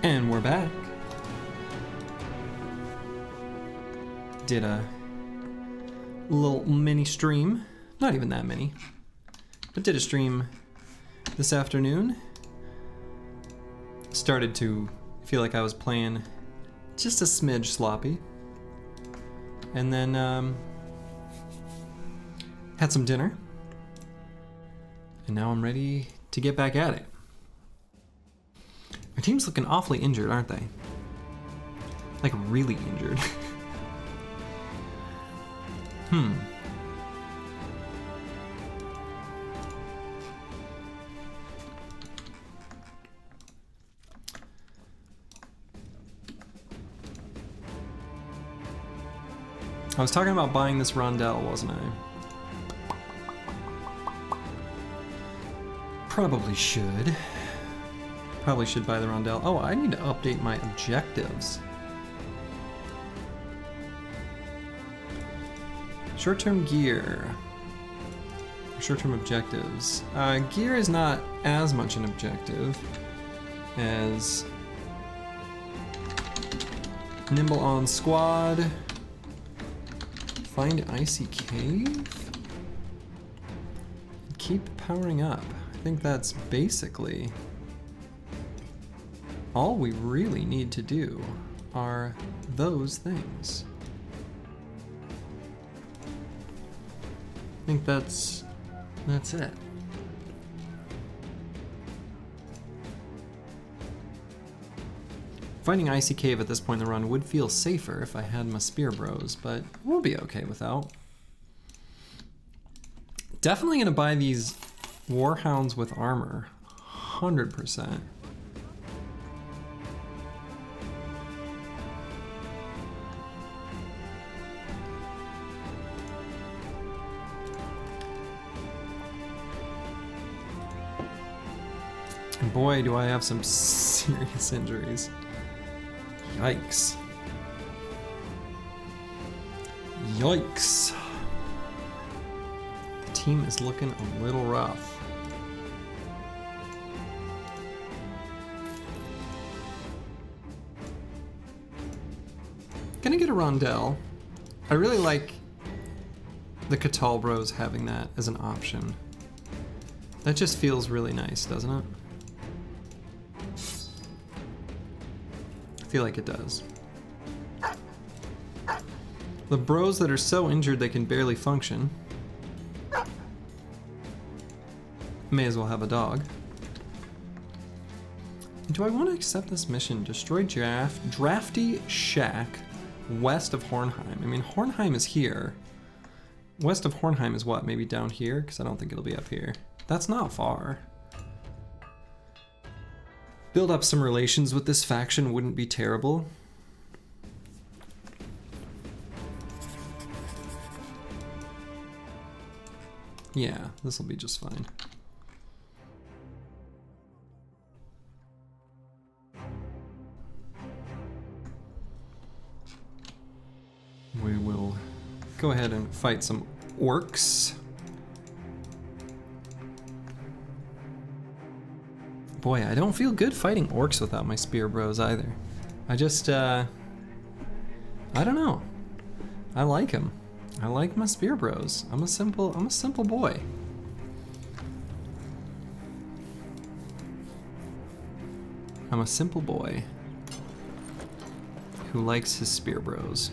And we're back. Did a little mini stream, not even that many, but did a stream this afternoon. Started to feel like I was playing just a smidge sloppy. And then had some dinner. And now I'm ready to get back at it. Our team's looking awfully injured, aren't they? Like really injured. I was talking about buying this rondelle, wasn't I? Probably should. Probably should buy the rondelle. Oh, I need to update my objectives. Short-term gear. Short-term objectives. Gear is not as much an objective as nimble on squad. Find icy cave. Keep powering up. I think that's basically all we really need to do are those things. I think that's it. Finding icy cave at this point in the run would feel safer if I had my spear bros, but we'll be okay without. Definitely gonna buy these warhounds with armor, 100%. And boy, do I have some serious injuries. Yikes. Yikes. The team is looking a little rough. Gonna get a rondelle. I really like the Catal Bros having that as an option. That just feels really nice, doesn't it? I feel like it does. The bros that are so injured they can barely function may as well have a dog. Do I want to accept this mission? Destroy drafty shack west of Hornheim. I mean, Hornheim is here. West of Hornheim is what? Maybe down here? Because I don't think it'll be up here. That's not far. Build up some relations with this faction wouldn't be terrible. Yeah, this will be just fine. We will go ahead and fight some orcs. Boy, I don't feel good fighting orcs without my spear bros either. I just, I don't know. I like them. I like my spear bros. I'm a simple boy. I'm a simple boy who likes his spear bros.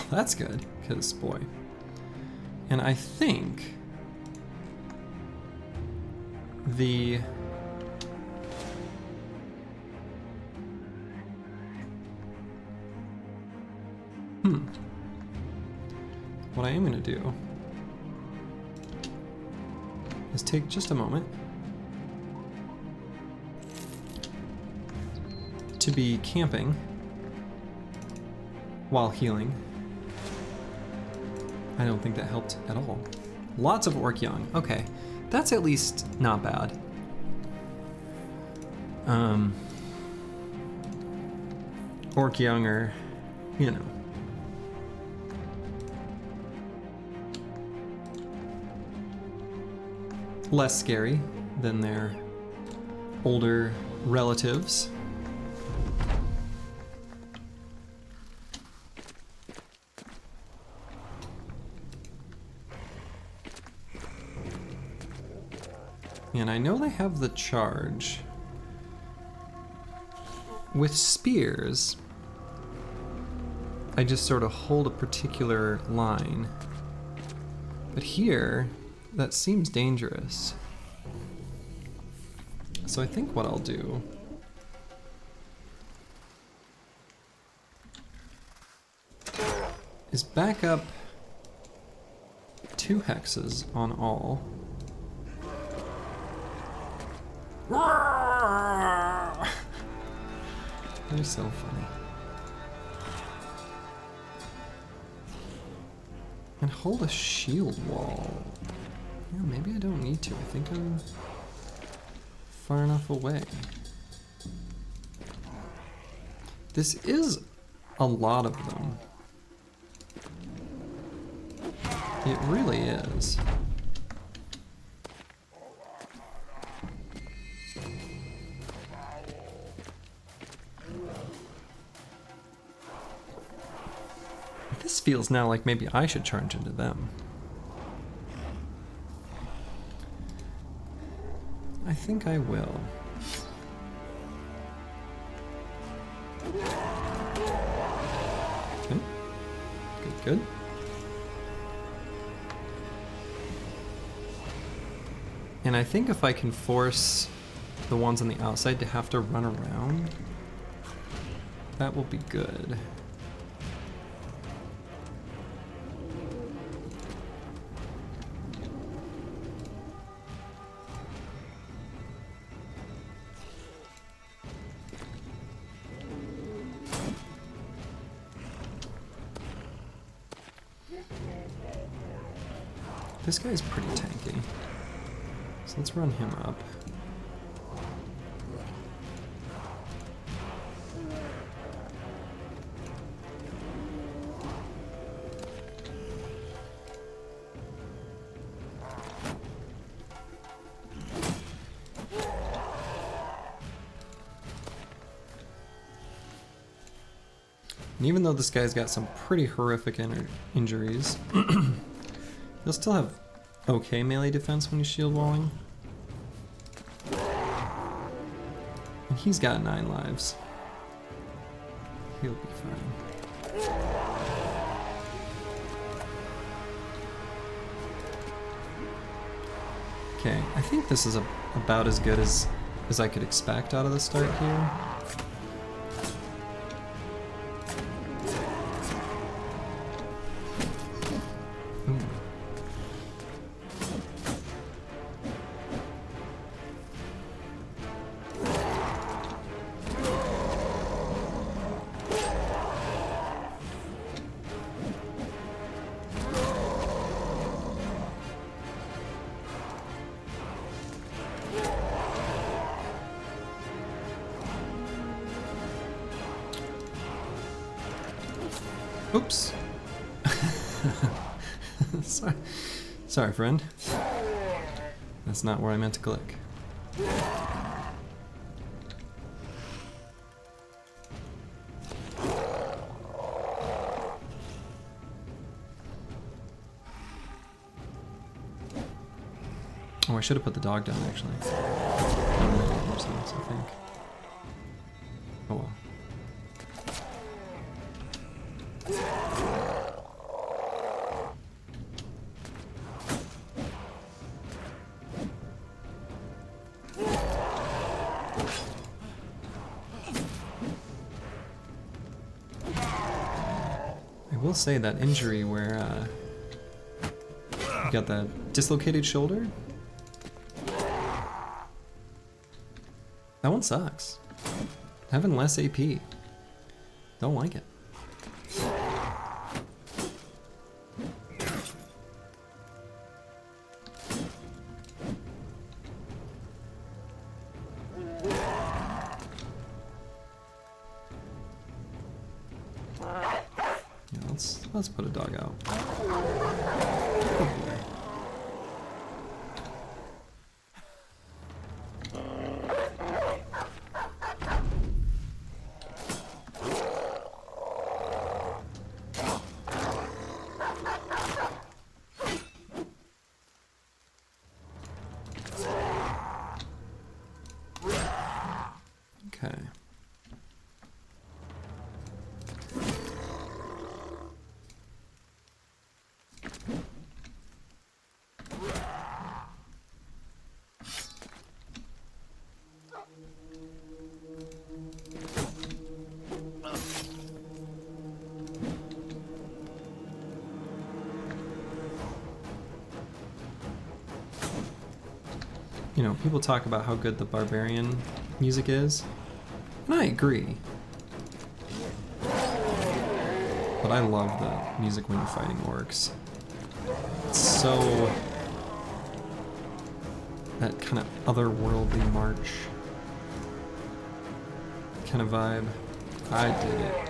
That's good, because boy. And I think the what I am gonna do is take just a moment to be camping while healing. I don't think that helped at all. Lots of orc young. Okay, that's at least not bad. Orc young are you know. Less scary than their older relatives. And I know they have the charge. With spears, I just sort of hold a particular line. But here, that seems dangerous. So I think what I'll do is back up 2 hexes on all. They're so funny. And hold a shield wall. Yeah, maybe I don't need to. I think I'm far enough away. This is a lot of them. It really is. This feels now like maybe I should charge into them. I think I will. Okay. Good, good. And I think if I can force the ones on the outside to have to run around, that will be good. This guy's pretty tanky, so let's run him up. And even though this guy's got some pretty horrific injuries, he'll still have okay melee defense when he's shield walling. And he's got 9 lives. He'll be fine. Okay, I think this is about as good as I could expect out of the start here. Oops. Sorry, friend. That's not where I meant to click. Oh, I should have put the dog down, actually. That would make more sense, I think. Oh well. I will say that injury where you got the dislocated shoulder, that one sucks. Having less AP, don't like it. Yeah, let's put a dog out. Okay. You know, people talk about how good the barbarian music is, and I agree. But I love the music when you're fighting orcs. It's so... that kind of otherworldly march kind of vibe. I dig it.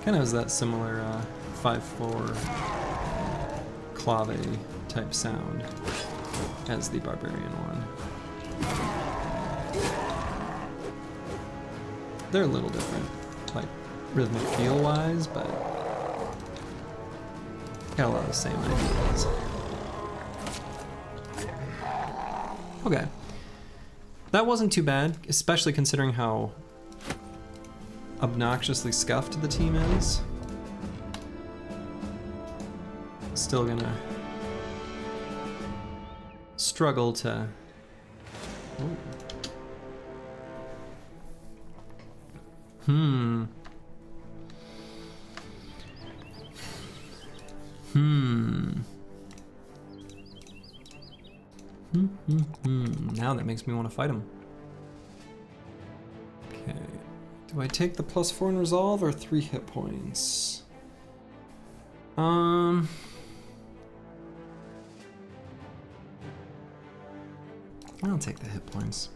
Kind of has that similar 5/4 clave type sound as the barbarian one. They're a little different, like rhythmic feel wise, but got a lot of the same ideas. Okay. That wasn't too bad, especially considering how obnoxiously scuffed the team is. Still gonna struggle to... Ooh. Now that makes me want to fight him. Okay. Do I take the +4 in resolve or 3 hit points? I'll take the hit points.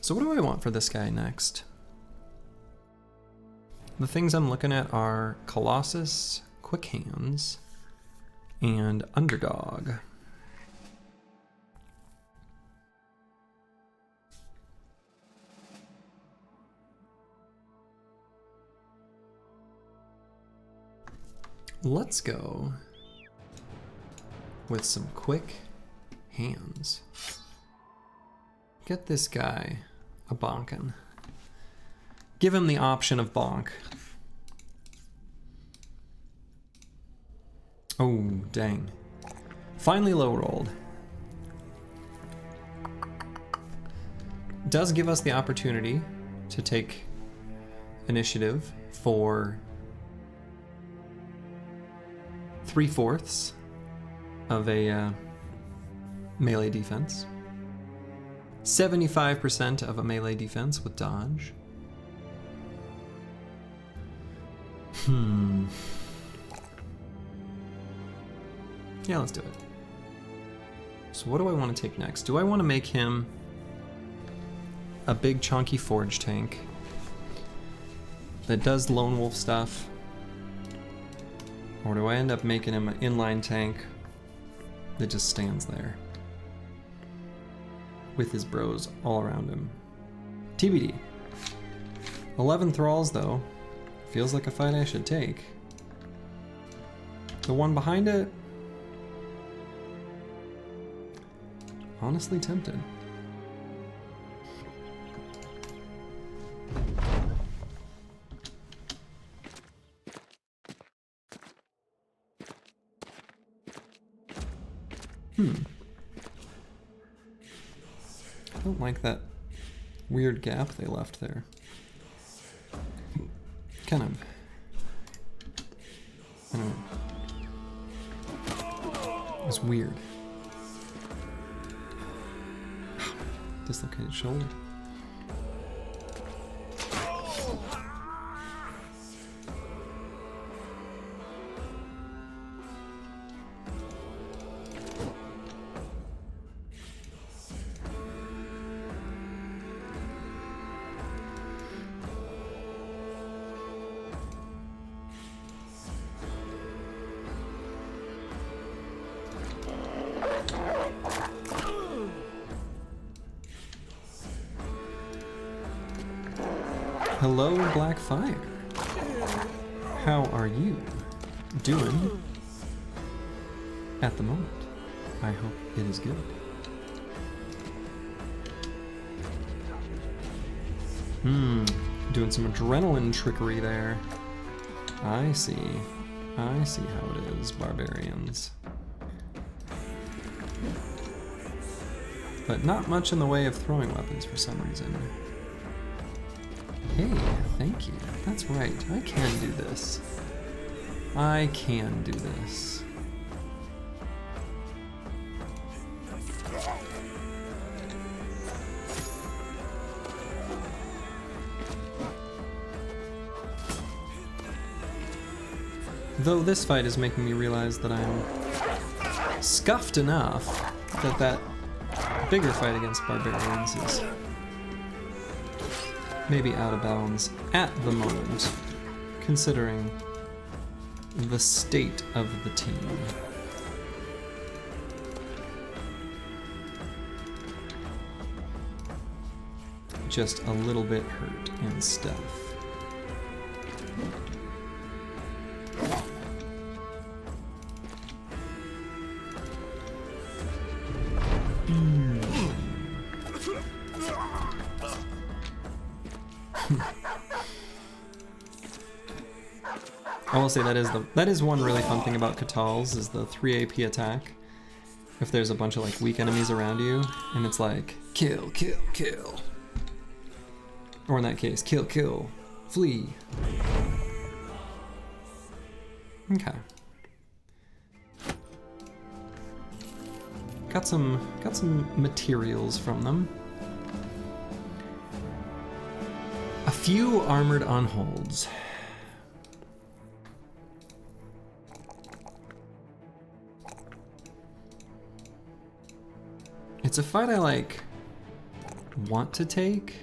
So what do I want for this guy next? The things I'm looking at are Colossus, Quick Hands, and Underdog. Let's go with some Quick Hands. Get this guy a bonkin'. Give him the option of bonk. Oh, dang. Finally low rolled. Does give us the opportunity to take initiative for 3/4 of a melee defense. 75% of a melee defense with dodge. Yeah, let's do it. So what do I want to take next? Do I want to make him a big chunky forge tank that does lone wolf stuff? Or do I end up making him an inline tank that just stands there with his bros all around him? TBD. 11 thralls though. Feels like a fight I should take. The one behind it? Honestly tempted. I don't like that weird gap they left there. Kind of. I don't know. It's weird. Dislocated shoulder. Hello, Blackfire. How are you doing at the moment? I hope it is good. Doing some adrenaline trickery there. I see. I see how it is, barbarians. But not much in the way of throwing weapons for some reason. Hey, thank you. That's right, I can do this. I can do this. Though this fight is making me realize that I'm scuffed enough that that bigger fight against barbarians is maybe out of bounds at the moment, considering the state of the team. Just a little bit hurt and stuff. I will say that is one really fun thing about Catal's is the 3 AP attack. If there's a bunch of like weak enemies around you, and it's like kill, kill, kill. Or in that case, kill, kill, flee. Okay. Got some materials from them. A few armored unholds. It's a fight I like want to take.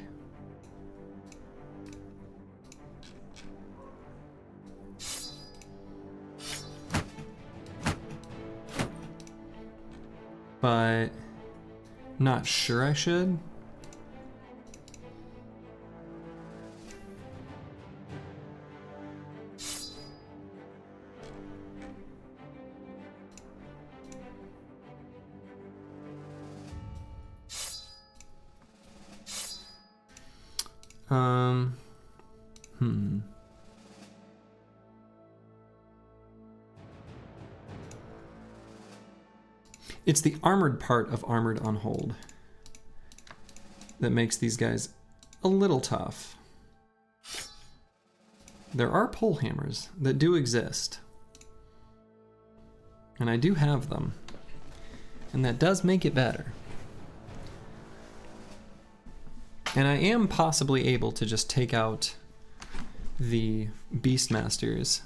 But not sure I should. It's the armored part of Armored Unhold that makes these guys a little tough. There are pole hammers that do exist, and I do have them, and that does make it better. And I am possibly able to just take out the Beastmasters.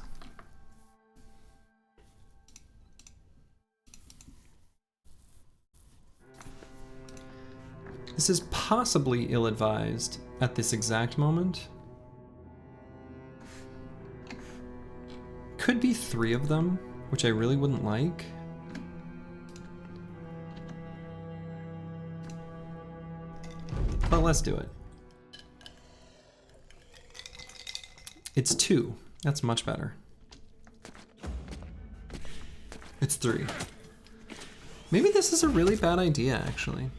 This is possibly ill-advised at this exact moment. Could be 3 of them, which I really wouldn't like. But let's do it. It's 2. That's much better. It's 3. Maybe this is a really bad idea, actually.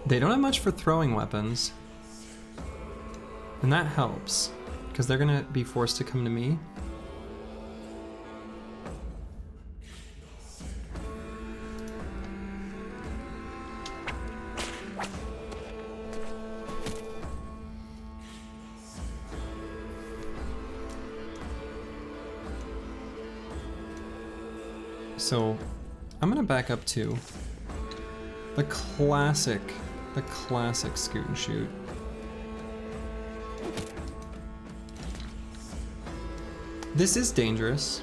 They don't have much for throwing weapons, and that helps, because they're gonna be forced to come to me. So I'm gonna back up to the classic scoot and shoot. This is dangerous.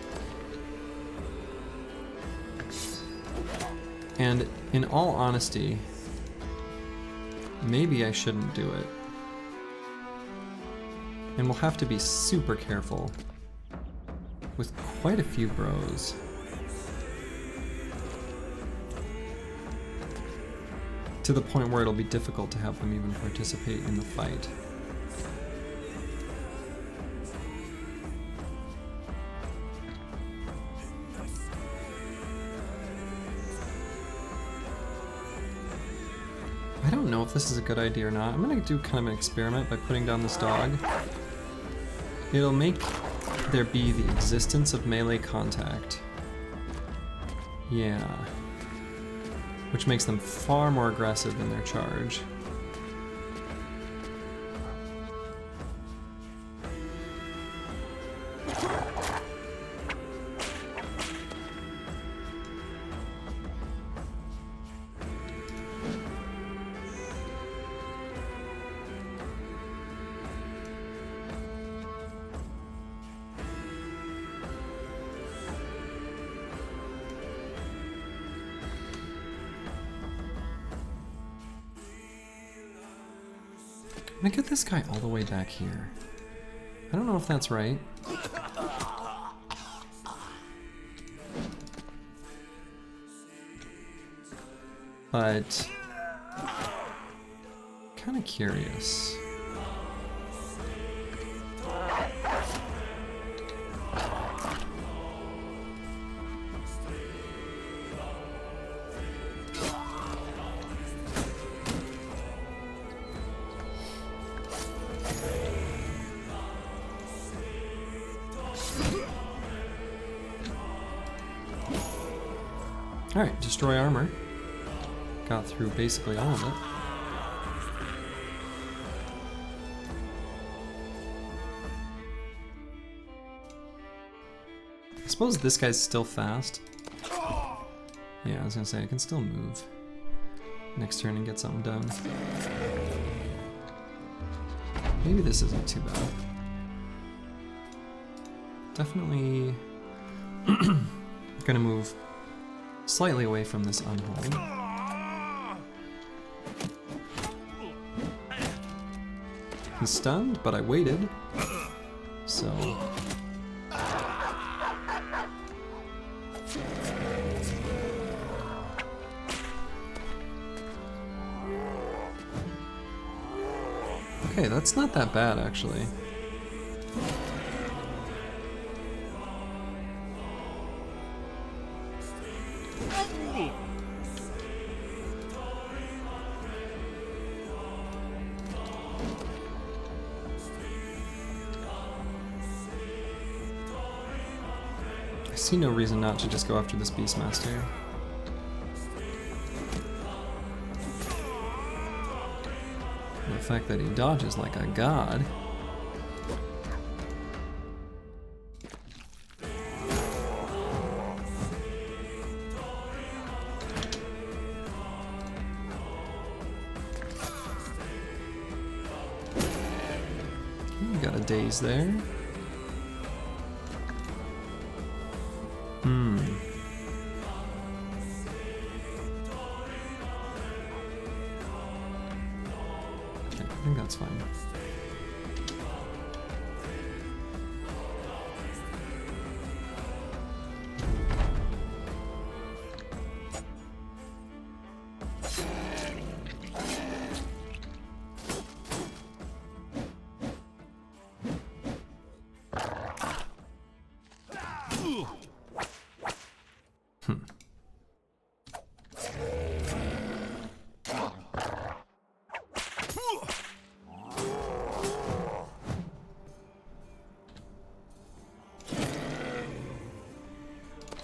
And in all honesty, maybe I shouldn't do it. And we'll have to be super careful with quite a few bros. To the point where it'll be difficult to have them even participate in the fight. I don't know if this is a good idea or not. I'm gonna do kind of an experiment by putting down this dog. It'll make there be the existence of melee contact. Yeah. Which makes them far more aggressive in their charge. I'm gonna get this guy all the way back here. I don't know if that's right. But kind of curious. Alright, destroy armor. Got through basically all of it. I suppose this guy's still fast. Yeah, I was gonna say, I can still move next turn and get something done. Maybe this isn't too bad. Definitely gonna move slightly away from this unhold. He's stunned, but I waited, so... Okay, that's not that bad, actually. I see no reason not to just go after this Beastmaster. The fact that he dodges like a god. You got a daze there. I think that's fine.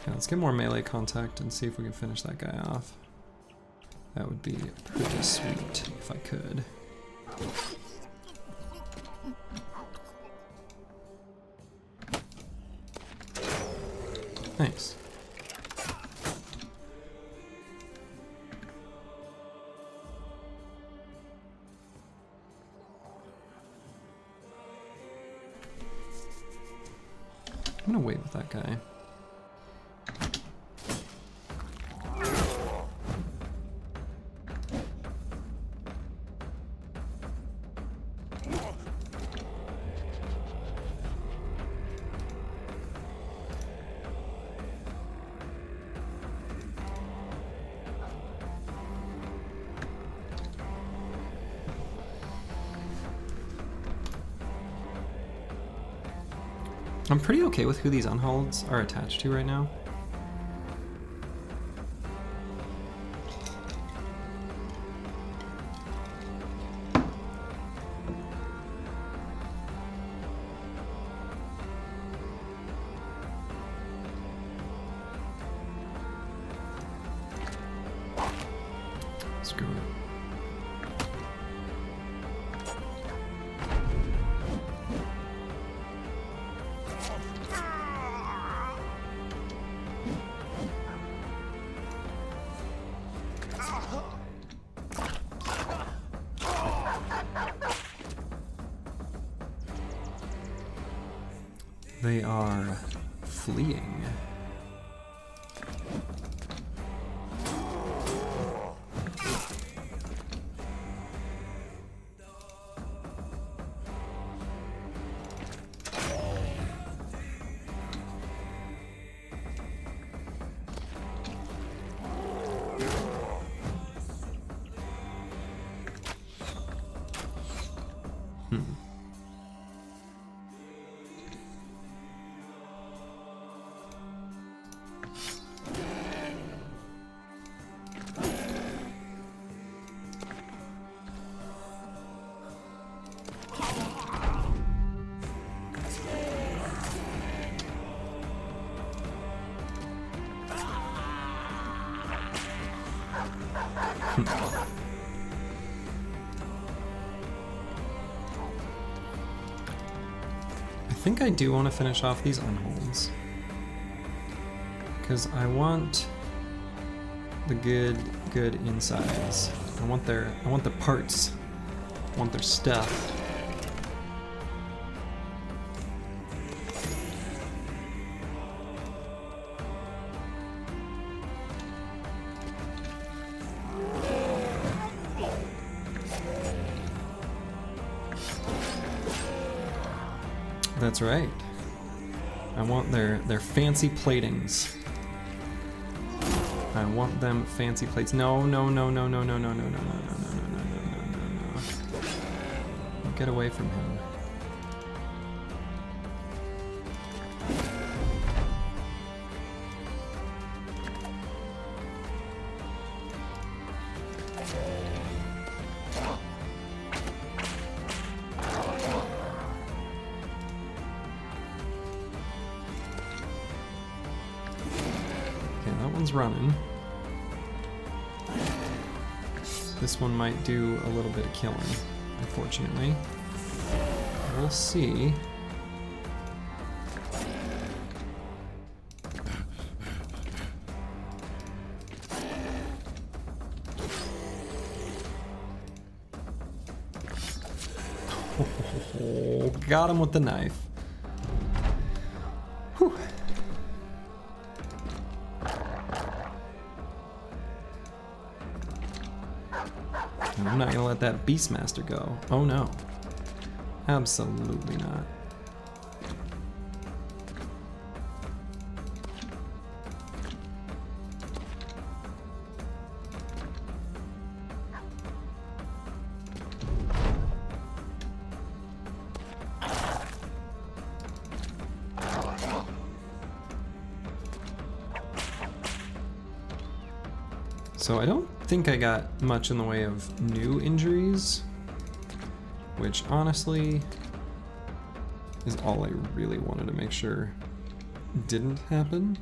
Let's get more melee contact and see if we can finish that guy off. That would be pretty sweet if I could. Nice. I'm gonna wait with that guy. I'm pretty okay with who these unholds are attached to right now. Screw it. They are fleeing. I think I do want to finish off these unholds because I want the good insides. I want the parts. I want their stuff. That's right. I want their fancy platings. I want them fancy plates. No. Get away from him. Running. This one might do a little bit of killing, unfortunately. We'll see. Oh, got him with the knife. Whew. I'm not gonna let that Beastmaster go. Oh no. Absolutely not. So I don't think I got much in the way of new injuries, which honestly is all I really wanted to make sure didn't happen.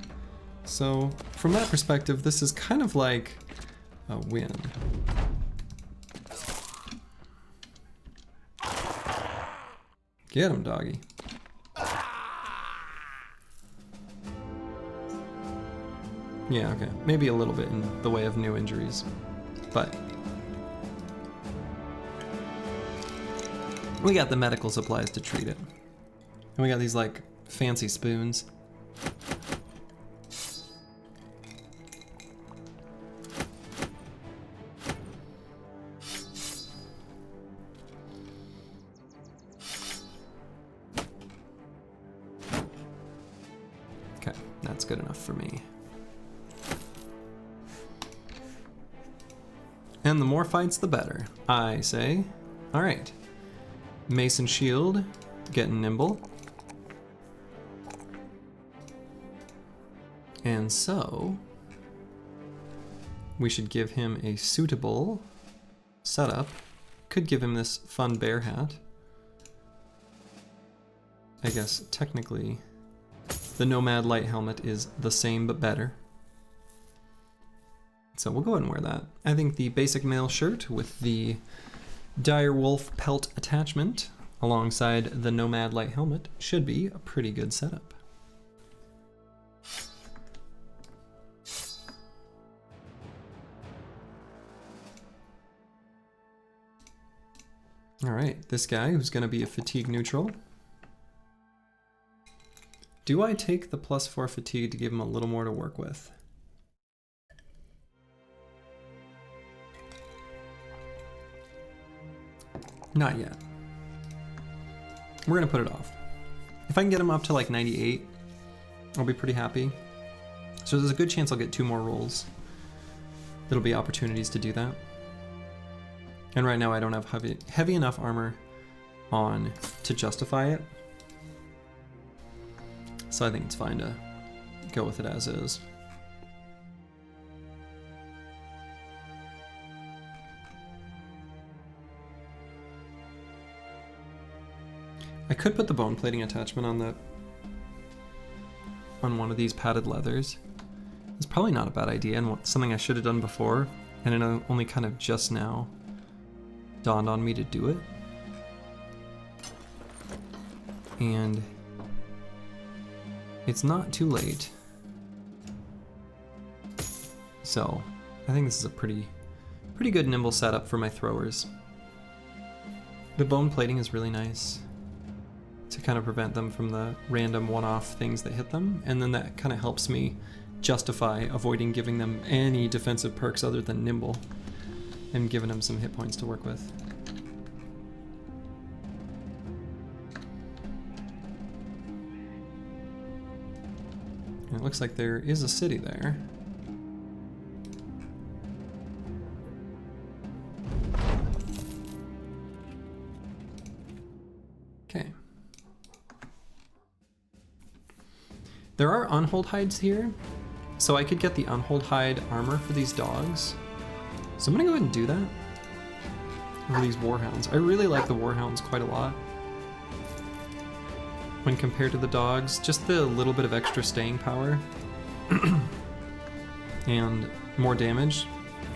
So from that perspective, this is kind of like a win. Get him, doggy. Yeah, okay. Maybe a little bit in the way of new injuries, but we got the medical supplies to treat it. And we got these like fancy spoons. Okay, that's good enough for me. And the more fights, the better, I say. All right. Mason Shield, getting nimble. And so we should give him a suitable setup. Could give him this fun bear hat. I guess technically the Nomad light helmet is the same but better. So we'll go ahead and wear that. I think the basic mail shirt with the dire wolf pelt attachment alongside the Nomad light helmet should be a pretty good setup. All right, this guy who's going to be a fatigue neutral. Do I take the +4 fatigue to give him a little more to work with? Not yet. We're going to put it off. If I can get him up to like 98, I'll be pretty happy. So there's a good chance I'll get 2 more rolls. There'll be opportunities to do that. And right now I don't have heavy enough armor on to justify it. So I think it's fine to go with it as is. I could put the bone plating attachment on one of these padded leathers. It's probably not a bad idea and something I should have done before, and it only kind of just now dawned on me to do it. And it's not too late. So I think this is a pretty good nimble setup for my throwers. The bone plating is really nice to kind of prevent them from the random one-off things that hit them, and then that kind of helps me justify avoiding giving them any defensive perks other than nimble and giving them some hit points to work with. And it looks like there is a city there. Okay. There are unhold hides here, so I could get the unhold hide armor for these dogs. So I'm gonna go ahead and do that. Or these warhounds. I really like the warhounds quite a lot. When compared to the dogs, just the little bit of extra staying power and more damage.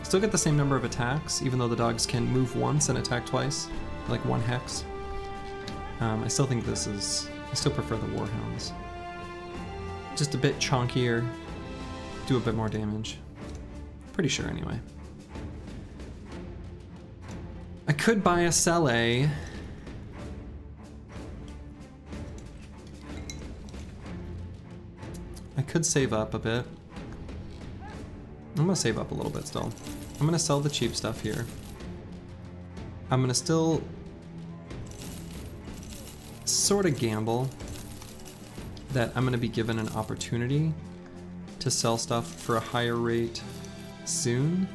Still get the same number of attacks, even though the dogs can move once and attack twice, like 1 hex. I still think I still prefer the warhounds. Just a bit chunkier, do a bit more damage. Pretty sure anyway. I could buy a Sele. I could save up a bit. I'm gonna save up a little bit still. I'm gonna sell the cheap stuff here. I'm gonna still sort of gamble that I'm gonna be given an opportunity to sell stuff for a higher rate soon.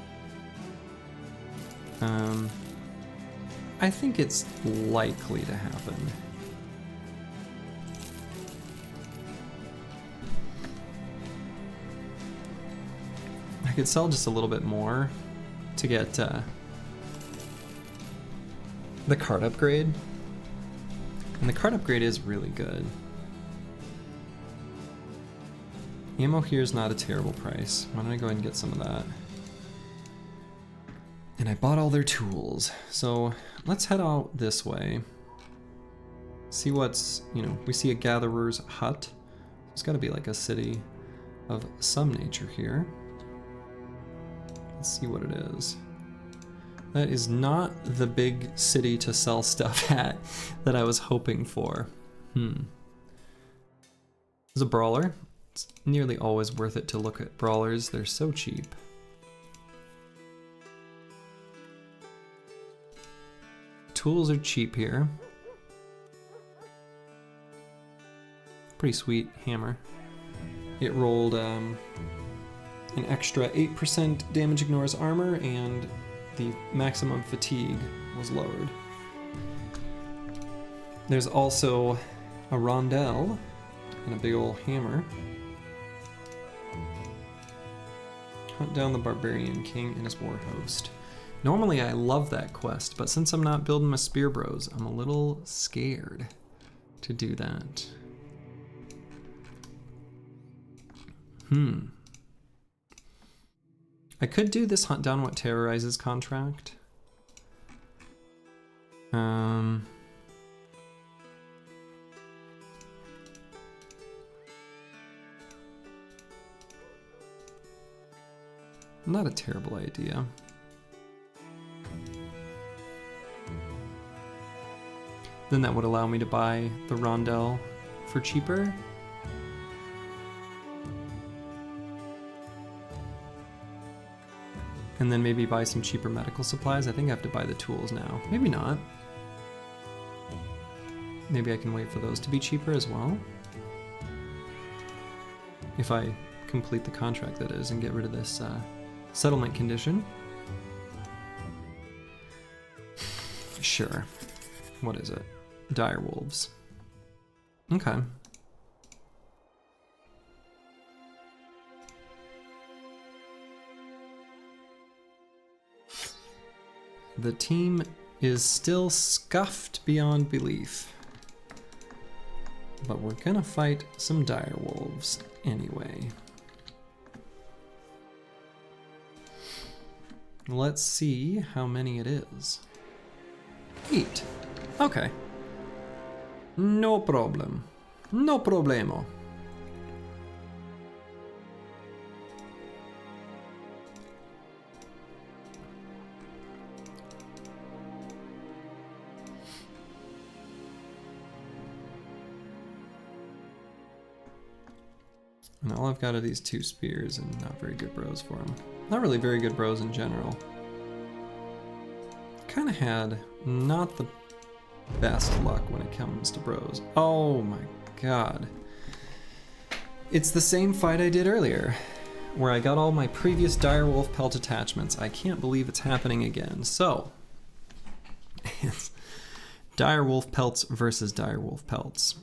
I think it's likely to happen. I could sell just a little bit more to get the card upgrade. And the card upgrade is really good. Ammo here is not a terrible price. Why don't I go ahead and get some of that? And I bought all their tools. So let's head out this way. See what's, we see a gatherer's hut. There's gotta be like a city of some nature here. Let's see what it is. That is not the big city to sell stuff at that I was hoping for. There's a brawler. It's nearly always worth it to look at brawlers. They're so cheap. Tools are cheap here. Pretty sweet hammer. It rolled an extra 8% damage ignores armor, and the maximum fatigue was lowered. There's also a rondelle and a big old hammer. Hunt down the barbarian king and his war host. Normally I love that quest, but since I'm not building my spear bros, I'm a little scared to do that. I could do this hunt down what terrorizes contract. Not a terrible idea. Then that would allow me to buy the rondel for cheaper. And then maybe buy some cheaper medical supplies. I think I have to buy the tools now. Maybe not. Maybe I can wait for those to be cheaper as well. If I complete the contract, that is, and get rid of this settlement condition. Sure. What is it? Dire wolves. Okay. The team is still scuffed beyond belief. But we're gonna fight some dire wolves anyway. Let's see how many it is. 8. Okay. No problem. No problemo. And all I've got are these 2 spears and not very good bros for them. Not really very good bros in general. Kind of had not the best luck when it comes to bros. Oh my god. It's the same fight I did earlier, where I got all my previous direwolf pelt attachments. I can't believe it's happening again. So, it's direwolf pelts versus direwolf pelts.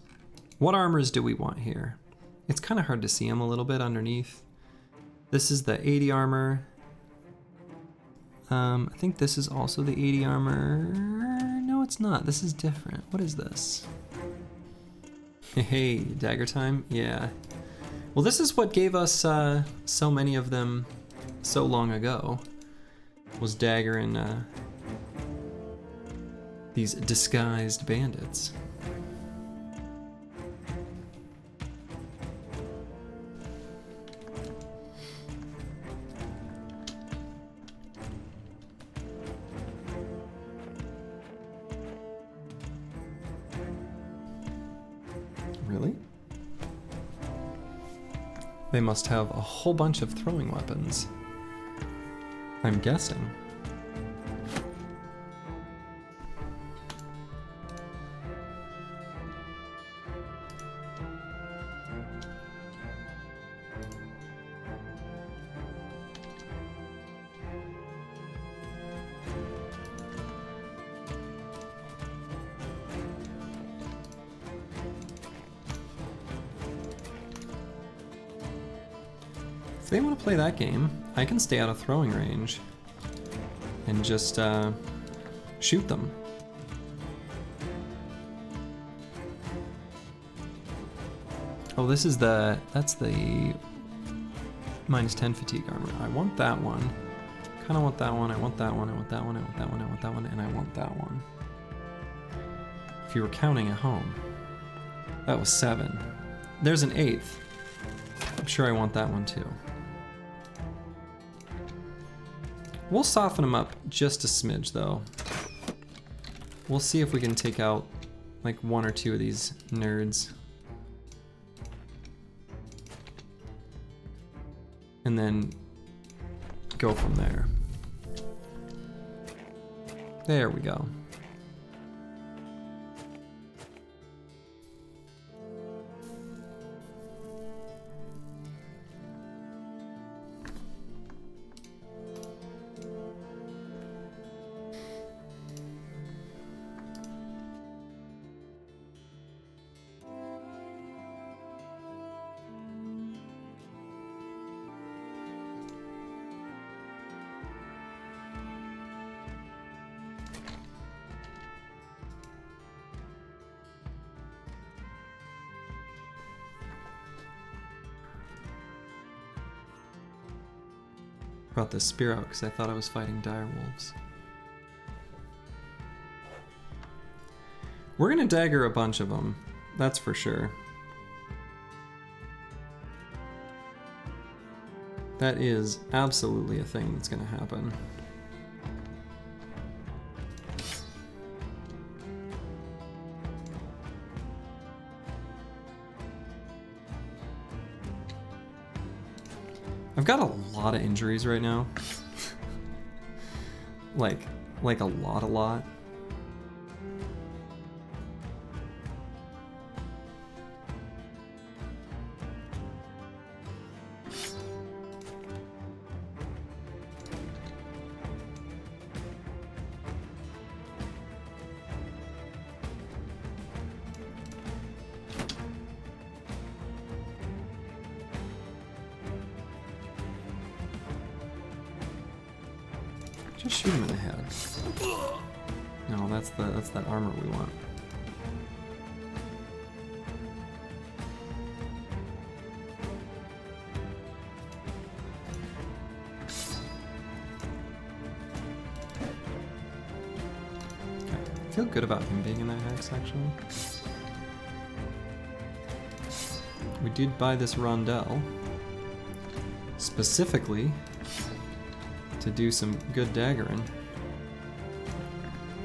What armors do we want here? It's kind of hard to see them a little bit underneath. This is the 80 armor. I think this is also the 80 armor. No, it's not. This is different. What is this? Hey, dagger time? Yeah. Well, this is what gave us so many of them so long ago. Was dagger and these disguised bandits. Really? They must have a whole bunch of throwing weapons. I'm guessing. If they want to play that game, I can stay out of throwing range and just shoot them. Oh, this is that's the -10 fatigue armor. I want that one. Kind of want that one. I want that one. I want that one. I want that one. I want that one. And I want that one. If you were counting at home, that was 7. There's an 8th. I'm sure I want that one too. We'll soften them up just a smidge though. We'll see if we can take out like 1 or 2 of these nerds. And then go from there. There we go. Brought this spear out because I thought I was fighting dire wolves. We're gonna dagger a bunch of them, that's for sure. That is absolutely a thing that's gonna happen. I've got a lot of injuries right now. like a lot. Just shoot him in the head. No, that's that armor we want. Okay. I feel good about him being in that hex, actually. We did buy this rondelle specifically to do some good daggering.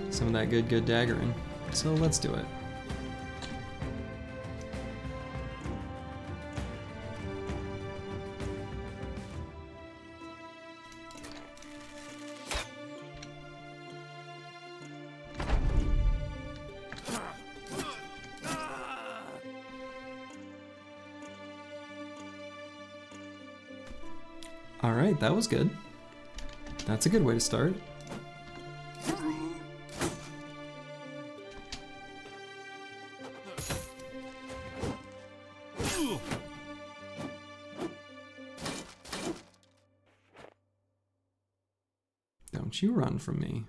Some of that good daggering. So let's do it. All right, that was good. That's a good way to start. Don't you run from me.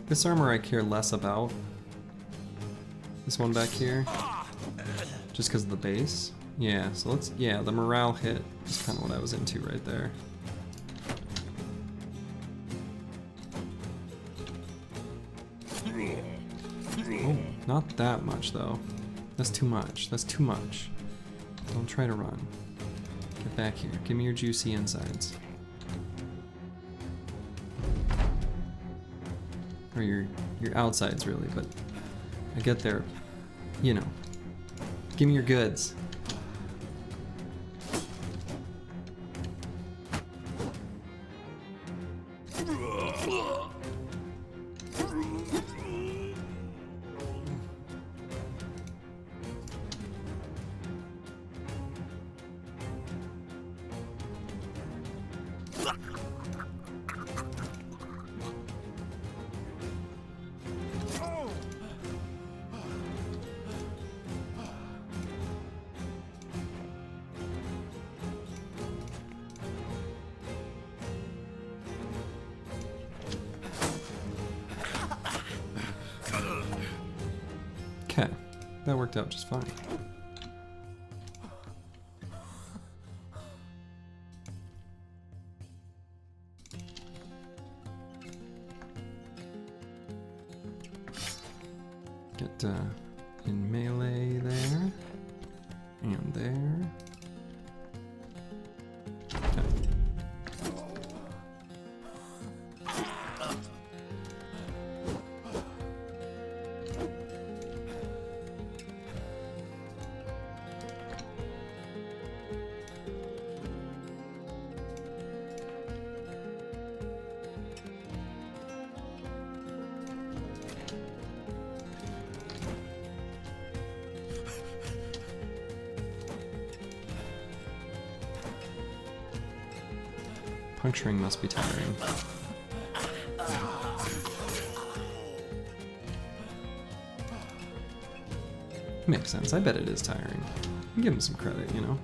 This armor I care less about. This one back here. Just because of the base. Yeah, so let's, yeah, the morale hit is kind of what I was into right there. Oh, not that much though. That's too much. That's too much. Don't try to run. Get back here. Give me your juicy insides. Or your outsides really, but I get there, you know. Give me your goods. Okay, that worked out just fine. Get in melee there, and there. Okay. Puncturing must be tiring. Makes sense. I bet it is tiring. Give him some credit, you know?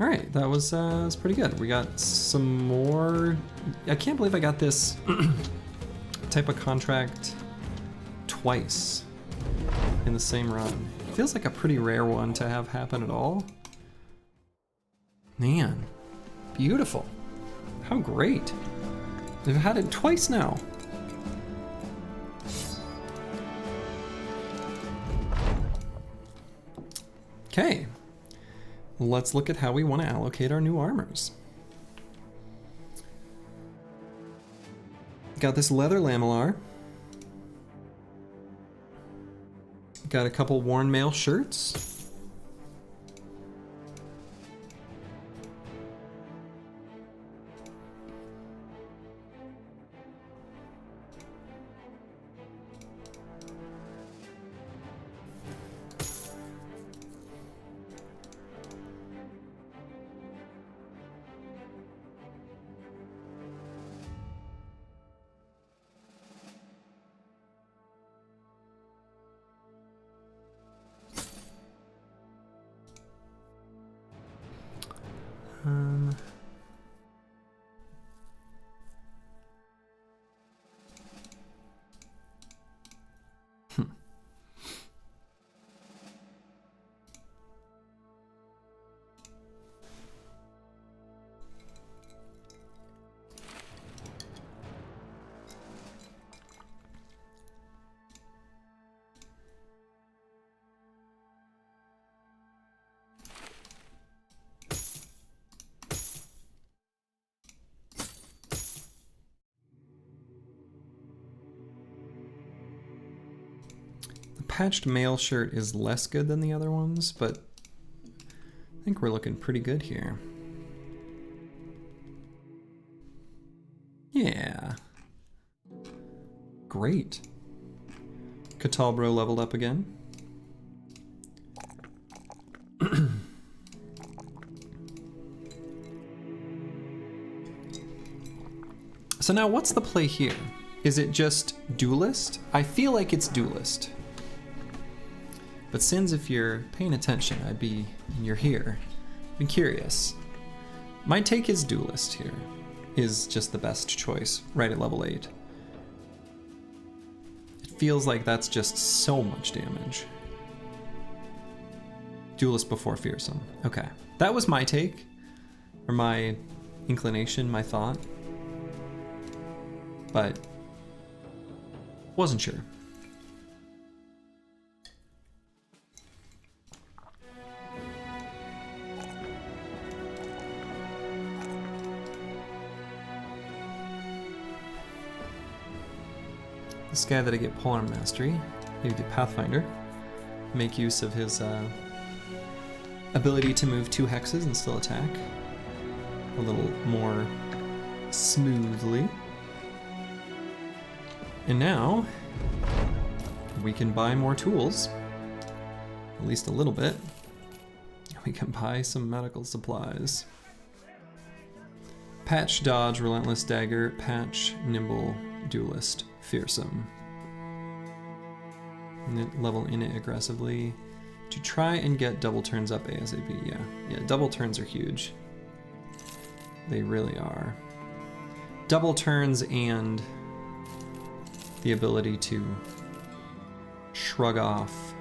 All right, that was pretty good. We got some more. I can't believe I got this type of contract twice in the same run. Feels like a pretty rare one to have happen at all. Man, beautiful. How great. They've had it twice now. Okay. Let's look at how we want to allocate our new armors. Got this leather lamellar. Got a couple worn mail shirts. Patched mail shirt is less good than the other ones, but I think we're looking pretty good here. Yeah. Great. Catalbro leveled up again. So now what's the play here? Is it just duelist? I feel like it's duelist. But Sins, if you're paying attention, and you're here, I'd be curious. My take is duelist here is just the best choice, right at level 8. It feels like that's just so much damage. Duelist before fearsome. Okay, that was my take, or my inclination, my thought. But wasn't sure. This guy that I get polearm mastery, maybe get Pathfinder, make use of his ability to move 2 hexes and still attack a little more smoothly. And now we can buy more tools, at least a little bit. We can buy some medical supplies. Patch, dodge, relentless dagger, patch, nimble, duelist, fearsome. Level in it aggressively to try and get double turns up ASAP. Yeah, double turns are huge. They really are. Double turns and the ability to shrug off,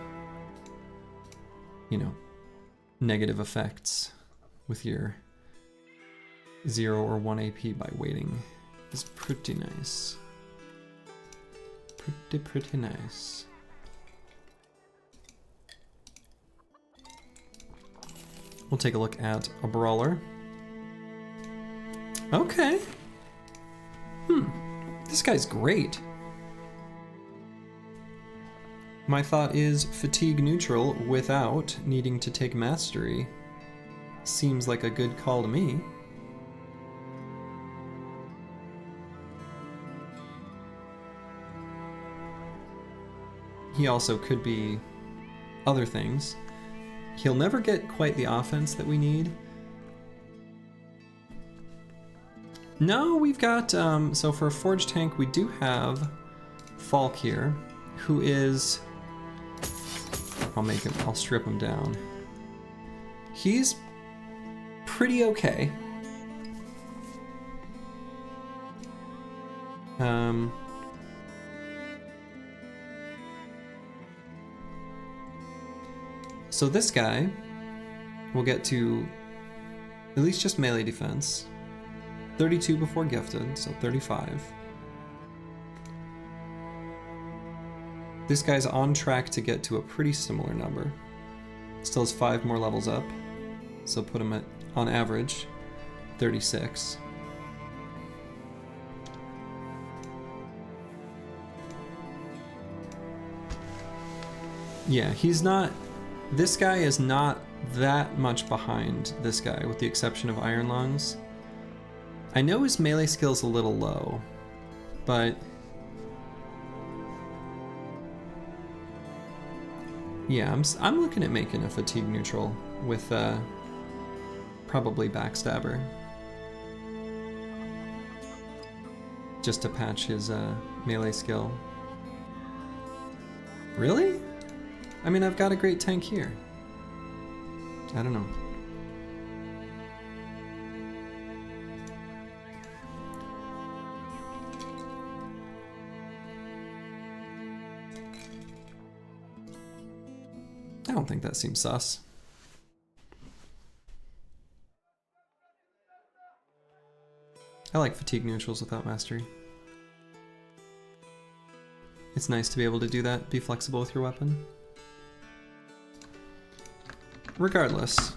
negative effects with your 0 or 1 AP by waiting is pretty nice. Pretty nice. We'll take a look at a brawler. Okay. This guy's great. My thought is fatigue neutral without needing to take mastery. Seems like a good call to me. He also could be other things. He'll never get quite the offense that we need. No, we've got, so for a forge tank, we do have Falk here, who is, I'll strip him down. He's pretty okay. So this guy will get to at least just melee defense. 32 before gifted, so 35. This guy's on track to get to a pretty similar number. Still has 5 more levels up, so put him at, on average, 36. Yeah, he's not... This guy is not that much behind this guy, with the exception of Iron Lungs. I know his melee skill's a little low, but... Yeah, I'm looking at making a fatigue neutral with probably Backstabber. Just to patch his melee skill. Really? I mean, I've got a great tank here. I don't know. I don't think that seems sus. I like fatigue neutrals without mastery. It's nice to be able to do that, be flexible with your weapon. Regardless,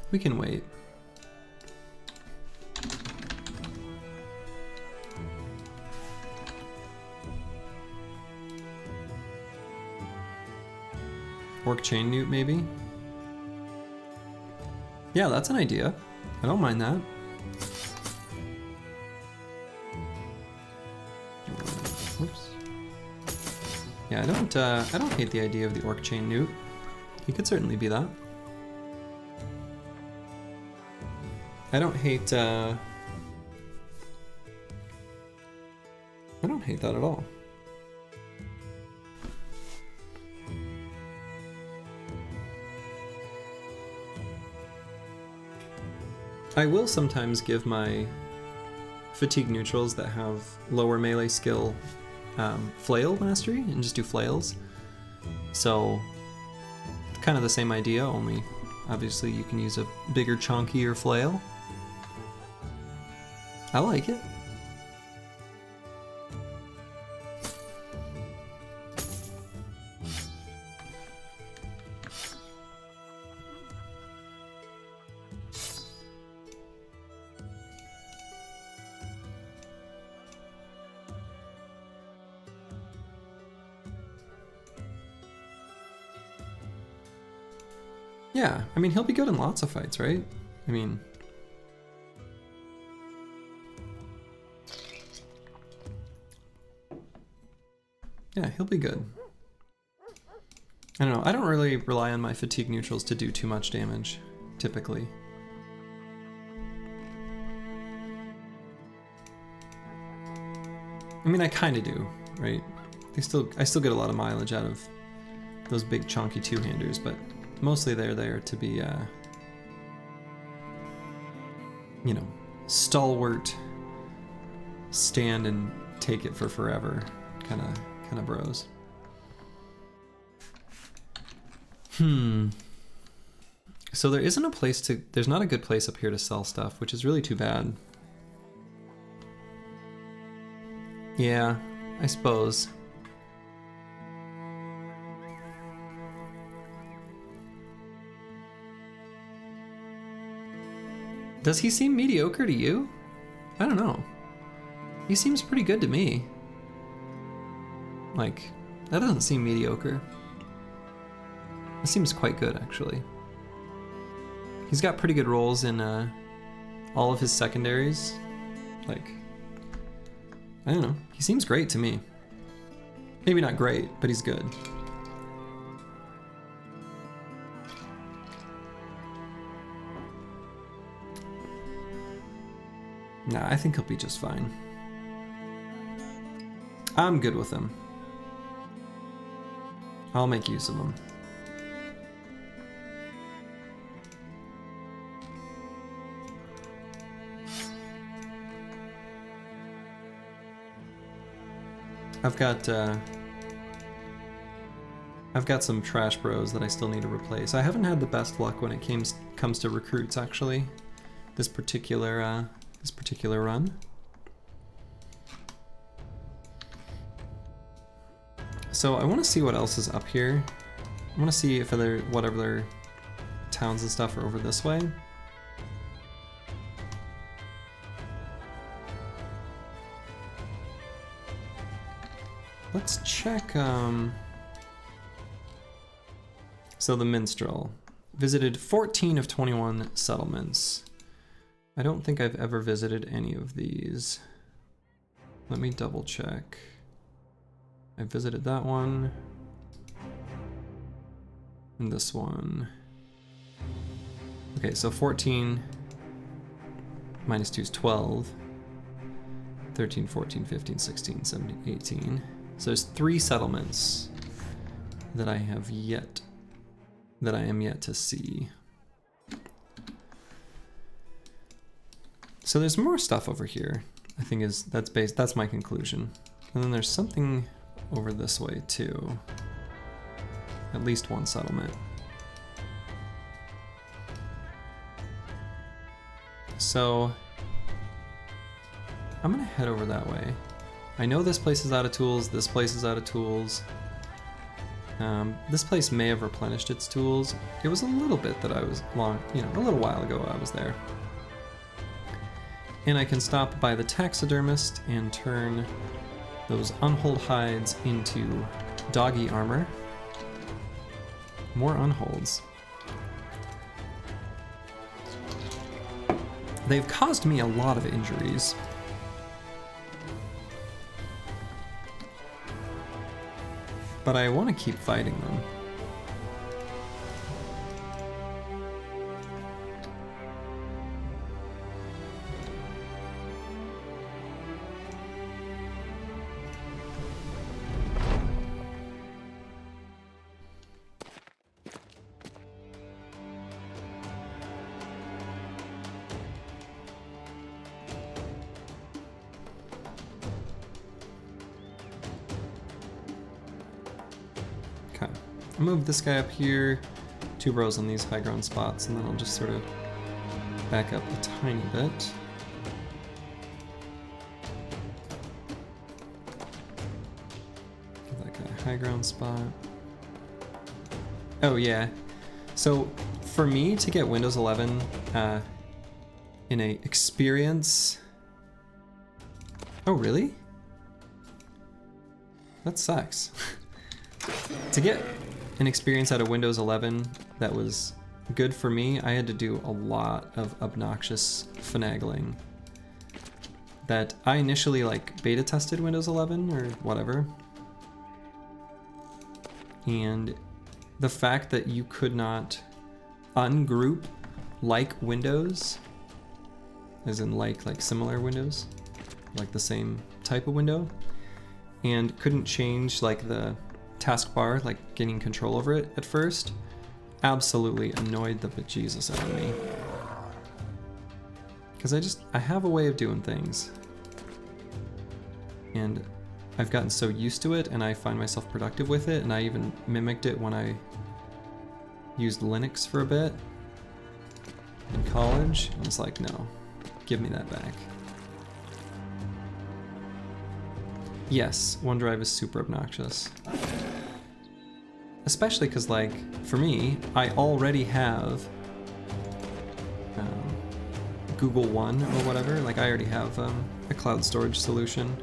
we can wait. Orc chain newt, maybe? Yeah, that's an idea. I don't mind that. Whoops. Yeah, I don't hate the idea of the orc chain newt. He could certainly be that. I don't hate that at all. I will sometimes give my fatigue neutrals that have lower melee skill flail mastery and just do flails. So kind of the same idea, only obviously you can use a bigger, chunkier flail. I like it. Yeah, I mean, he'll be good in lots of fights, right? I mean... Yeah, he'll be good. I don't know, I don't really rely on my fatigue neutrals to do too much damage, typically. I mean, I kinda do, right? I still get a lot of mileage out of those big chunky two-handers, but mostly they're there to be, you know, stalwart, stand and take it for forever kind of bros. So there isn't a place to, there's not a good place up here to sell stuff, which is really too bad. Yeah, I suppose. Does he seem mediocre to you? I don't know. He seems pretty good to me. Like, that doesn't seem mediocre. It seems quite good, actually. He's got pretty good roles in all of his secondaries. Like, I don't know. He seems great to me. Maybe not great, but he's good. Nah, I think he'll be just fine. I'm good with him. I'll make use of him. I've got some trash bros that I still need to replace. I haven't had the best luck when it comes to recruits, actually. This particular run. So I want to see what else is up here. I want to see if what other towns and stuff are over this way. Let's check, so the minstrel visited 14 of 21 settlements. I don't think I've ever visited any of these. Let me double check. I visited that one. And this one. Okay, so 14 minus 2 is 12. 13, 14, 15, 16, 17, 18. So there's 3 settlements that I am yet to see. So there's more stuff over here. I think that's my conclusion. And then there's something over this way too. At least one settlement. So I'm gonna head over that way. I know this place is out of tools, this place is out of tools. This place may have replenished its tools. It was a little bit that I was a little while ago I was there. And I can stop by the taxidermist and turn those unhold hides into doggy armor. More unholds. They've caused me a lot of injuries. But I want to keep fighting them. I'll move this guy up here, 2 rows on these high ground spots, and then I'll just sort of back up a tiny bit. Give that guy a high ground spot. Oh yeah, so for me to get Windows 11 in a experience... Oh really? That sucks. To get an experience out of Windows 11 that was good for me, I had to do a lot of obnoxious finagling. That I initially beta tested Windows 11 or whatever. And the fact that you could not ungroup Windows, as in like similar Windows, like the same type of window, and couldn't change the taskbar, gaining control over it at first, absolutely annoyed the bejesus out of me. Because I have a way of doing things. And I've gotten so used to it, and I find myself productive with it, and I even mimicked it when I used Linux for a bit in college. I was like, no, give me that back. Yes, OneDrive is super obnoxious. Especially because, for me, I already have Google One or whatever. Like I already have a cloud storage solution.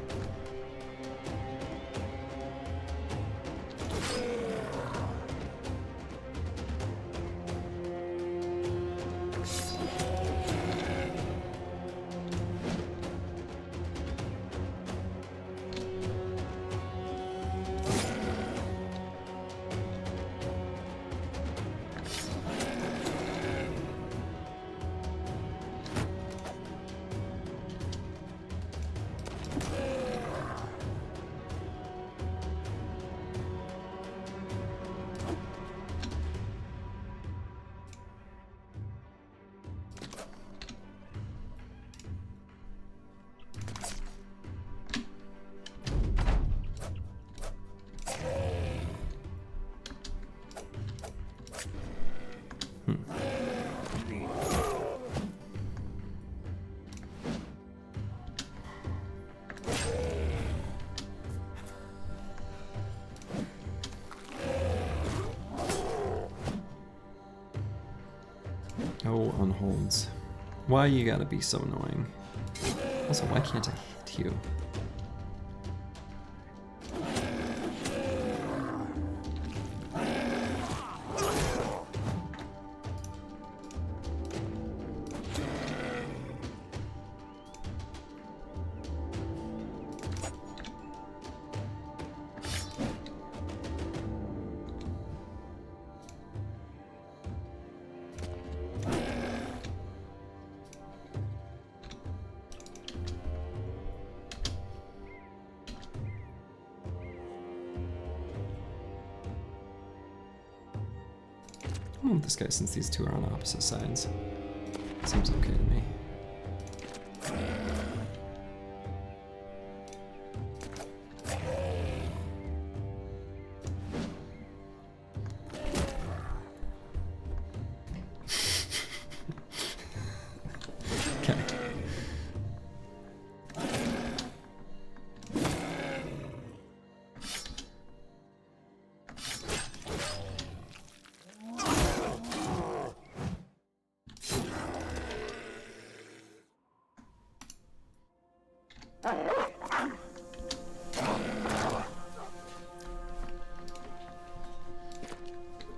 Oh, unholds. Why you gotta be so annoying? Also, why can't I hit you? I want this guy since these two are on opposite sides. Seems okay to me. Okay.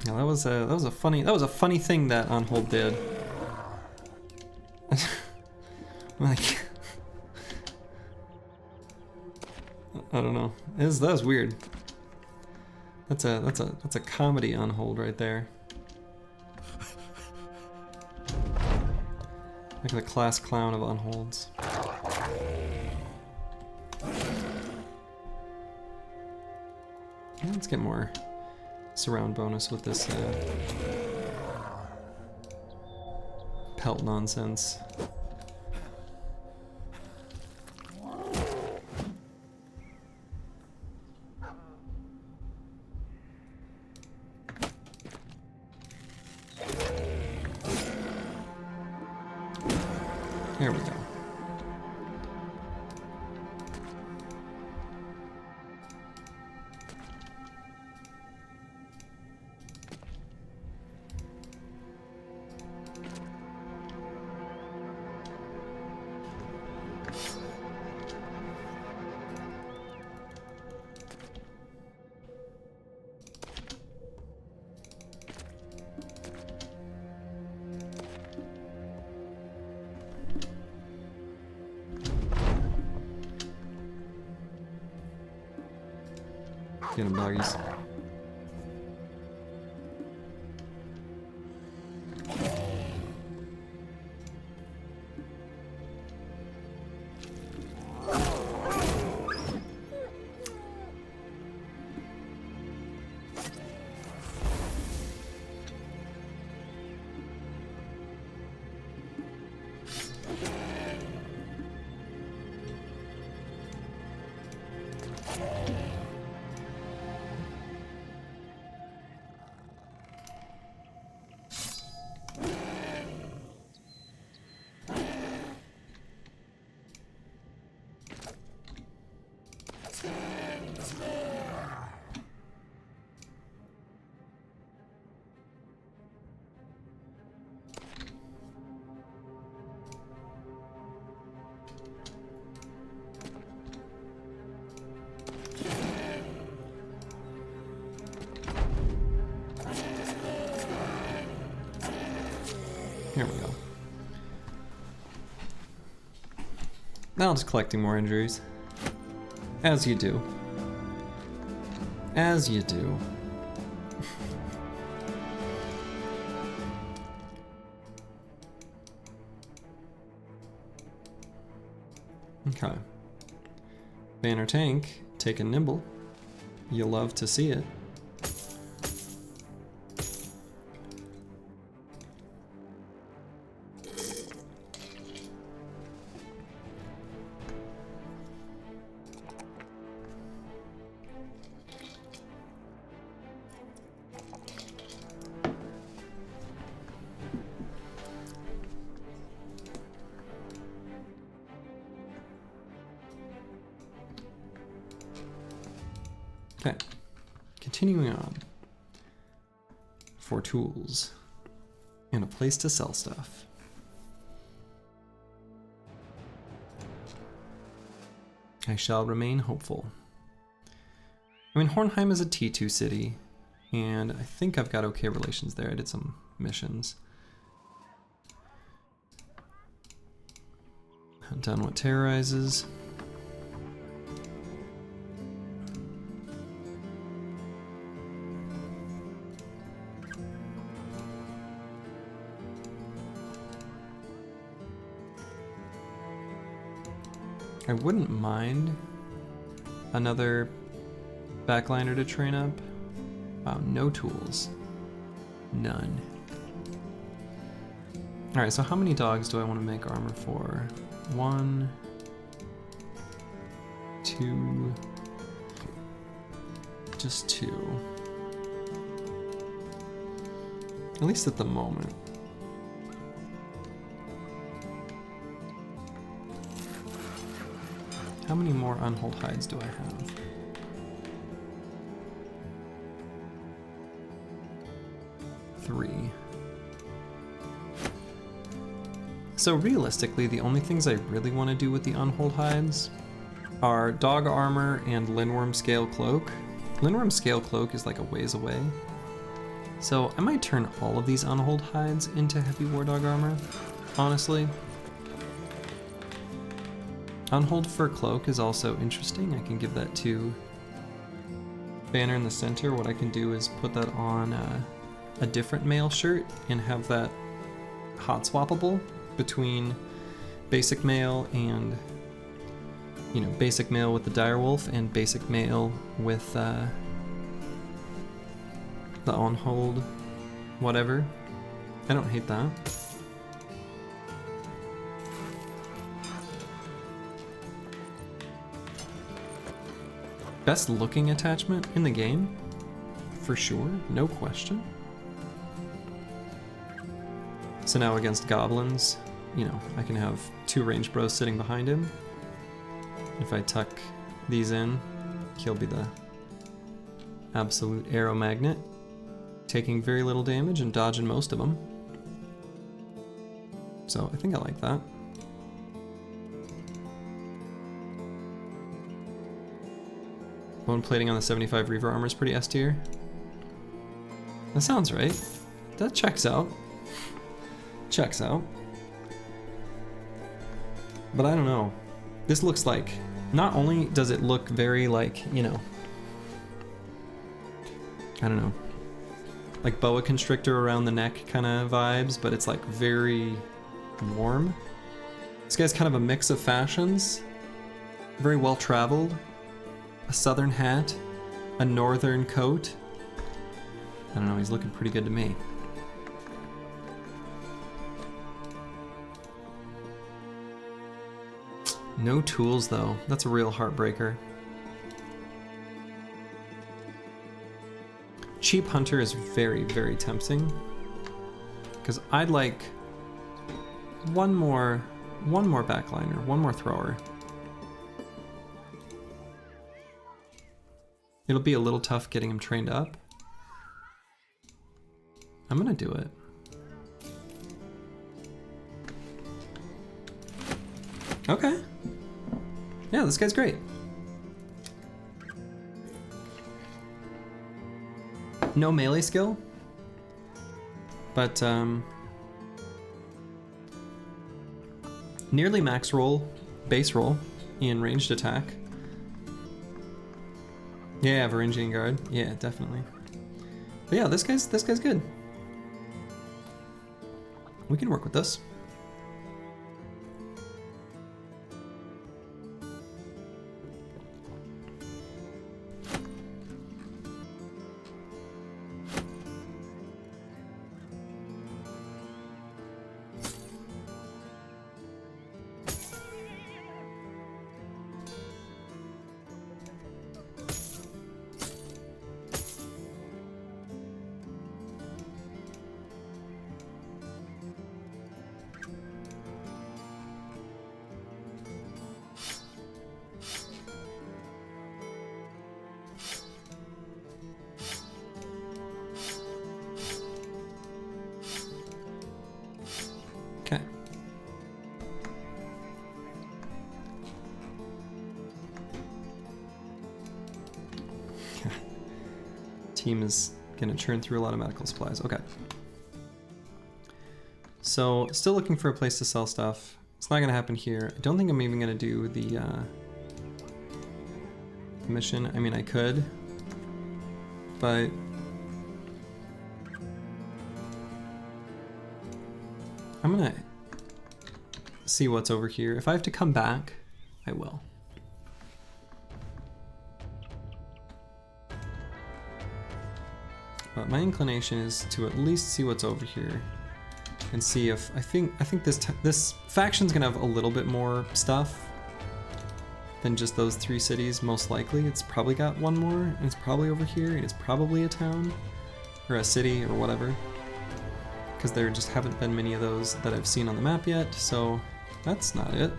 Yeah, that was a funny thing that Unhold did. Like, I don't know. That was weird. That's a comedy Unhold right there. Like the class clown of Unholds. Yeah, let's get more surround bonus with this pelt nonsense. There we go. Get him, doggies. Now just collecting more injuries. As you do. As you do. Okay. Banner tank, take a nibble. You love to see it. Okay, continuing on. 4 tools and a place to sell stuff. I shall remain hopeful. I mean, Hornheim is a T2 city, and I think I've got okay relations there. I did some missions. Hunt down what terrorizes. I wouldn't mind another backliner to train up. Wow, no tools. None. Alright, so how many dogs do I want to make armor for? 1, 2, just 2. At least at the moment. How many more unhold hides do I have? 3. So realistically, the only things I really want to do with the unhold hides are dog armor and Lindworm scale cloak. Lindworm scale cloak is like a ways away. So I might turn all of these unhold hides into heavy war dog armor, honestly. Unhold fur cloak is also interesting. I can give that to banner in the center. What I can do is put that on a different mail shirt and have that hot swappable between basic mail and, you know, basic mail with the direwolf and basic mail with the unhold whatever. I don't hate that. Best looking attachment in the game, for sure, no question. So now against goblins, you know, I can have 2 range bros sitting behind him. If I tuck these in, he'll be the absolute arrow magnet, taking very little damage and dodging most of them. So I think I like that. Bone plating on the 75 Reaver armor is pretty S tier. That sounds right. That checks out. Checks out. But I don't know. This looks like, not only does it look very like, you know, I don't know, like boa constrictor around the neck kind of vibes, but it's like very warm. This guy's kind of a mix of fashions. Very well traveled. A southern hat, a northern coat. I don't know, he's looking pretty good to me. No tools though, that's a real heartbreaker. Cheap hunter is very, very tempting. Because I'd like one more backliner, one more thrower. It'll be a little tough getting him trained up. I'm gonna do it. Okay. Yeah, this guy's great. No melee skill, but nearly max roll base roll in ranged attack. Yeah, Varangian Guard. Yeah, definitely. But yeah, this guy's good. We can work with this. Okay. Team is gonna churn through a lot of medical supplies. Okay. So still looking for a place to sell stuff. It's not gonna happen here. I don't think I'm even gonna do the mission. I mean, I could, but I'm gonna see what's over here. If I have to come back, I will. But my inclination is to at least see what's over here and see if I think this faction's gonna have a little bit more stuff than just those 3 cities. Most likely, it's probably got one more, and it's probably over here, and it's probably a town or a city or whatever. Because there just haven't been many of those that I've seen on the map yet, so that's not it.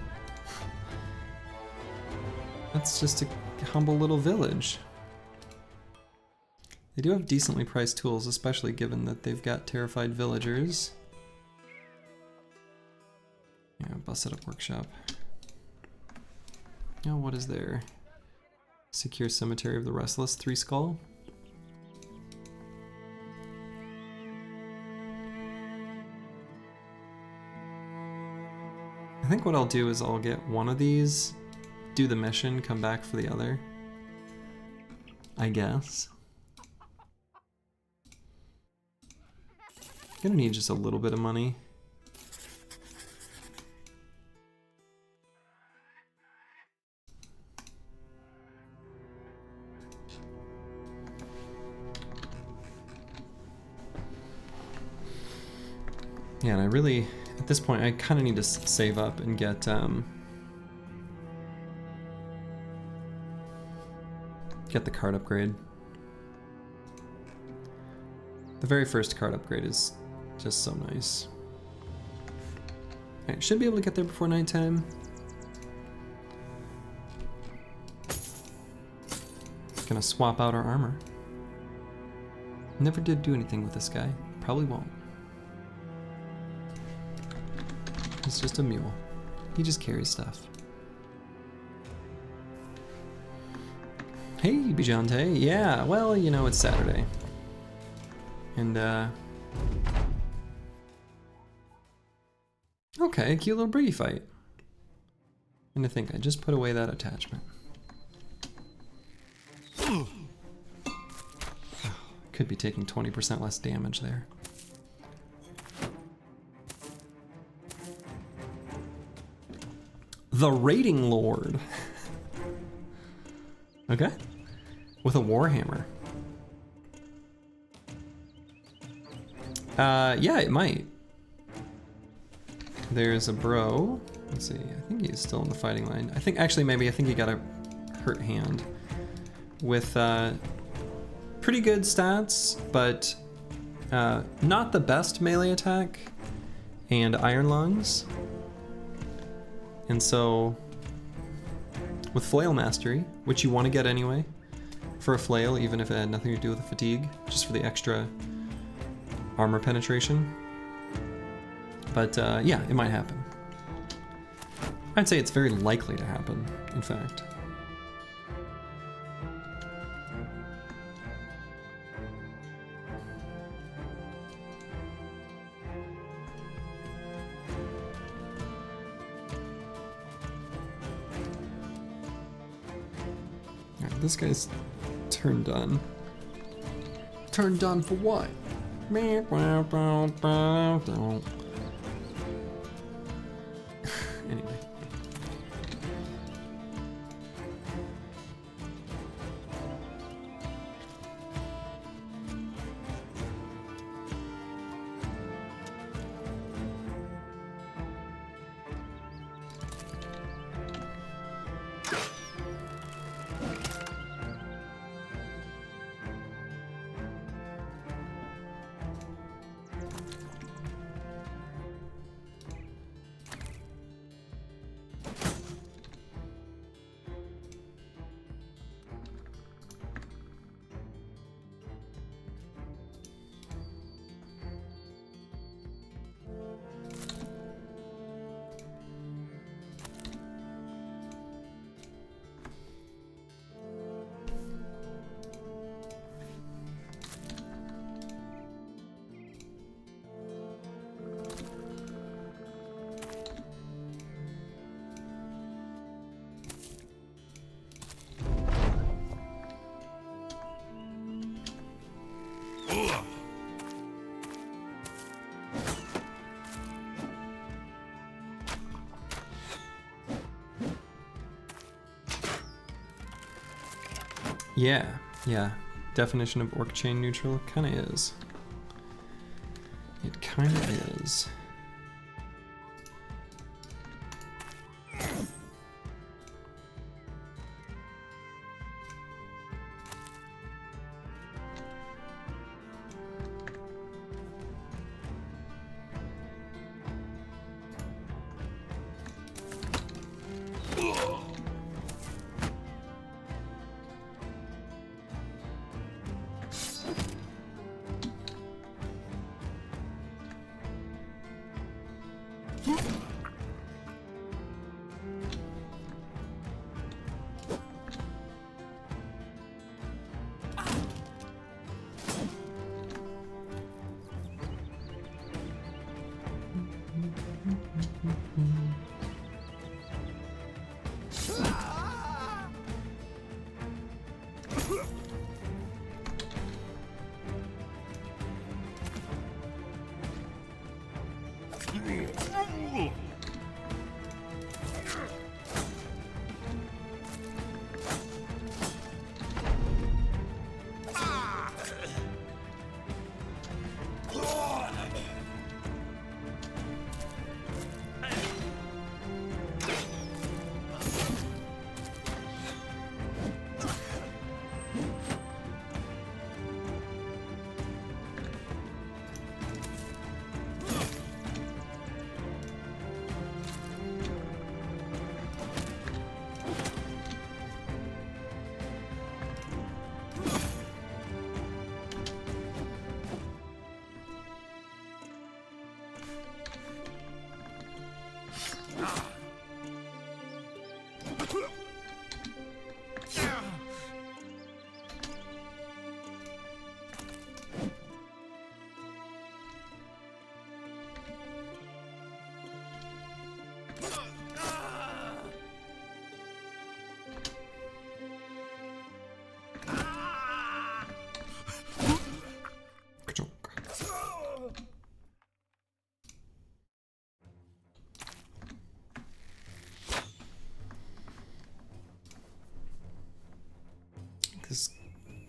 That's just a humble little village. They do have decently priced tools, especially given that they've got terrified villagers. Yeah, busted up workshop. Now, what is there? Secure Cemetery of the Restless, 3 skull. I think what I'll do is I'll get one of these, do the mission, come back for the other. I guess. Gonna need just a little bit of money. Yeah, and I really, at this point, I kind of need to save up and get the card upgrade. The very first card upgrade is just so nice. Alright, should be able to get there before nighttime. Gonna swap out our armor. Never did do anything with this guy. Probably won't. He's just a mule. He just carries stuff. Hey, Bijante. Yeah, well, you know, it's Saturday. And, okay, cute little birdie fight. And I think I just put away that attachment. Could be taking 20% less damage there. The Raiding Lord. Okay. With a Warhammer. Yeah, it might. There's a bro. Let's see, I think he's still in the fighting line. I think, actually, maybe, I think he got a hurt hand. With, pretty good stats, but, not the best melee attack. And Iron Lungs. And so, with Flail Mastery, which you want to get anyway, for a flail, even if it had nothing to do with the fatigue, just for the extra armor penetration. But yeah, it might happen. I'd say it's very likely to happen, in fact. This guy's turn done. Turn done for what? Anyway. Yeah. Definition of orc chain neutral kind of is. It kind of is.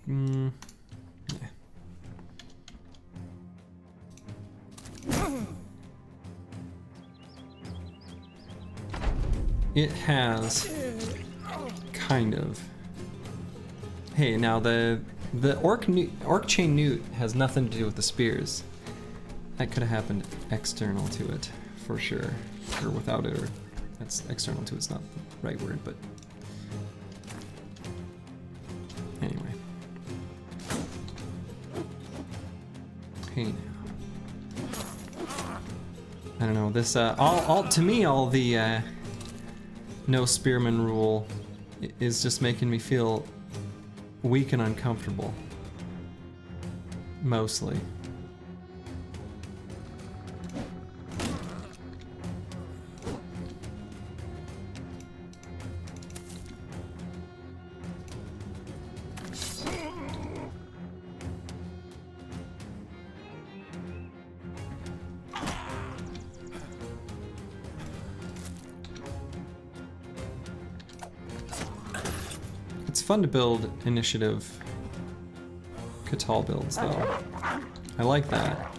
Yeah. It has kind of. Hey, now the orc chain newt has nothing to do with the spears. That could have happened external to it, for sure, or without it. Or that's external to it's not the right word, but anyway. Hey now. I don't know. This all to me all the no spearman rule is just making me feel weak and uncomfortable. Mostly. fun to build initiative Catal builds, though. I like that.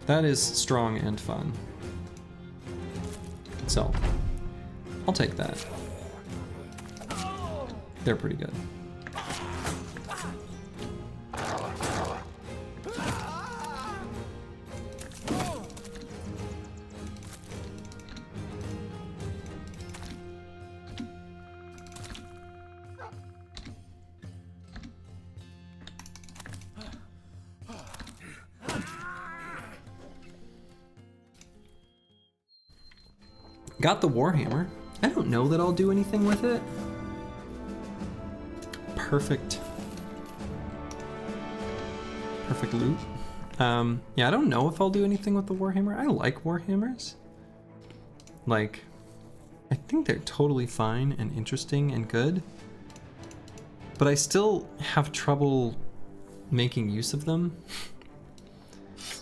That is strong and fun. So, I'll take that. They're pretty good. Got the Warhammer. I don't know that I'll do anything with it. Perfect. Perfect loot. Yeah, I don't know if I'll do anything with the Warhammer. I like Warhammers. Like, I think they're totally fine and interesting and good. But I still have trouble making use of them,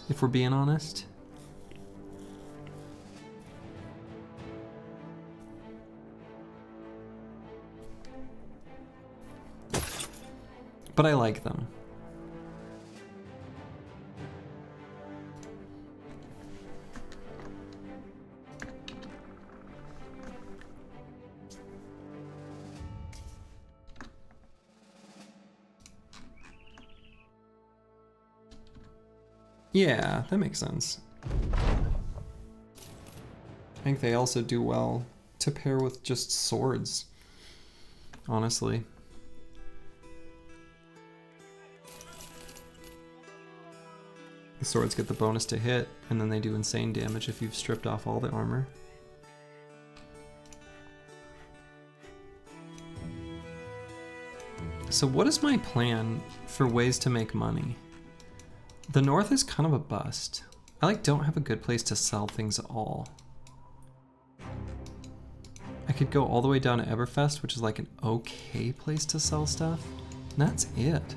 if we're being honest. But I like them. Yeah, that makes sense. I think they also do well to pair with just swords, honestly. The swords get the bonus to hit, and then they do insane damage if you've stripped off all the armor. So what is my plan for ways to make money? The north is kind of a bust. I don't have a good place to sell things at all. I could go all the way down to Eberfest, which is like an okay place to sell stuff. And that's it.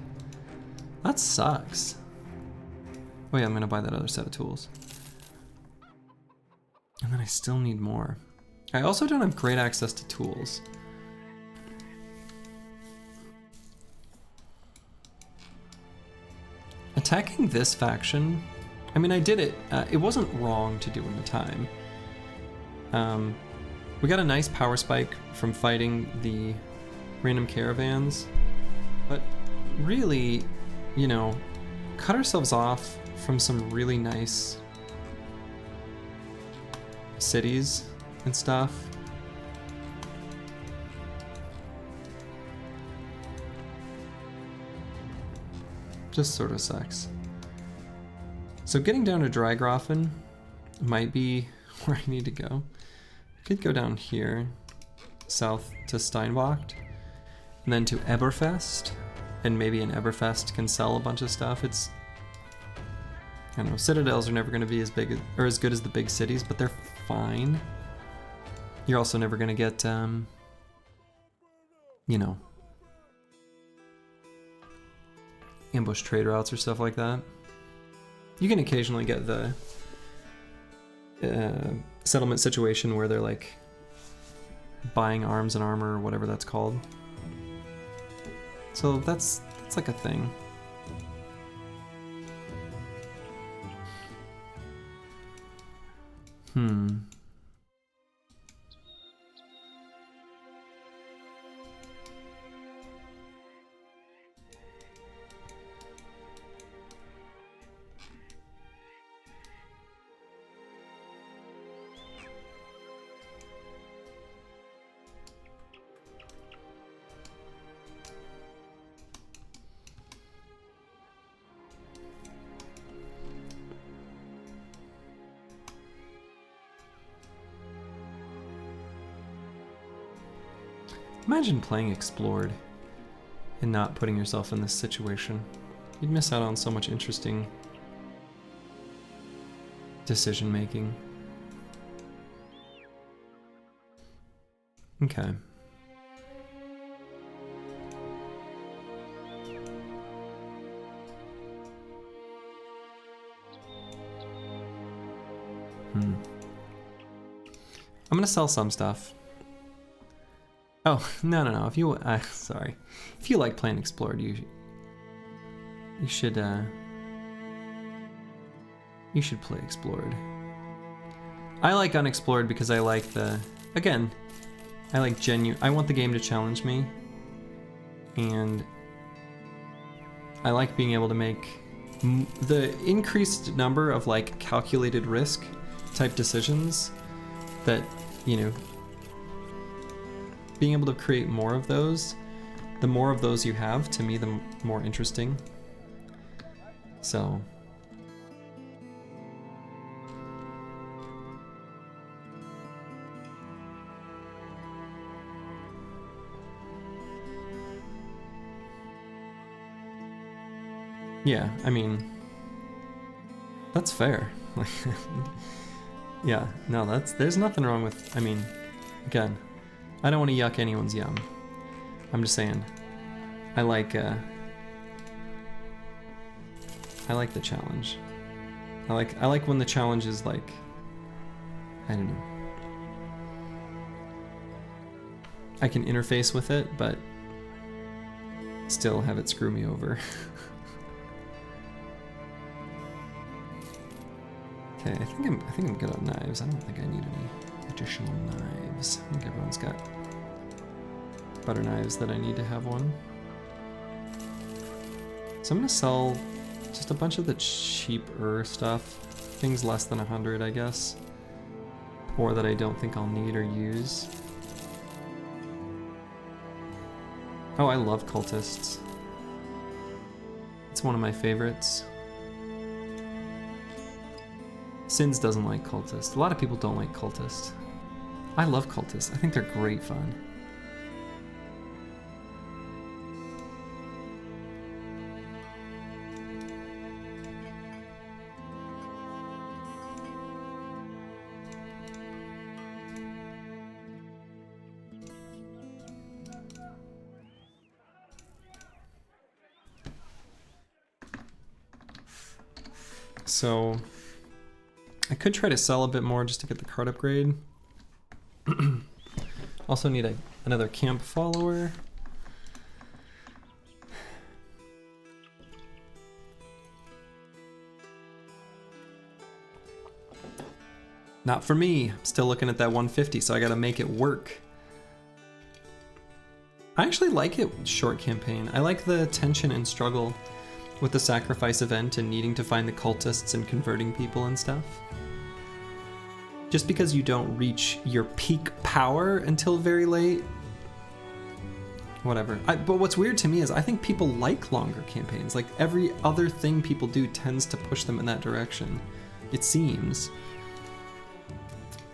That sucks. Oh yeah, I'm gonna buy that other set of tools. And then I still need more. I also don't have great access to tools. Attacking this faction, I mean, I did it. It wasn't wrong to do in the time. We got a nice power spike from fighting the random caravans, but really, you know, cut ourselves off from some really nice cities and stuff. Just sort of sucks. So getting down to Drygrafen might be where I need to go. I could go down here, south to Steinbocht, and then to Eberfest, and maybe in Eberfest can sell a bunch of stuff. It's, I don't know, citadels are never going to be as big as, or as good as the big cities, but they're fine. You're also never going to get, you know, ambush trade routes or stuff like that. You can occasionally get the settlement situation where they're like buying arms and armor or whatever that's called. So that's like a thing. Imagine playing Explored and not putting yourself in this situation. You'd miss out on so much interesting decision making. Okay. I'm gonna sell some stuff. Oh, no. If you, sorry. If you like playing Explored, you should play Explored. I like Unexplored because I like again, I like I want the game to challenge me. And I like being able to make the increased number of like calculated risk type decisions that, you know, being able to create more of those, the more of those you have, to me, the more interesting. So yeah, I mean, that's fair. Yeah, no, there's nothing wrong with, I mean, again, I don't want to yuck anyone's yum. I'm just saying, I like the challenge. I like when the challenge is like, I don't know. I can interface with it, but still have it screw me over. Okay, I think I'm good on knives. I don't think I need any additional knives. I think everyone's got butter knives that I need to have one. So I'm gonna sell just a bunch of the cheaper stuff, things less than 100, I guess, or that I don't think I'll need or use. Oh, I love cultists. It's one of my favorites. Sins doesn't like cultists. A lot of people don't like cultists. I love cultists. I think they're great fun. So I could try to sell a bit more just to get the card upgrade. Also need another camp follower. Not for me. I'm still looking at that 150, so I gotta make it work. I actually like it short campaign. I like the tension and struggle with the sacrifice event and needing to find the cultists and converting people and stuff. Just because you don't reach your peak power until very late. Whatever. But what's weird to me is I think people like longer campaigns. Like every other thing people do tends to push them in that direction. It seems.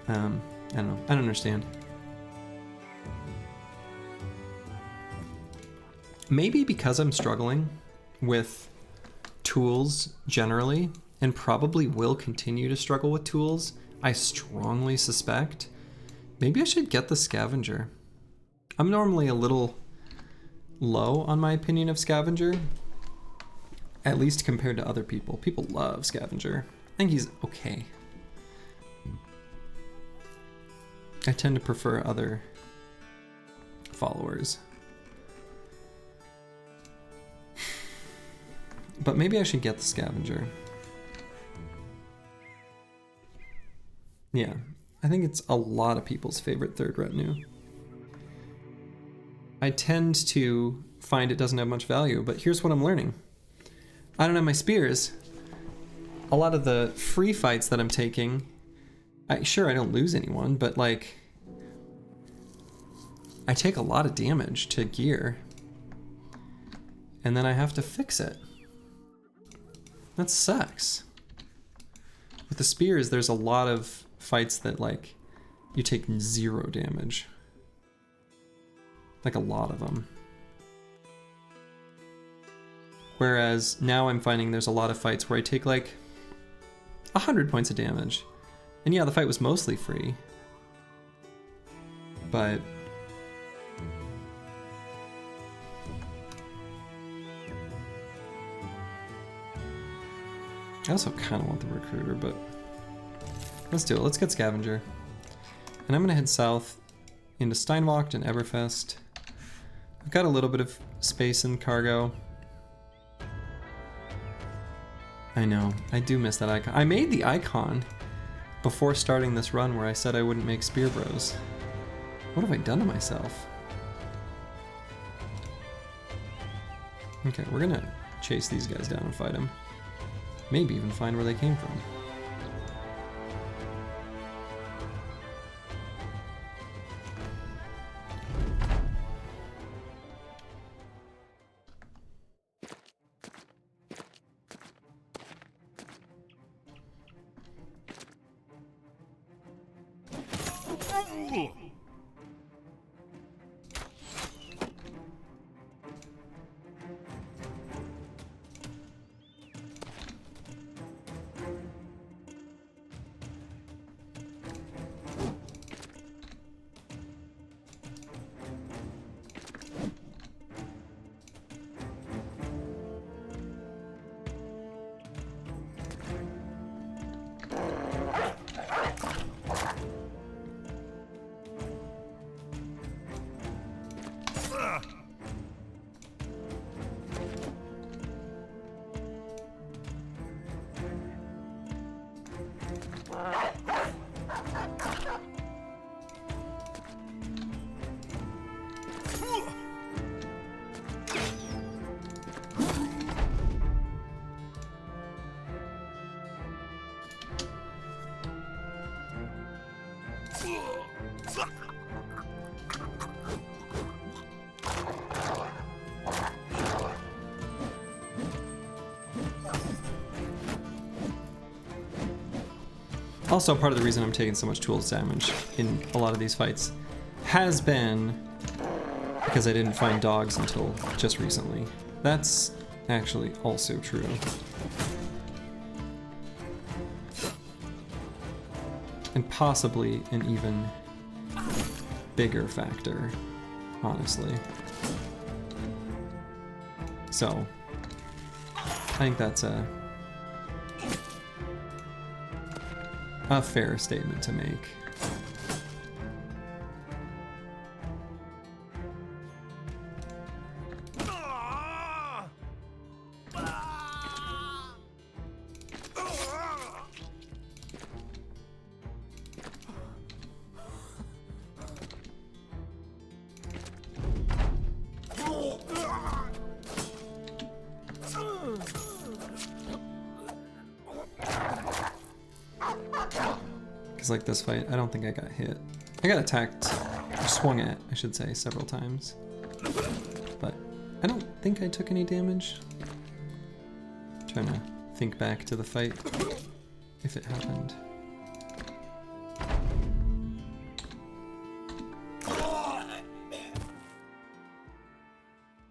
I don't know. I don't understand. Maybe because I'm struggling with tools generally, and probably will continue to struggle with tools, I strongly suspect maybe I should get the scavenger. I'm normally a little low on my opinion of scavenger, at least compared to other people. People love scavenger. I think he's okay. I tend to prefer other followers. But maybe I should get the scavenger. Yeah, I think it's a lot of people's favorite third retinue. I tend to find it doesn't have much value, but here's what I'm learning. I don't have my spears. A lot of the free fights that I'm taking, sure, I don't lose anyone, but like, I take a lot of damage to gear, and then I have to fix it. That sucks. With the spears, there's a lot of fights that like you take 0 damage. Like a lot of them. Whereas now I'm finding there's a lot of fights where I take like 100 points of damage. And yeah, the fight was mostly free. But I also kind of want the recruiter, but let's do it. Let's get scavenger. And I'm gonna head south into Steinwacht and Eberfest. I've got a little bit of space in cargo. I know, I do miss that icon. I made the icon before starting this run where I said I wouldn't make Spear Bros. What have I done to myself? Okay, we're gonna chase these guys down and fight them. Maybe even find where they came from. Also, part of the reason I'm taking so much tools damage in a lot of these fights has been because I didn't find dogs until just recently. That's actually also true. And possibly an even bigger factor, honestly. So, I think that's a fair statement to make. Like this fight, I don't think I got hit. I got attacked, or swung at, I should say, several times. But I don't think I took any damage. Trying to think back to the fight, if it happened.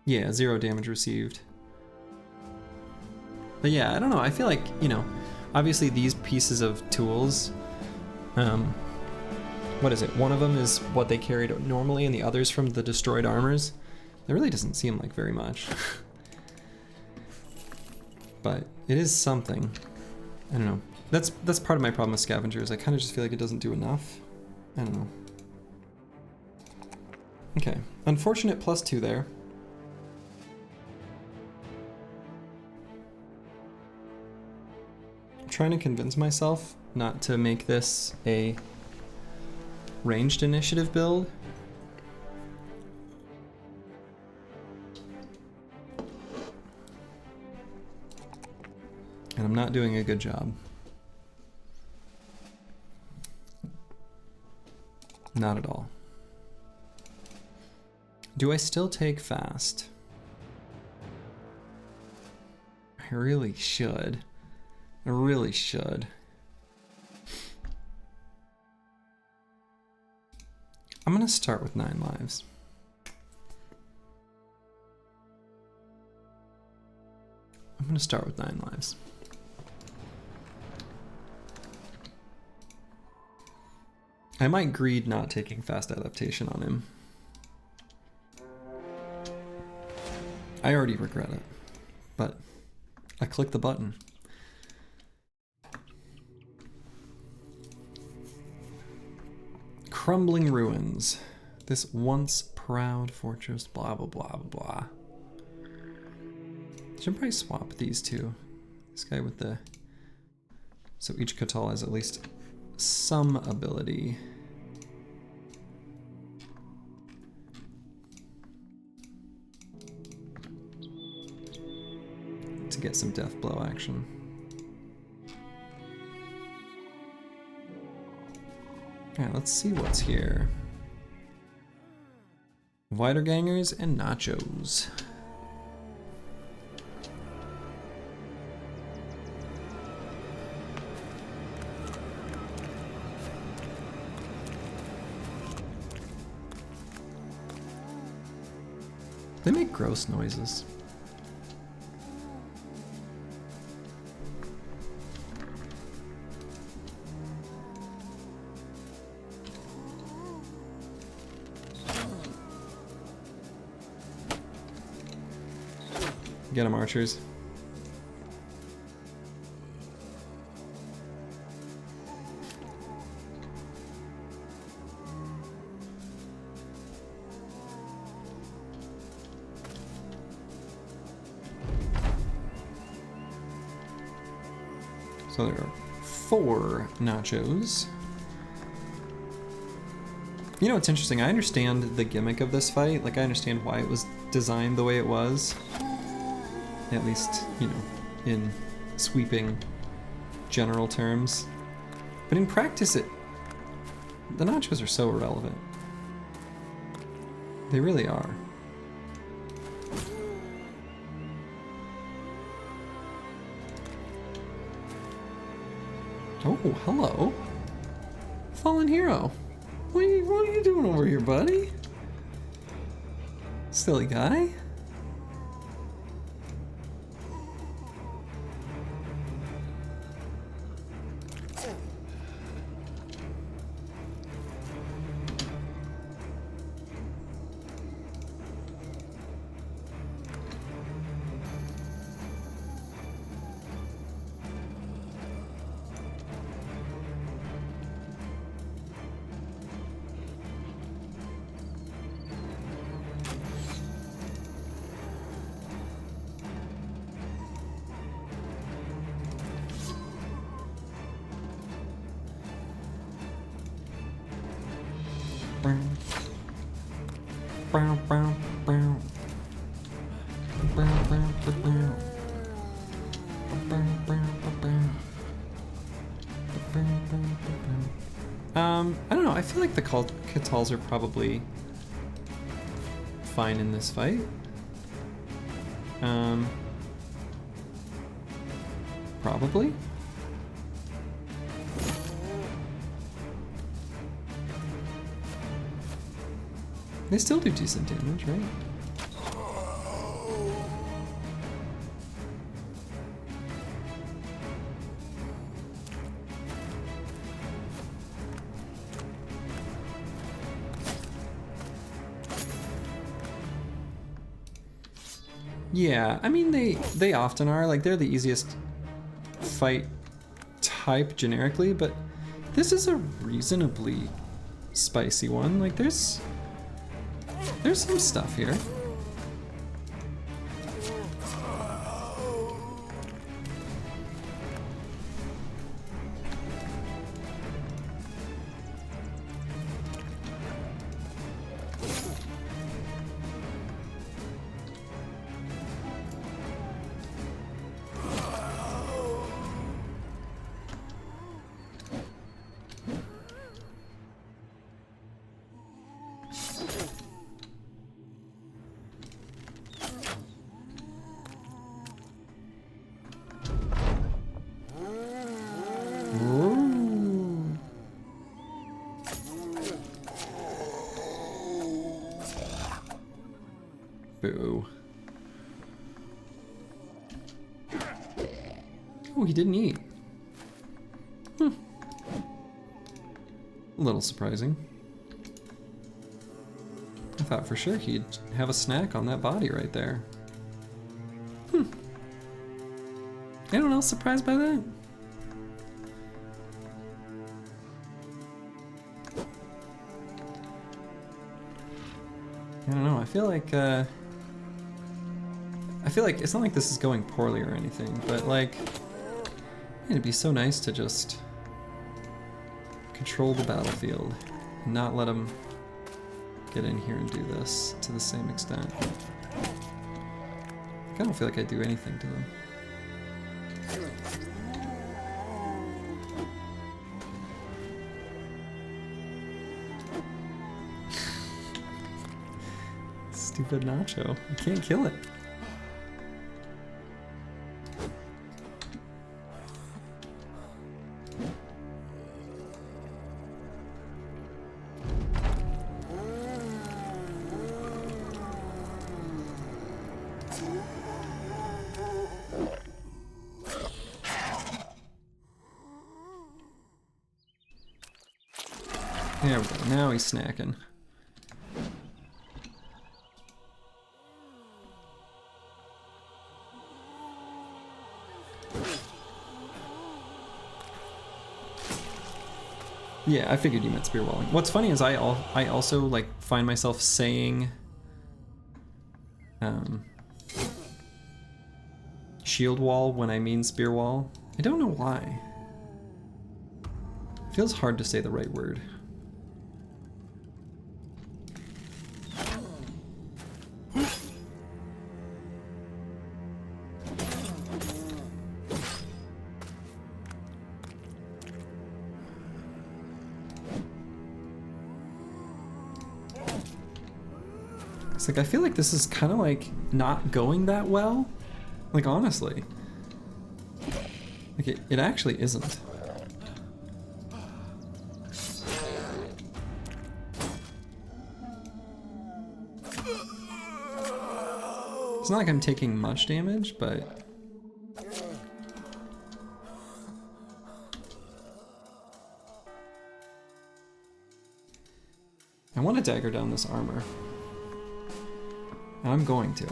Yeah, 0 damage received. But yeah, I don't know, I feel like, you know, obviously these pieces of tools, what is it? One of them is what they carried normally and the other's from the destroyed armors. It really doesn't seem like very much. But it is something. I don't know. That's part of my problem with scavengers. I kind of just feel like it doesn't do enough. I don't know. Okay. Unfortunate +2 there. I'm trying to convince myself not to make this a ranged initiative build. And I'm not doing a good job. Not at all. Do I still take fast? I really should. I really should. I'm gonna start with 9 lives. I'm gonna start with 9 lives. I might greed not taking fast adaptation on him. I already regret it, but I clicked the button. Crumbling ruins. This once proud fortress, blah, blah, blah, blah, blah. Should probably swap these two. This guy with the... So each Catal has at least some ability. To get some death blow action. Alright, let's see what's here. Wiedergangers and nachos. They make gross noises. Get them, archers. So there are 4 nachos. You know, it's interesting. I understand the gimmick of this fight. Like, I understand why it was designed the way it was. At least, you know, in sweeping general terms. But in practice, the nachos are so irrelevant. They really are. Oh, hello. Fallen hero. What are you doing over here, buddy? Silly guy. I don't know, I feel like the Catals are probably fine in this fight. Probably. They still do decent damage, right? Yeah, I mean, they often are. Like, they're the easiest fight type generically, but this is a reasonably spicy one. Like, there's some stuff here. Boo. Oh, he didn't eat. A little surprising. I thought for sure he'd have a snack on that body right there. Anyone else surprised by that? I don't know, I feel like it's not like this is going poorly or anything, but like, it'd be so nice to just control the battlefield and not let them get in here and do this to the same extent. I don't feel like I do anything to them. Stupid Nacho. I can't kill it. There we go. Now he's snacking. Yeah, I figured you meant spear walling. What's funny is I also like find myself saying shield wall when I mean spear wall. I don't know why. It feels hard to say the right word. It's like, I feel like this is kind of like not going that well. Like, honestly. Like, it actually isn't. It's not like I'm taking much damage, but... I want to dagger down this armor. And I'm going to.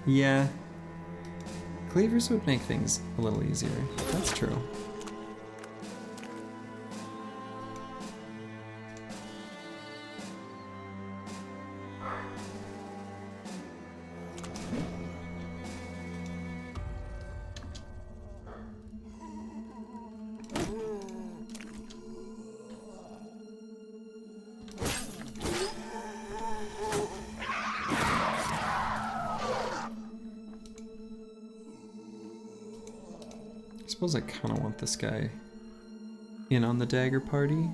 Yeah. Cleavers would make things a little easier. That's true. I suppose I kind of want this guy in on the dagger party.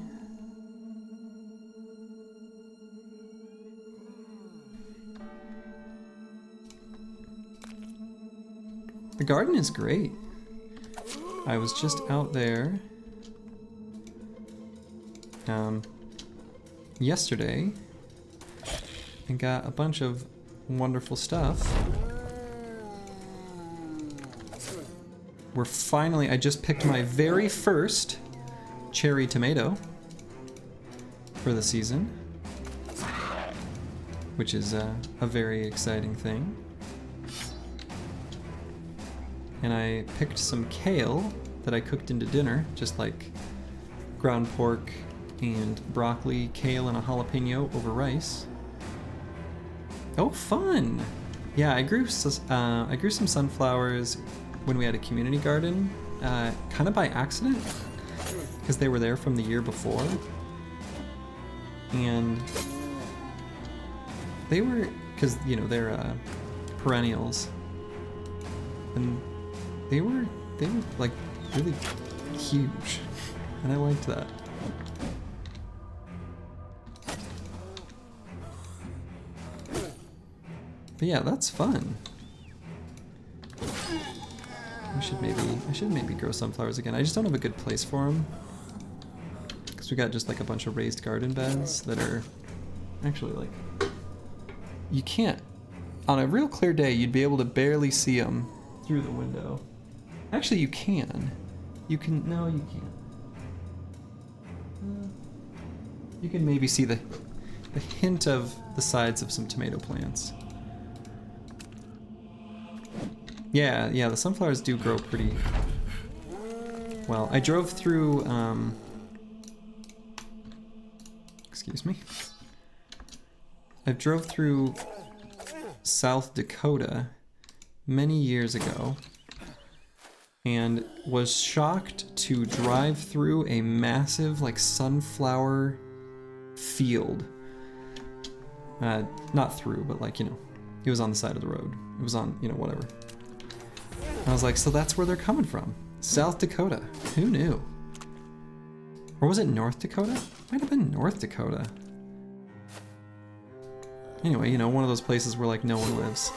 The garden is great. I was just out there yesterday and got a bunch of wonderful stuff. We're finally, I just picked my very first cherry tomato for the season, which is a very exciting thing. And I picked some kale that I cooked into dinner, just like ground pork and broccoli, kale, and a jalapeno over rice. Oh, fun! Yeah, I grew some sunflowers when we had a community garden, kind of by accident, because they were there from the year before. And they were, because, you know, they're perennials. And they were like really huge, and I liked that. But yeah, that's fun. I should maybe grow sunflowers again. I just don't have a good place for them. Because we got just like a bunch of raised garden beds that are actually like, you can't, on a real clear day, you'd be able to barely see them through the window. Actually, you can. No, you can't. You can maybe see the hint of the sides of some tomato plants. Yeah, the sunflowers do grow pretty well. I drove through, excuse me. I drove through South Dakota many years ago and was shocked to drive through a massive, like, sunflower field. Not through, but like, you know, it was on the side of the road. It was on, you know, whatever. I was like, so that's where they're coming from. South Dakota. Who knew? Or was it North Dakota? Might have been North Dakota. Anyway, you know, one of those places where like no one lives.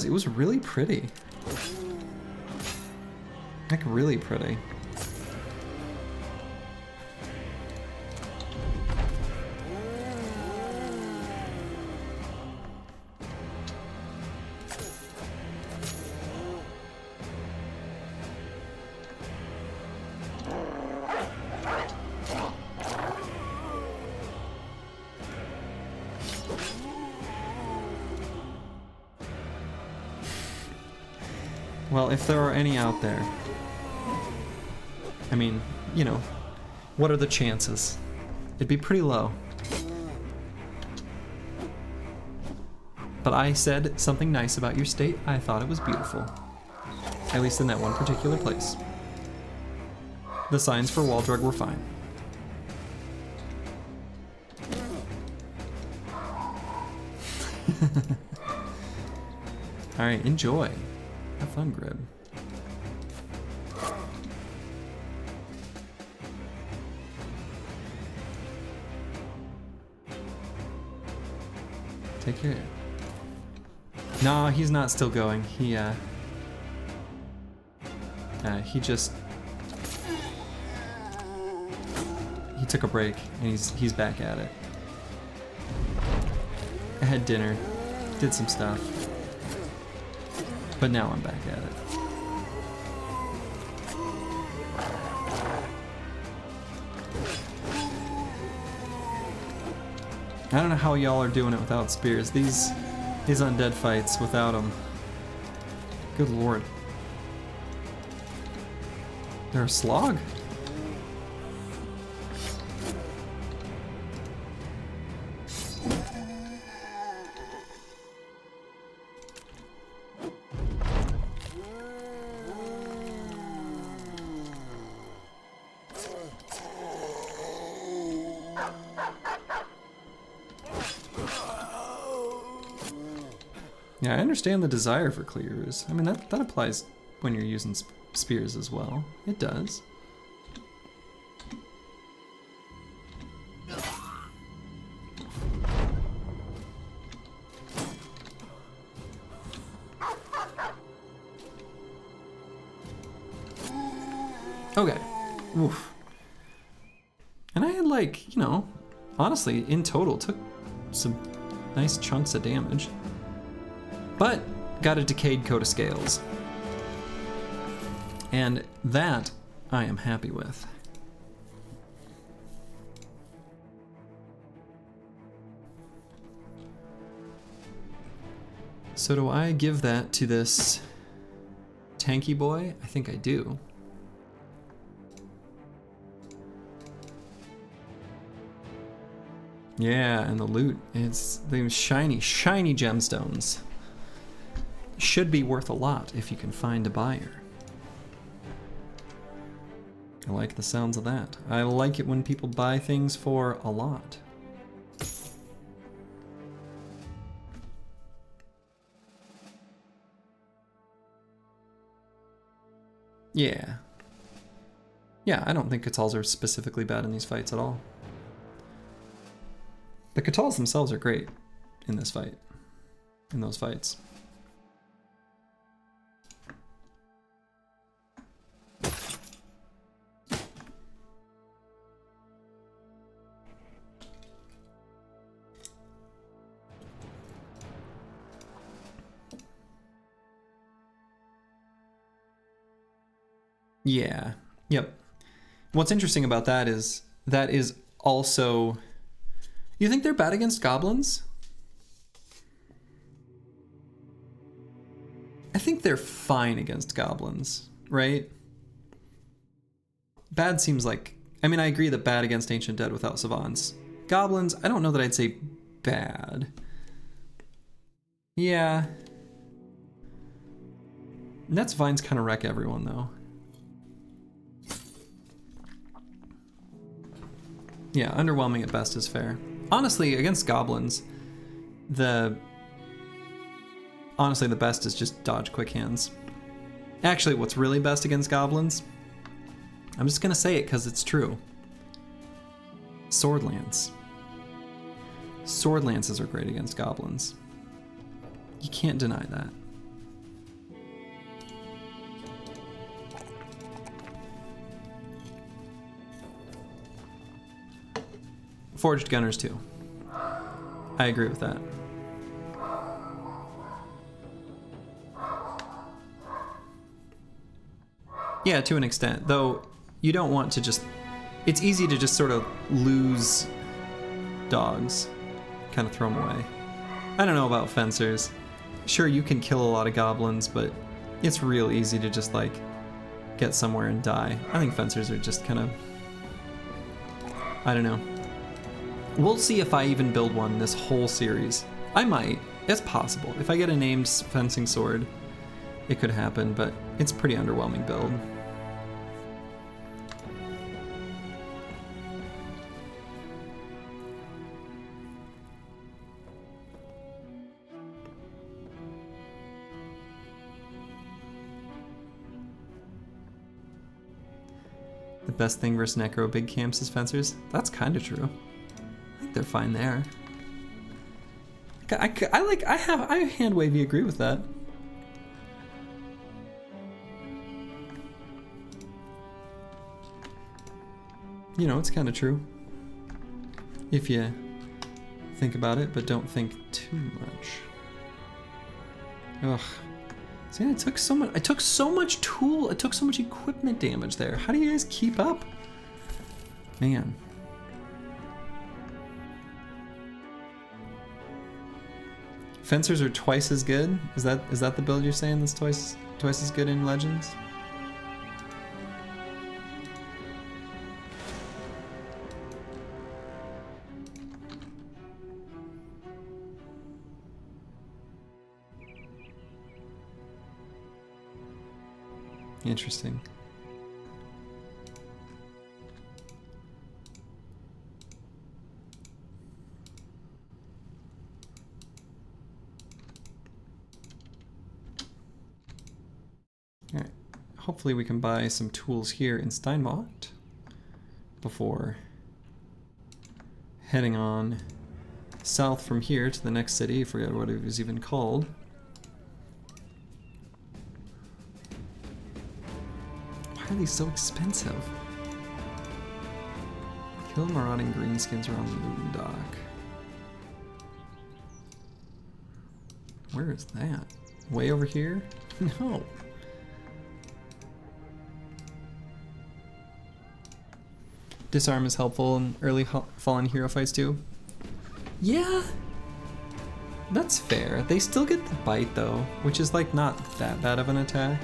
It was really pretty. Like really pretty. Well, if there are any out there, I mean, you know, what are the chances? It'd be pretty low. But I said something nice about your state. I thought it was beautiful. At least in that one particular place. The signs for wall drug were fine. Alright, enjoy. Have fun, Grib. Take care. No, he's not still going. He just... He took a break, and he's back at it. I had dinner, did some stuff. But now I'm back at it. I don't know how y'all are doing it without spears. These undead fights without them. Good lord. They're a slog? Yeah, I understand the desire for clears. I mean, that applies when you're using spears as well. It does. Okay. Oof. And I had like, you know, honestly, in total, took some nice chunks of damage. But got a decayed coat of scales. And that I am happy with. So do I give that to this tanky boy? I think I do. Yeah, and the loot, it's the shiny gemstones. Should be worth a lot if you can find a buyer. I like the sounds of that. I like it when people buy things for a lot. Yeah. Yeah, I don't think Catals are specifically bad in these fights at all. The Catals themselves are great in this fight, in those fights. Yeah, yep. What's interesting about that is also... You think they're bad against goblins? I think they're fine against goblins, right? Bad seems like... I mean, I agree that bad against Ancient Dead without savants. Goblins, I don't know that I'd say bad. Yeah. Net's vines kind of wreck everyone, though. Yeah, underwhelming at best is fair. Honestly, against goblins, honestly, the best is just dodge quick hands. Actually, what's really best against goblins, I'm just gonna say it because it's true. Sword lance. Sword lances are great against goblins. You can't deny that. Forged gunners too. I agree with that. Yeah, to an extent, though you don't want to just... It's easy to just sort of lose dogs, kind of throw them away. I don't know about fencers. Sure, you can kill a lot of goblins, but it's real easy to just like get somewhere and die. I think fencers are just kind of... I don't know. We'll see if I even build one this whole series. I might. It's possible. If I get a named fencing sword, it could happen, but it's a pretty underwhelming build. The best thing versus Necro big camps is fencers? That's kind of true. I think they're fine there. I hand wavy agree with that. You know, it's kind of true. If you think about it, but don't think too much. Ugh. See, I took so much tool, I took so much equipment damage there. How do you guys keep up? Man. Fencers are twice as good? Is that the build you're saying that's twice as good in Legends? Interesting. Alright, hopefully we can buy some tools here in Steinmacht before heading on south from here to the next city. I forget what it was even called. Why are these so expensive? Kill marauding greenskins around the Luton dock. Where is that? Way over here? No. Disarm is helpful in early fallen hero fights too. Yeah, that's fair. They still get the bite though, which is like not that bad of an attack.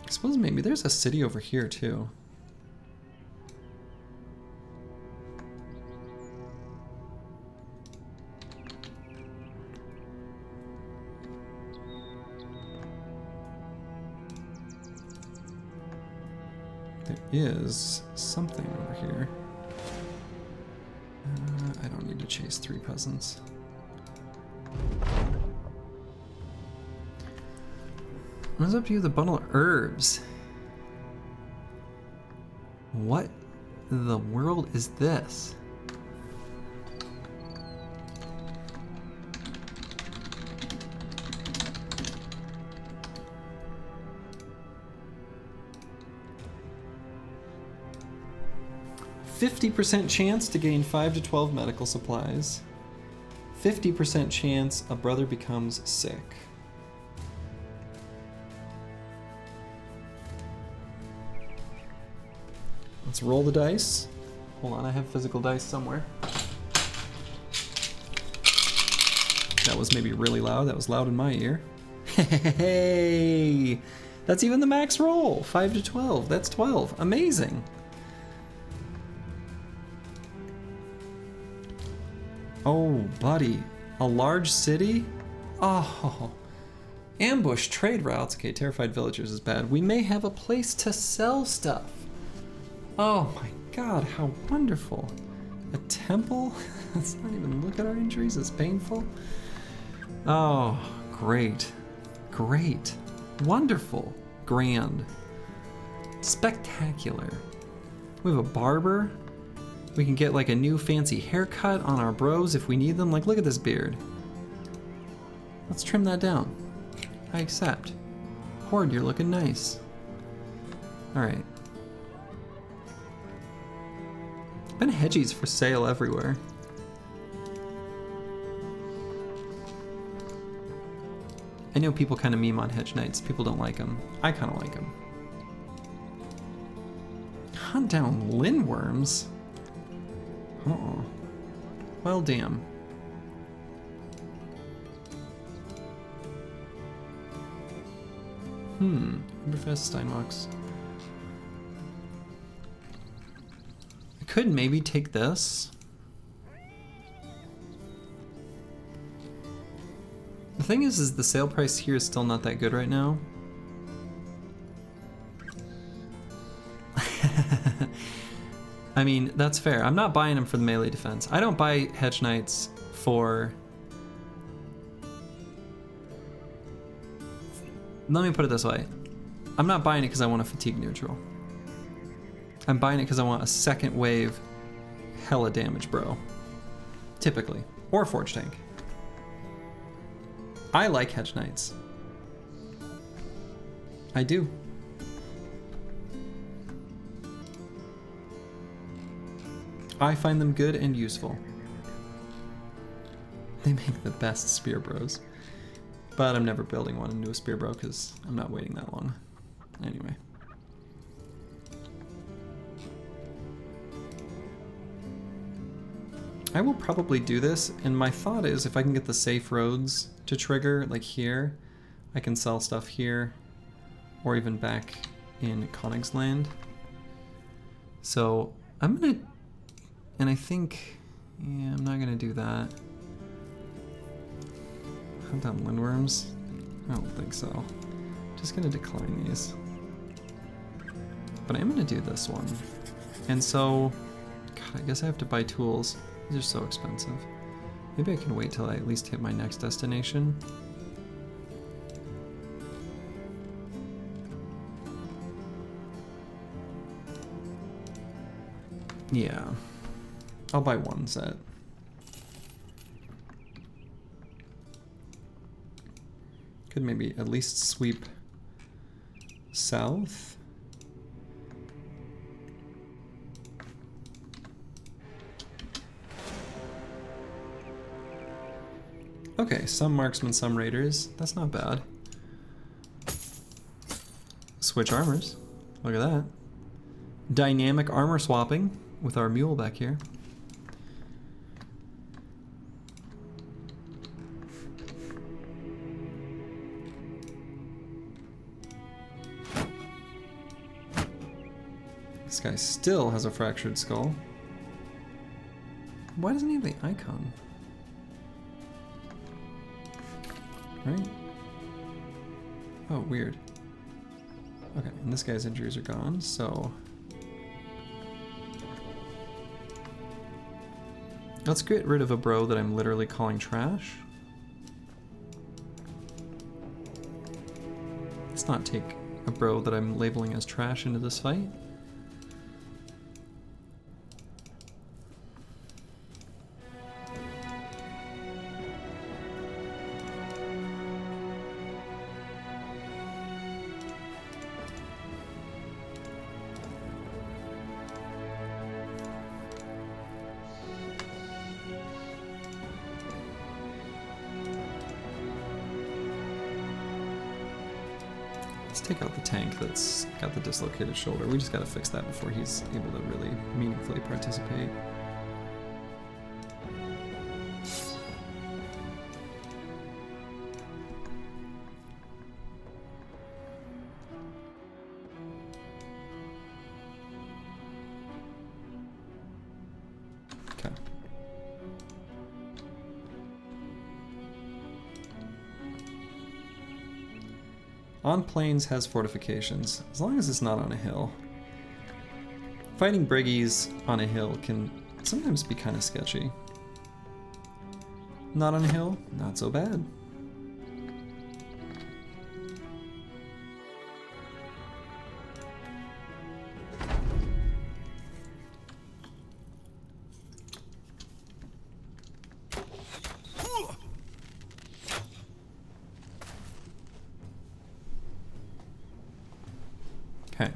I suppose maybe there's a city over here too. There is something over here. I don't need to chase 3 peasants. What's up to you, the bundle of herbs? What the world is this? %50 chance to gain 5 to 12 medical supplies. 50% chance a brother becomes sick. Let's roll the dice. Hold on, I have physical dice somewhere. That was maybe really loud. That was loud in my ear. Hey! That's even the max roll. 5 to 12. That's 12. Amazing. Oh, buddy. A large city? Oh. Ambush trade routes. Okay, terrified villagers is bad. We may have a place to sell stuff. Oh my god, how wonderful. A temple? Let's not even look at our injuries. It's painful. Oh, great. Great. Wonderful. Grand. Spectacular. We have a barber. We can get like a new fancy haircut on our bros if we need them. Like, look at this beard. Let's trim that down. I accept. Horde, you're looking nice. Alright. Been hedgies for sale everywhere. I know people kind of meme on hedge knights. People don't like them. I kind of like them. Hunt down lindworms? Uh-oh. Well, damn. Emberfest Steinbox. I could maybe take this. The thing is the sale price here is still not that good right now. I mean, that's fair. I'm not buying them for the melee defense. I don't buy hedge knights for... Let me put it this way. I'm not buying it because I want a fatigue neutral. I'm buying it because I want a second wave hella damage bro. Typically. Or a forge tank. I like hedge knights. I do. I find them good and useful. They make the best spear bros. But I'm never building one into a spear bro because I'm not waiting that long. Anyway. I will probably do this, and my thought is if I can get the safe roads to trigger, like here, I can sell stuff here, or even back in Königsland. So I'm gonna, and I think, yeah, I'm not gonna do that. Hunt down lindworms? I don't think so. Just gonna decline these. But I'm gonna do this one. And so, God, I guess I have to buy tools. These are so expensive. Maybe I can wait till I at least hit my next destination. Yeah, I'll buy one set. Could maybe at least sweep south. Okay, some marksmen, some raiders. That's not bad. Switch armors. Look at that. Dynamic armor swapping with our mule back here. This guy still has a fractured skull. Why doesn't he have the icon? Right? Oh, weird. Okay, and this guy's injuries are gone, so Let's get rid of a bro that I'm literally calling trash. Let's not take a bro that I'm labeling as trash into this fight. Take out the tank that's got the dislocated shoulder. We just gotta fix that before he's able to really meaningfully participate. Okay. On plains has fortifications, as long as it's not on a hill. Fighting briggies on a hill can sometimes be kind of sketchy. Not on a hill, not so bad. Okay.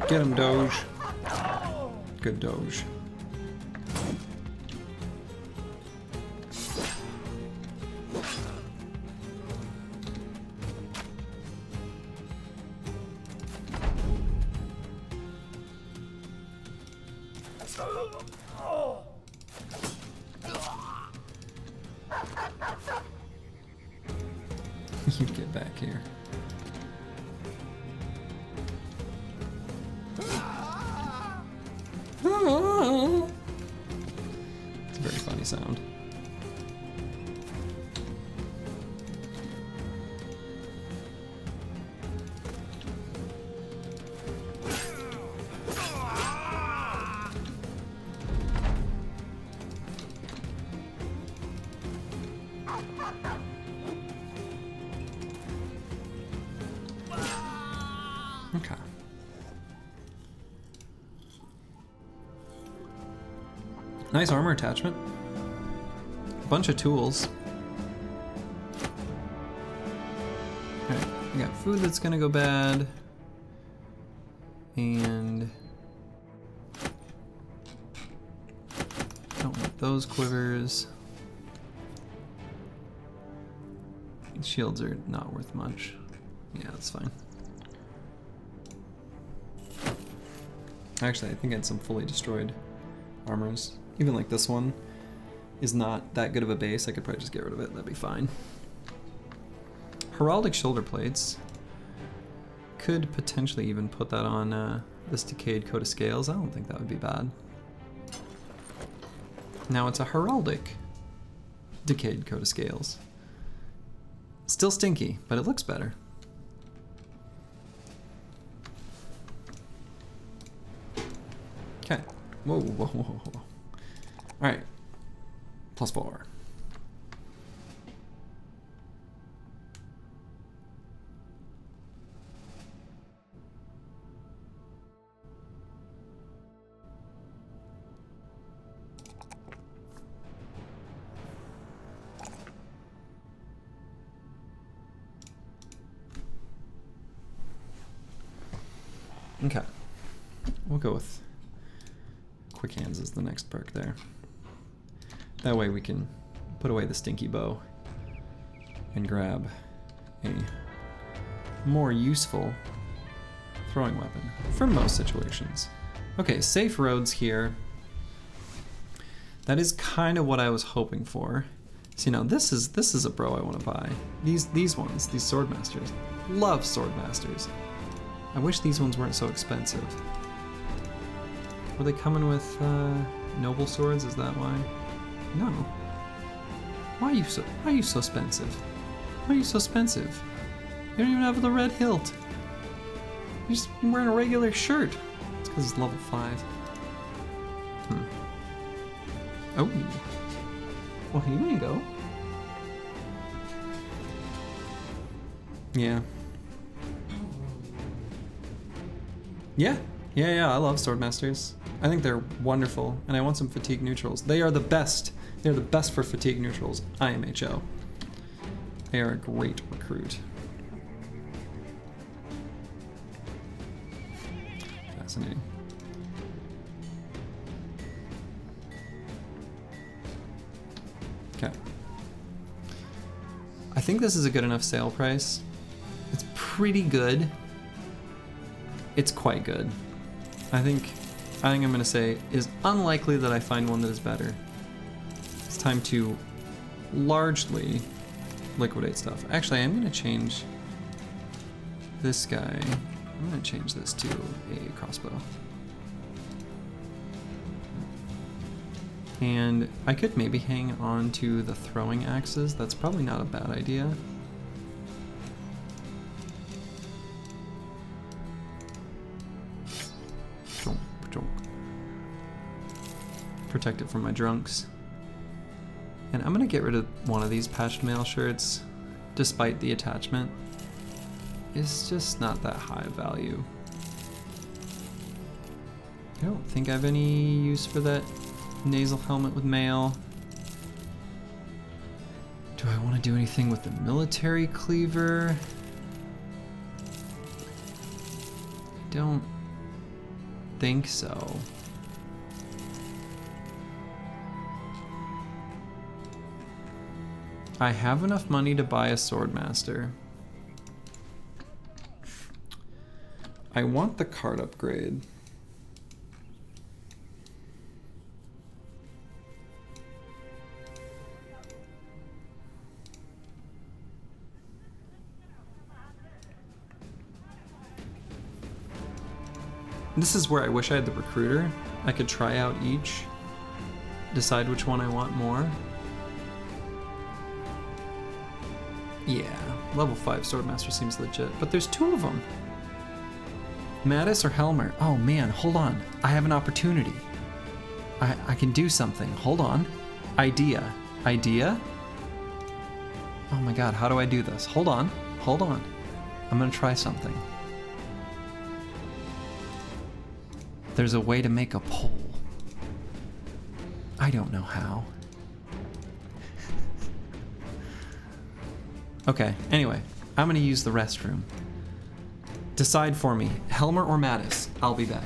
Get him, Doge. Good Doge. You get back here. It's a very funny sound. Okay. Nice armor attachment. A bunch of tools. Alright, we got food that's gonna go bad. And don't want those quivers. Shields are not worth much. Yeah, that's fine. Actually, I think I had some fully destroyed armors. Even like this one is not that good of a base. I could probably just get rid of it. That'd be fine. Heraldic shoulder plates. Could potentially even put that on this decayed coat of scales. I don't think that would be bad. Now it's a heraldic decayed coat of scales. Still stinky, but it looks better. Okay. Whoa, whoa, whoa, whoa. All right. +4. Okay. We'll go with Quick Hands as the next perk there. That way we can put away the stinky bow and grab a more useful throwing weapon for most situations. Okay, safe roads here. That is kind of what I was hoping for. So, you know, this is a bro I want to buy. These ones, these Swordmasters. Love Swordmasters. I wish these ones weren't so expensive. Were they coming with noble swords? Is that why? No. Why are you so expensive? Why are you so expensive? You don't even have the red hilt. You're just wearing a regular shirt. It's because it's level 5. Oh. Well, here you go. Yeah. Yeah, I love Swordmasters. I think they're wonderful, and I want some fatigue neutrals. They are the best. They're the best for fatigue neutrals. IMHO. They are a great recruit. Fascinating. Okay. I think this is a good enough sale price. It's pretty good. It's quite good. I think I'm gonna say it is unlikely that I find one that is better. It's time to largely liquidate stuff. Actually, I'm gonna change this guy. I'm gonna change this to a crossbow. And I could maybe hang on to the throwing axes. That's probably not a bad idea. Protect it from my drunks. And I'm gonna get rid of one of these patched mail shirts, despite the attachment. It's just not that high of value. I don't think I have any use for that nasal helmet with mail. Do I want to do anything with the military cleaver? I don't think so. I have enough money to buy a Swordmaster. I want the card upgrade. This is where I wish I had the recruiter. I could try out each, decide which one I want more. Yeah, level 5 Swordmaster seems legit, but there's 2 of them. Mattis or Helmer? Oh man, hold on. I have an opportunity. I can do something. Hold on. Idea. Idea? Oh my god, how do I do this? Hold on. Hold on. I'm gonna try something. There's a way to make a poll. I don't know how. Okay, anyway, I'm gonna use the restroom. Decide for me, Helmer or Mattis. I'll be back.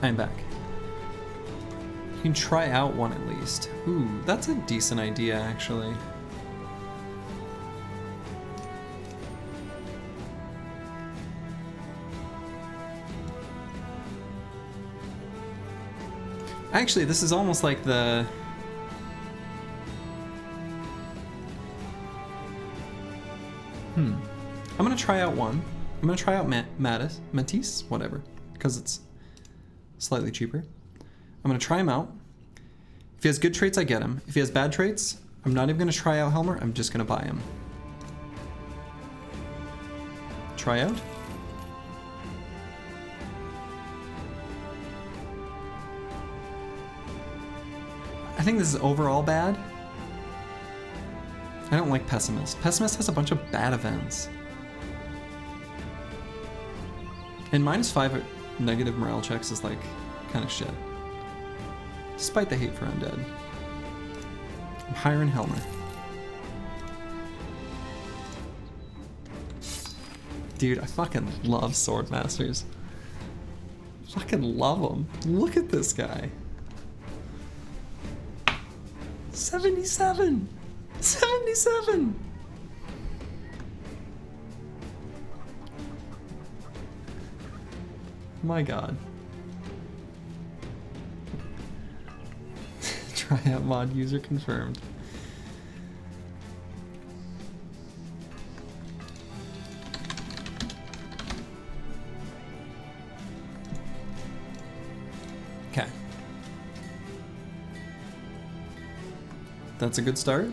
I'm back. You can try out one at least. Ooh, that's a decent idea, actually. Actually, this is almost like the... I'm gonna try out one. I'm gonna try out Matisse, whatever, because it's slightly cheaper. I'm gonna try him out. If he has good traits, I get him. If he has bad traits, I'm not even gonna try out Helmer, I'm just gonna buy him. Try out. I think this is overall bad. I don't like Pessimist. Pessimist has a bunch of bad events. And -5 negative morale checks is like kind of shit. Despite the hate for undead. I'm hiring Helmer. Dude, I fucking love Swordmasters. Fucking love them. Look at this guy. 77! 77! My god. Try out mod user confirmed. Okay. That's a good start.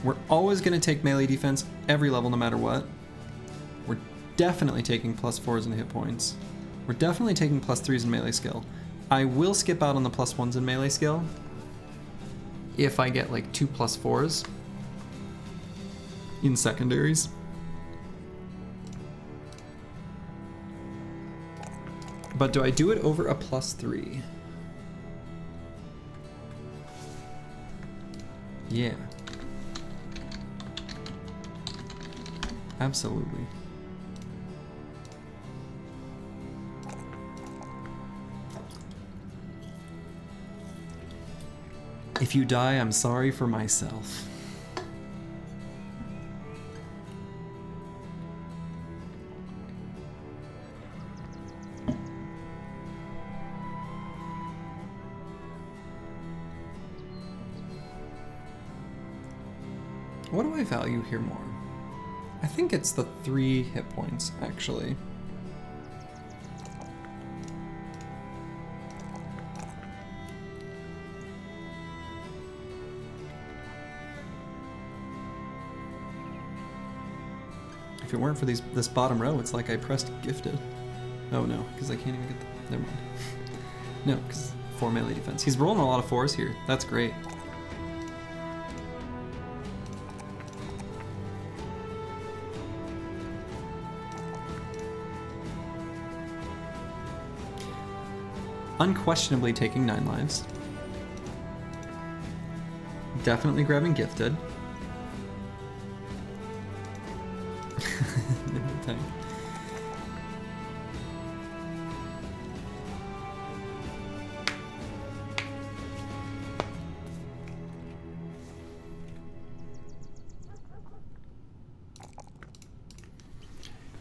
We're always going to take melee defense every level no matter what. We're definitely taking +4s in hit points. We're definitely taking +3s in melee skill. I will skip out on the +1s in melee skill if I get like 2 +4s in secondaries. But do I do it over a +3? Yeah. Absolutely. If you die, I'm sorry for myself. What do I value here more? I think it's the 3 hit points, actually. If it weren't for this bottom row, it's like I pressed gifted. Oh no, because I can't even get the... Never mind. No, because 4 melee defense. He's rolling a lot of 4s here. That's great. Unquestionably taking 9 lives. Definitely grabbing gifted.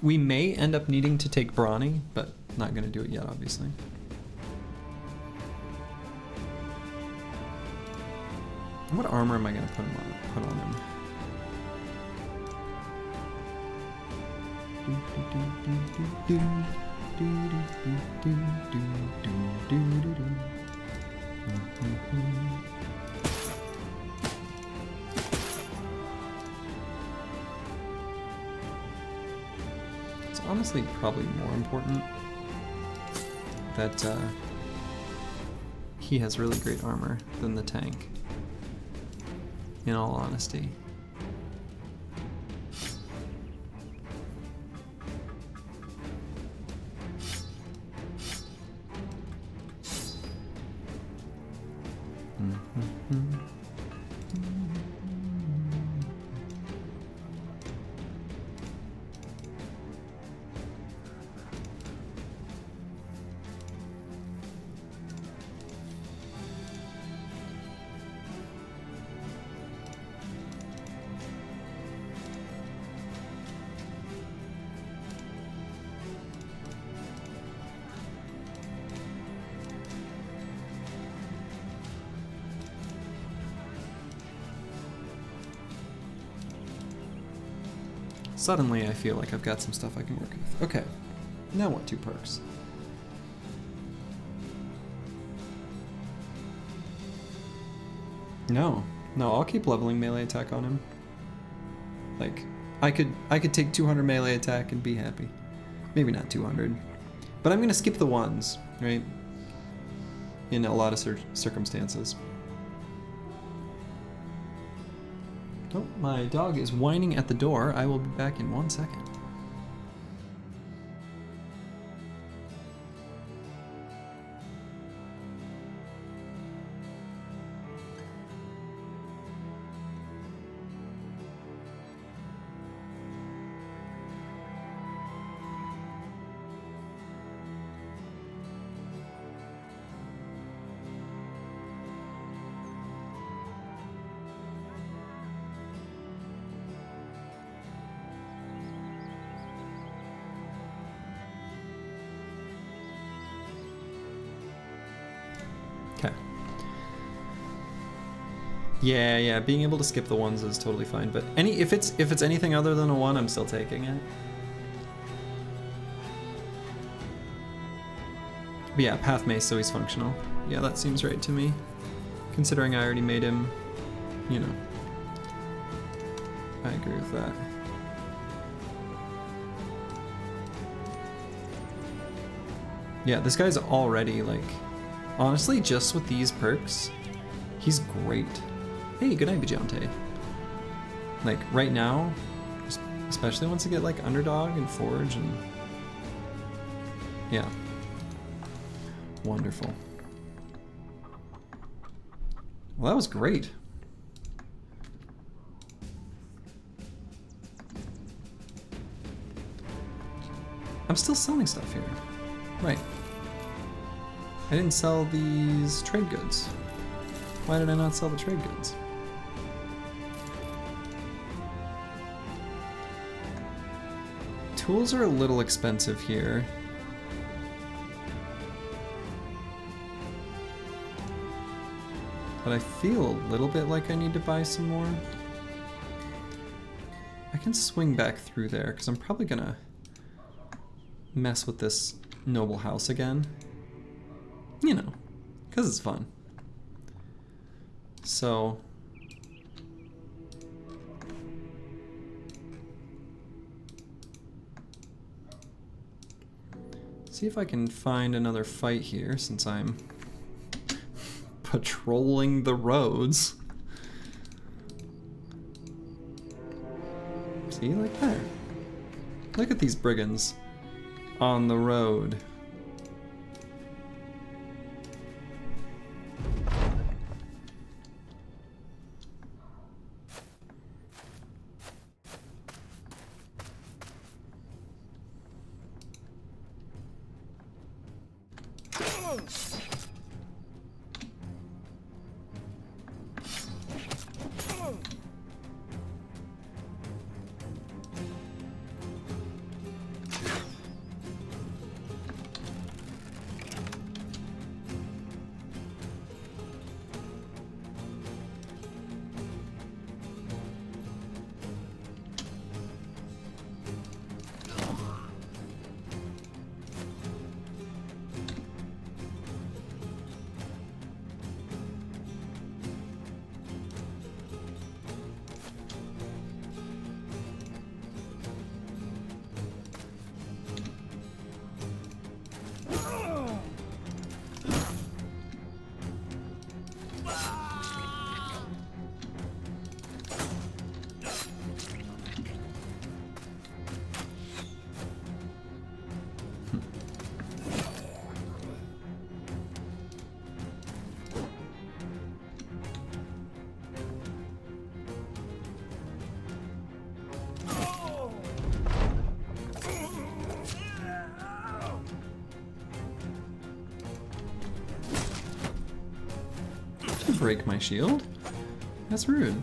We may end up needing to take Brawny, but not going to do it yet, obviously. What armor am I going to put on him? It's honestly probably more important that he has really great armor than the tank. In all honesty. Suddenly I feel like I've got some stuff I can work with. Okay, now what 2 perks? No, I'll keep leveling melee attack on him. Like, I could take 200 melee attack and be happy. Maybe not 200. But I'm gonna skip the 1s, right? In a lot of circumstances. Oh, my dog is whining at the door. I will be back in 1 second. Okay. Yeah, being able to skip the 1s is totally fine, but if it's anything other than a 1, I'm still taking it. But yeah, Path Mace, so he's functional. Yeah, that seems right to me. Considering I already made him, you know. I agree with that. Yeah, this guy's already, like, honestly, just with these perks, he's great. Hey, good night, Bajante. Like, right now, especially once I get, like, Underdog and Forge and... Yeah. Wonderful. Well, that was great. I'm still selling stuff here. Right. I didn't sell these trade goods. Why did I not sell the trade goods? Tools are a little expensive here. But I feel a little bit like I need to buy some more. I can swing back through there because I'm probably gonna mess with this noble house again. You know, because it's fun. So see if I can find another fight here since I'm patrolling the roads. See, like there. Look at these brigands on the road. Break my shield? That's rude.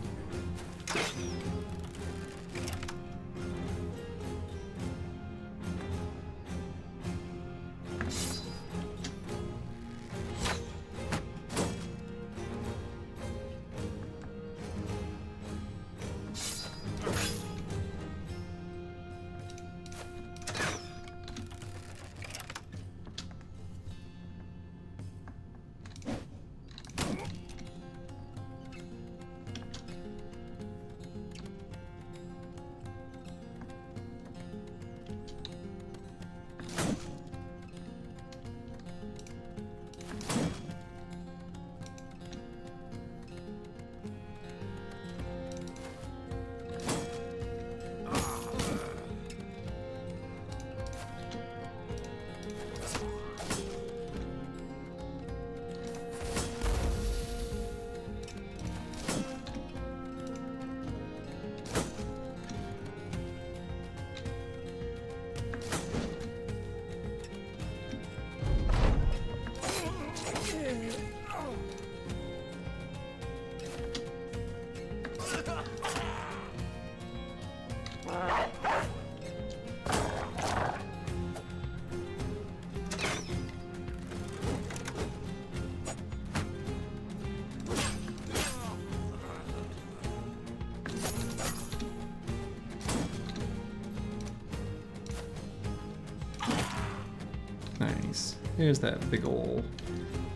Nice. Here's that big ol'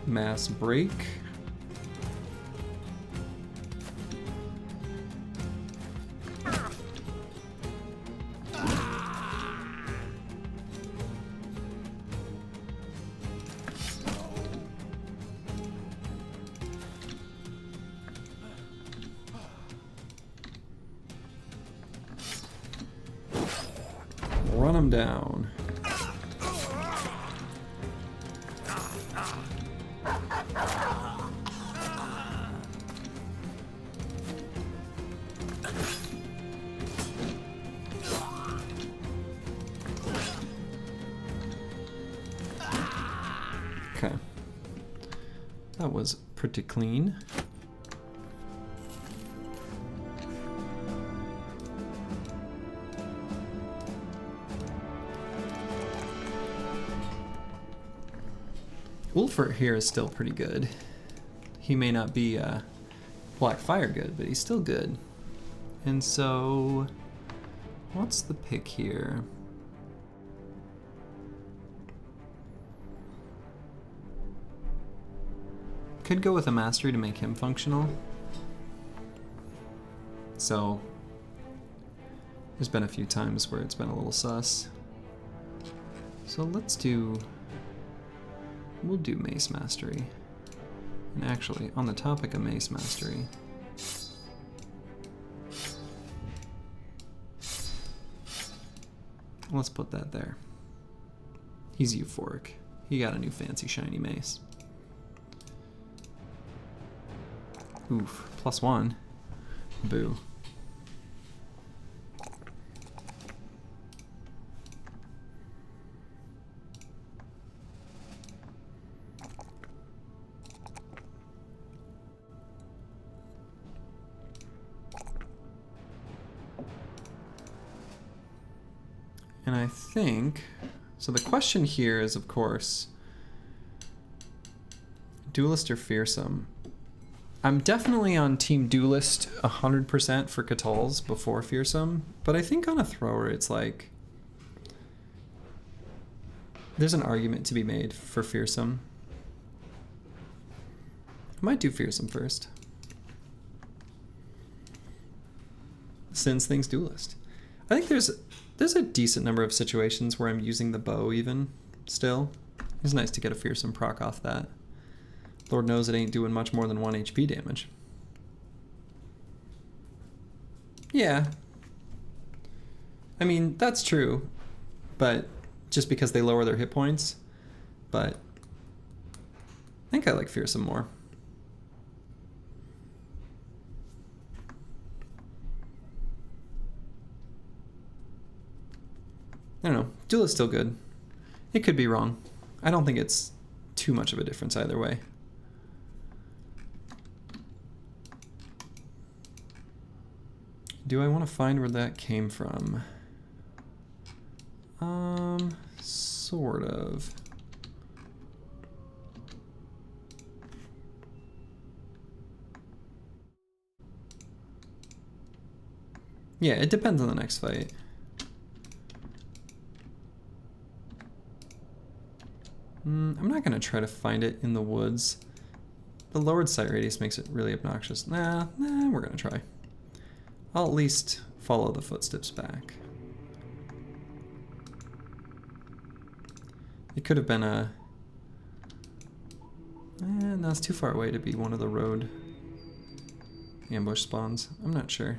mass break. Run them down. Okay. That was pretty clean. Ulfert here is still pretty good. He may not be Black Fire good, but he's still good. And so, what's the pick here? Could go with a mastery to make him functional. So, there's been a few times where it's been a little sus. So let's do, we'll do Mace Mastery. And actually, on the topic of Mace Mastery, let's put that there. He's euphoric. He got a new fancy shiny mace. Oof, +1. Boo. And I think, so the question here is, of course, Duelist or Fearsome? I'm definitely on Team Duelist 100% for Catals before Fearsome, but I think on a thrower it's like, there's an argument to be made for Fearsome. I might do Fearsome first. Since things Duelist. I think there's a decent number of situations where I'm using the bow even, still. It's nice to get a Fearsome proc off that. Lord knows it ain't doing much more than 1 HP damage. Yeah. I mean, that's true, but just because they lower their hit points, but I think I like Fearsome more. I don't know. Duel is still good. It could be wrong. I don't think it's too much of a difference either way. Do I want to find where that came from? Sort of. Yeah, it depends on the next fight. I'm not going to try to find it in the woods. The lowered sight radius makes it really obnoxious. Nah, we're going to try. I'll at least follow the footsteps back. It could have been a... no, it's too far away to be one of the road ambush spawns. I'm not sure.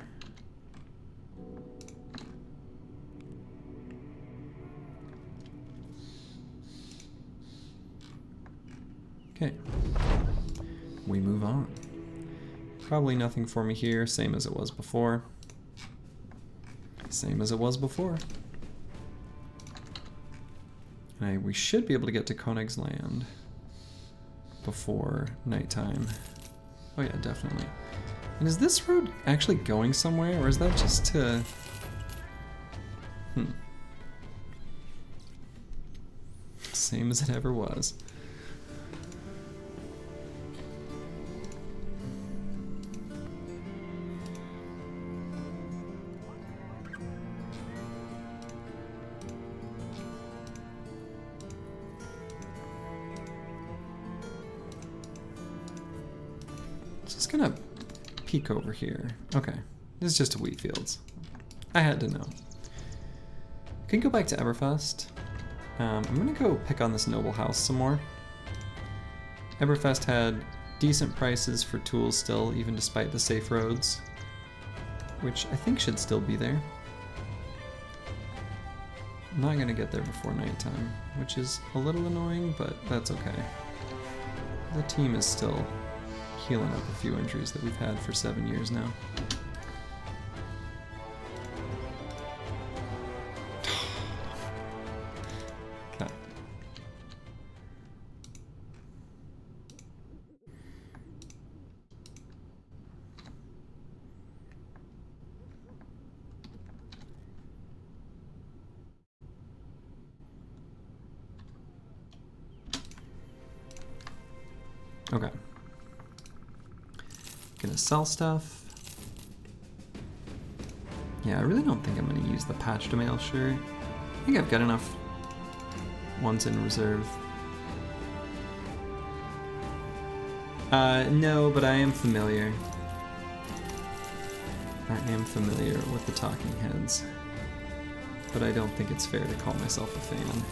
Okay, we move on. Probably nothing for me here, same as it was before. Same as it was before. And we should be able to get to Koenig's Land before nighttime. Oh yeah, definitely. And is this road actually going somewhere, or is that just to... Same as it ever was. Just gonna peek over here. Okay, this is just a wheat fields. I had to know. Can go back to Everfest. I'm gonna go pick on this noble house some more. Everfest had decent prices for tools still, even despite the safe roads, which I think should still be there. I'm not gonna get there before nighttime, which is a little annoying, but that's okay. The team is still healing up a few injuries that we've had for 7 years now. Okay. Okay. Gonna sell stuff. Yeah, I really don't think I'm gonna use the patch to mail shirt. I think I've got enough ones in reserve. No, but I am familiar. I am familiar with the talking heads. But I don't think it's fair to call myself a fan.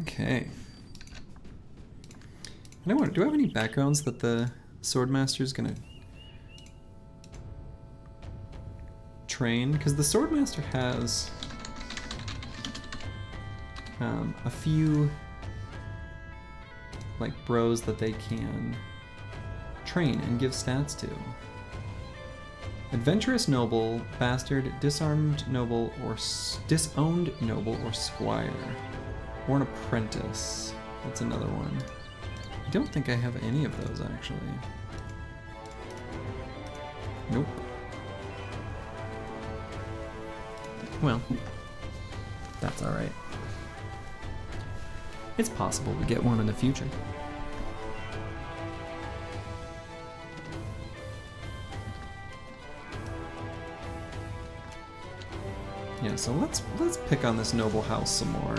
Okay. I wonder, do I have any backgrounds that the Swordmaster's gonna train? Because the Swordmaster has a few like bros that they can train and give stats to. Adventurous noble, bastard, disarmed noble, or disowned noble, or squire. Or an apprentice. That's another one. I don't think I have any of those, actually. Nope. Well, that's alright. It's possible we get one in the future. Yeah, so let's pick on this noble house some more.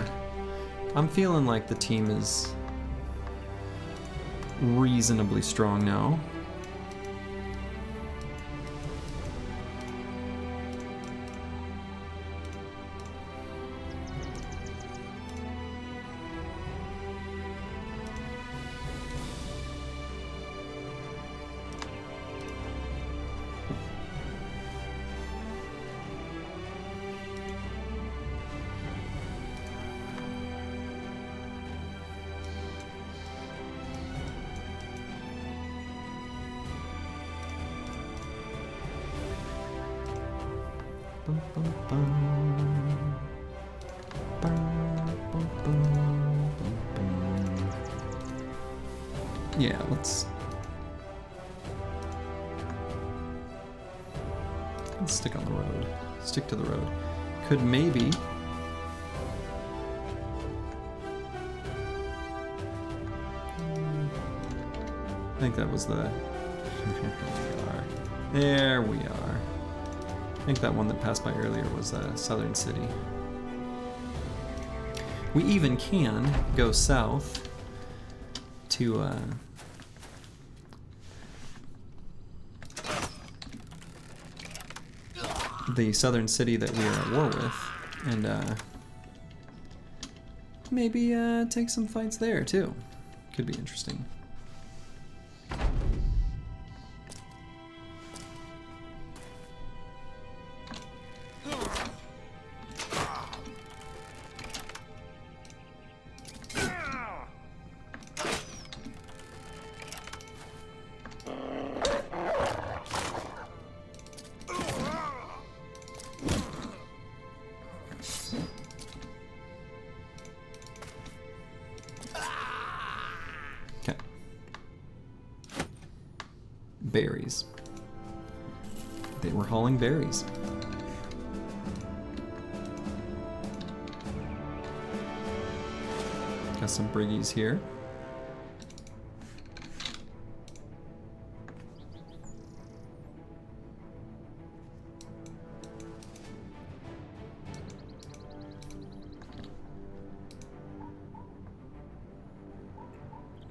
I'm feeling like the team is reasonably strong now. Yeah, let's stick on the road. Stick to the road. Could maybe I think that was the there we are. I think that one that passed by earlier was Southern City. We even can go south to the southern city that we are at war with, and maybe take some fights there too. Could be interesting. Berries. They were hauling berries. Got some briggies here.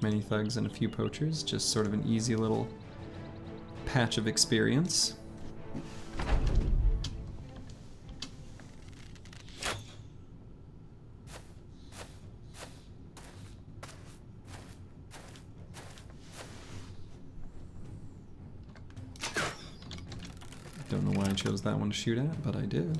Many thugs and a few poachers, just sort of an easy little patch of experience. Don't know why I chose that one to shoot at, but I did.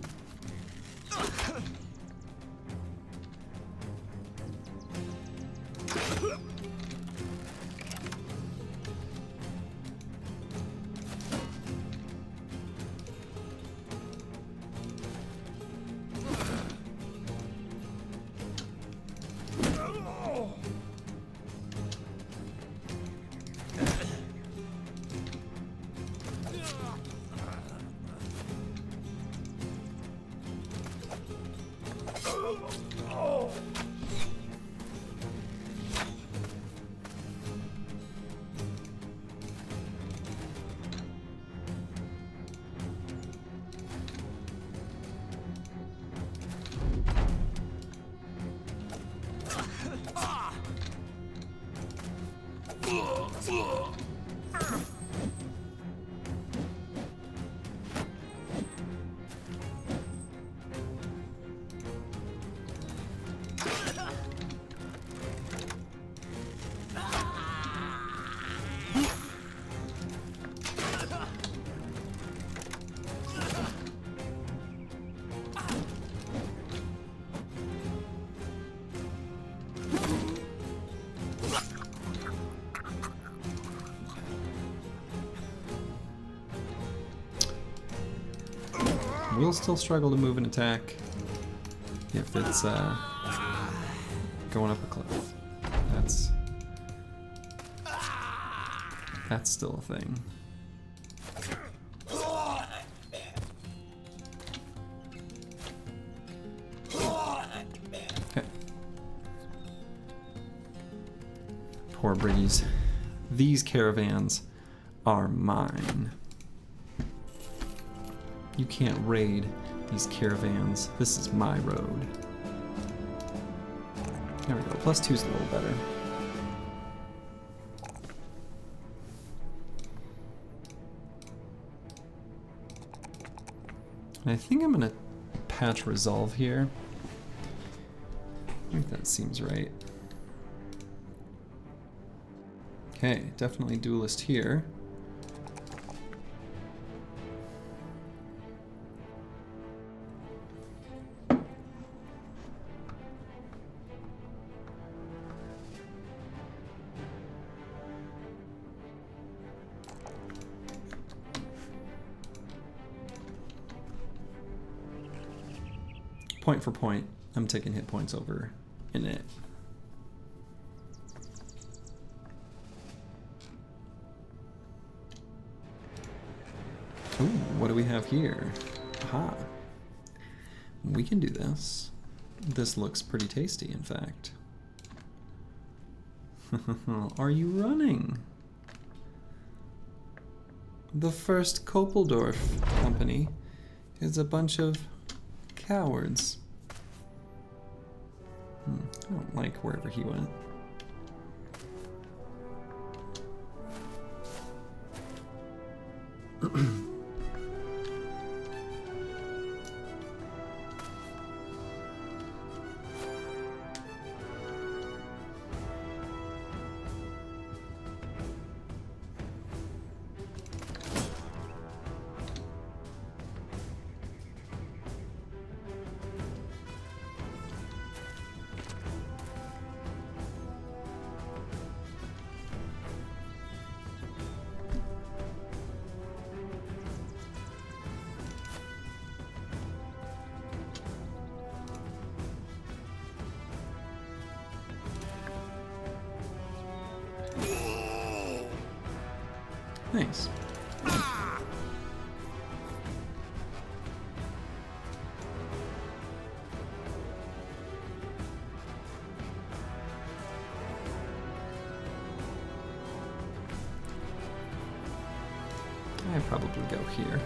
We'll still struggle to move and attack if it's going up a cliff. That's still a thing. Okay. Poor Briggies. These caravans are mine. You can't raid these caravans. This is my road. There we go. +2's a little better. And I think I'm gonna patch resolve here. I think that seems right. Okay, definitely duelist here. Point for point, I'm taking hit points over in it. Ooh, what do we have here? Aha. We can do this. This looks pretty tasty, in fact. Are you running? The first Koppeldorf company is a bunch of cowards. I don't like wherever he went. Nice. I'd probably go here.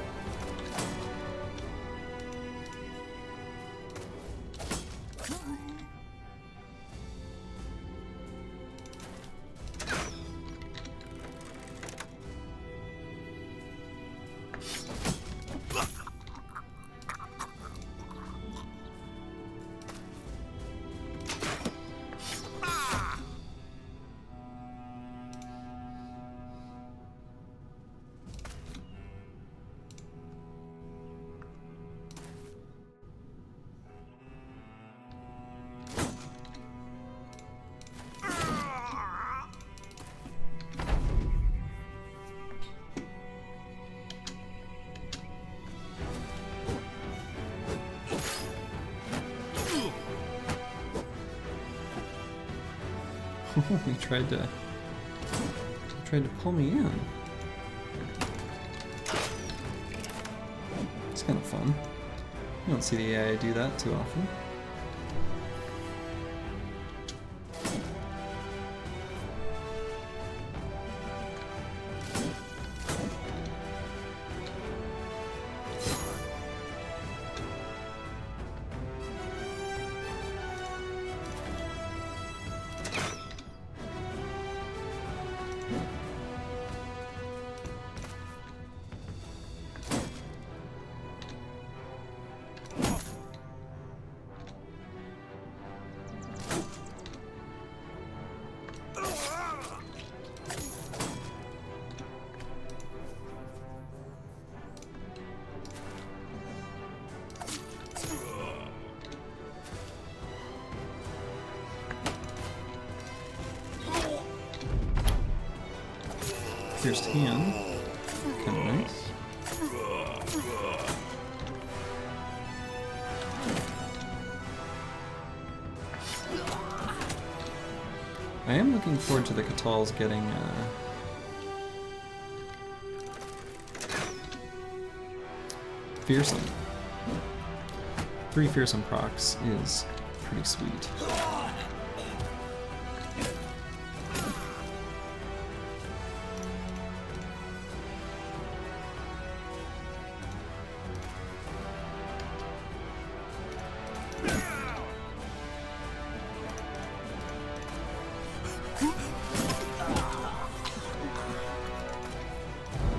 He tried to pull me in. It's kind of fun. You don't see the AI do that too often. Pierced hand. Kind of nice. I am looking forward to the Catals getting fearsome. 3 fearsome procs is pretty sweet.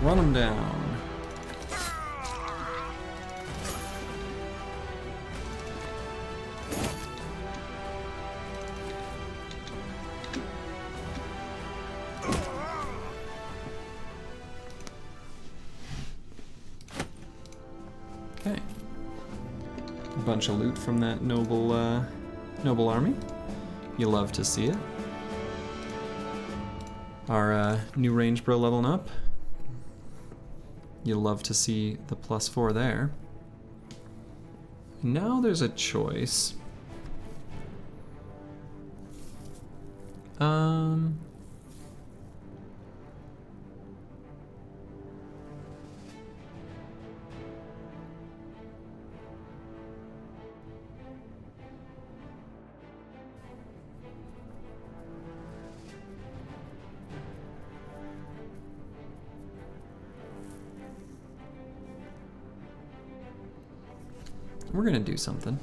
Run them down. Okay. A bunch of loot from that noble army. You love to see it. Our new range bro leveling up. You love to see the +4 there. Now there's a choice. We're gonna do something.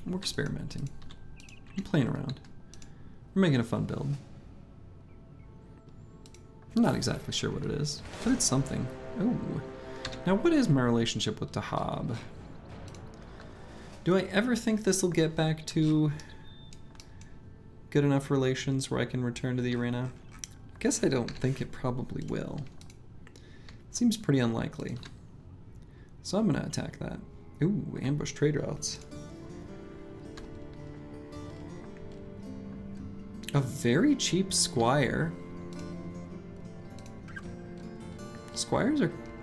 We're experimenting. I'm playing around. We're making a fun build. I'm not exactly sure what it is, but it's something. Ooh. Now, what is my relationship with Dahab? Do I ever think this will get back to good enough relations where I can return to the arena? I guess I don't think it probably will. It seems pretty unlikely. So I'm gonna attack that. Ooh, ambush trade routes. A very cheap squire.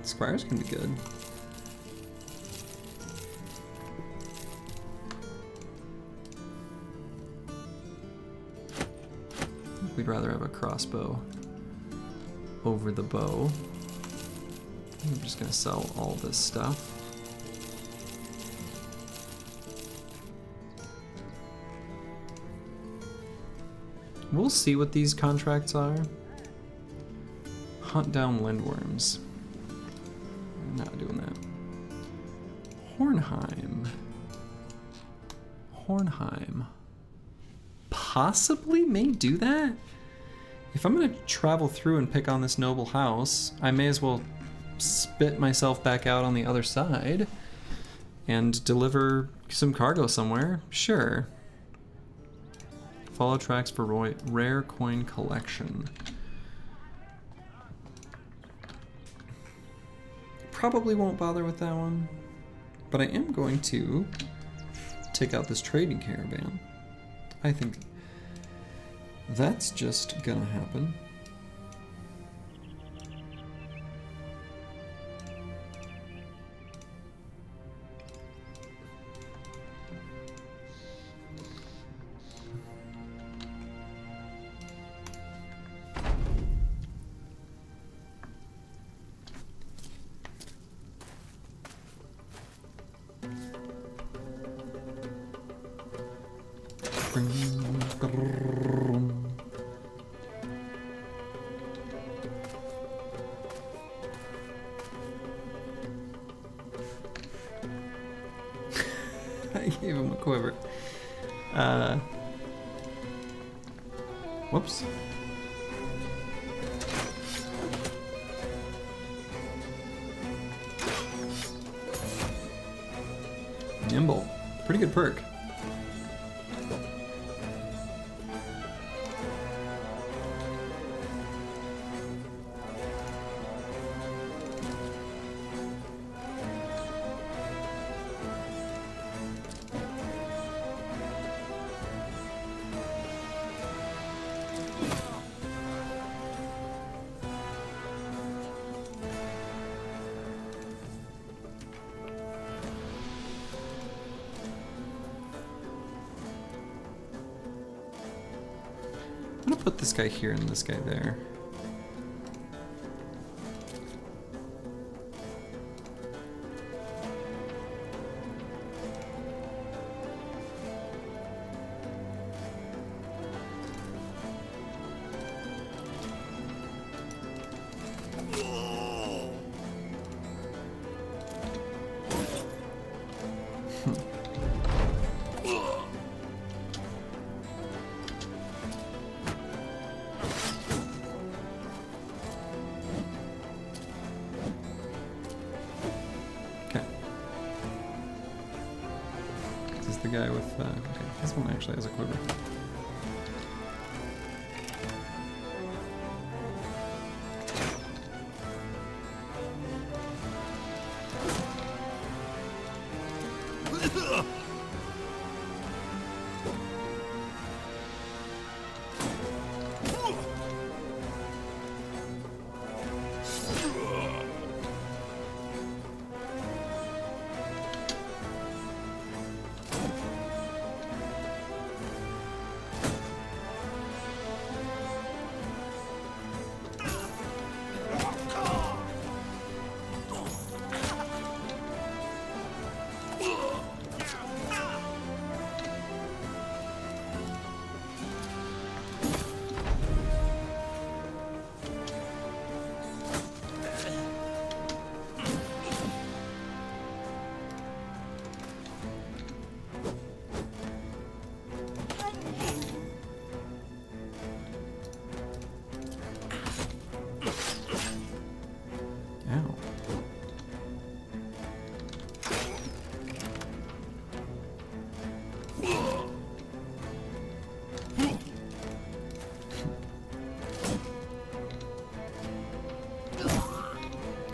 Squires can be good. We'd rather have a crossbow over the bow. I'm just gonna sell all this stuff. We'll see what these contracts are. Hunt down lindworms. I'm not doing that. Hornheim. Possibly may do that? If I'm gonna travel through and pick on this noble house, I may as well spit myself back out on the other side and deliver some cargo somewhere. Sure. Follow tracks for rare coin collection. Probably won't bother with that one, but I am going to take out this trading caravan. I think that's just gonna happen. I gave him a quiver. Whoops. Nimble. Pretty good perk. I'm gonna put this guy here and this guy there. The guy with, okay, this one actually has a quiver.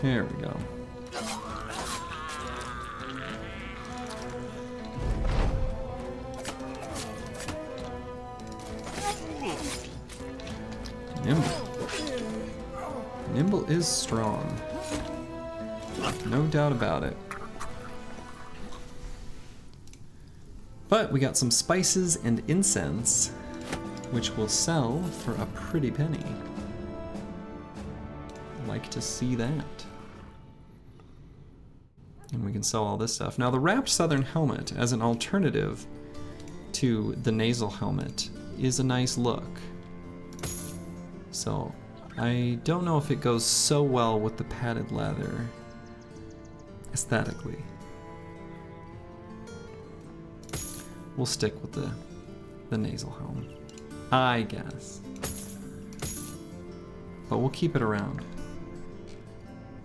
There we go. Nimble. Nimble is strong. No doubt about it. But we got some spices and incense, which will sell for a pretty penny. Like to see that. And we can sell all this stuff. Now the wrapped southern helmet as an alternative to the nasal helmet is a nice look. So I don't know if it goes so well with the padded leather aesthetically. We'll stick with the nasal helmet, I guess. But we'll keep it around,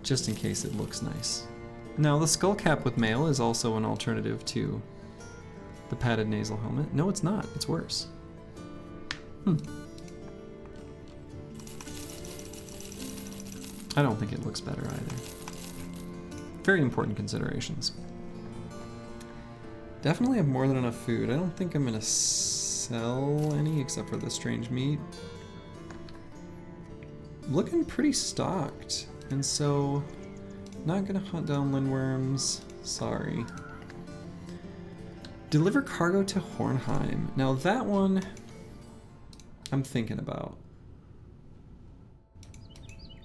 just in case it looks nice. Now the skull cap with mail is also an alternative to the padded nasal helmet. No, it's not, it's worse. I don't think it looks better either. Very important considerations. Definitely have more than enough food. I don't think I'm gonna sell any except for the strange meat. Looking pretty stocked, and so not gonna hunt down lindworms. Sorry. Deliver cargo to Hornheim. Now that one I'm thinking about.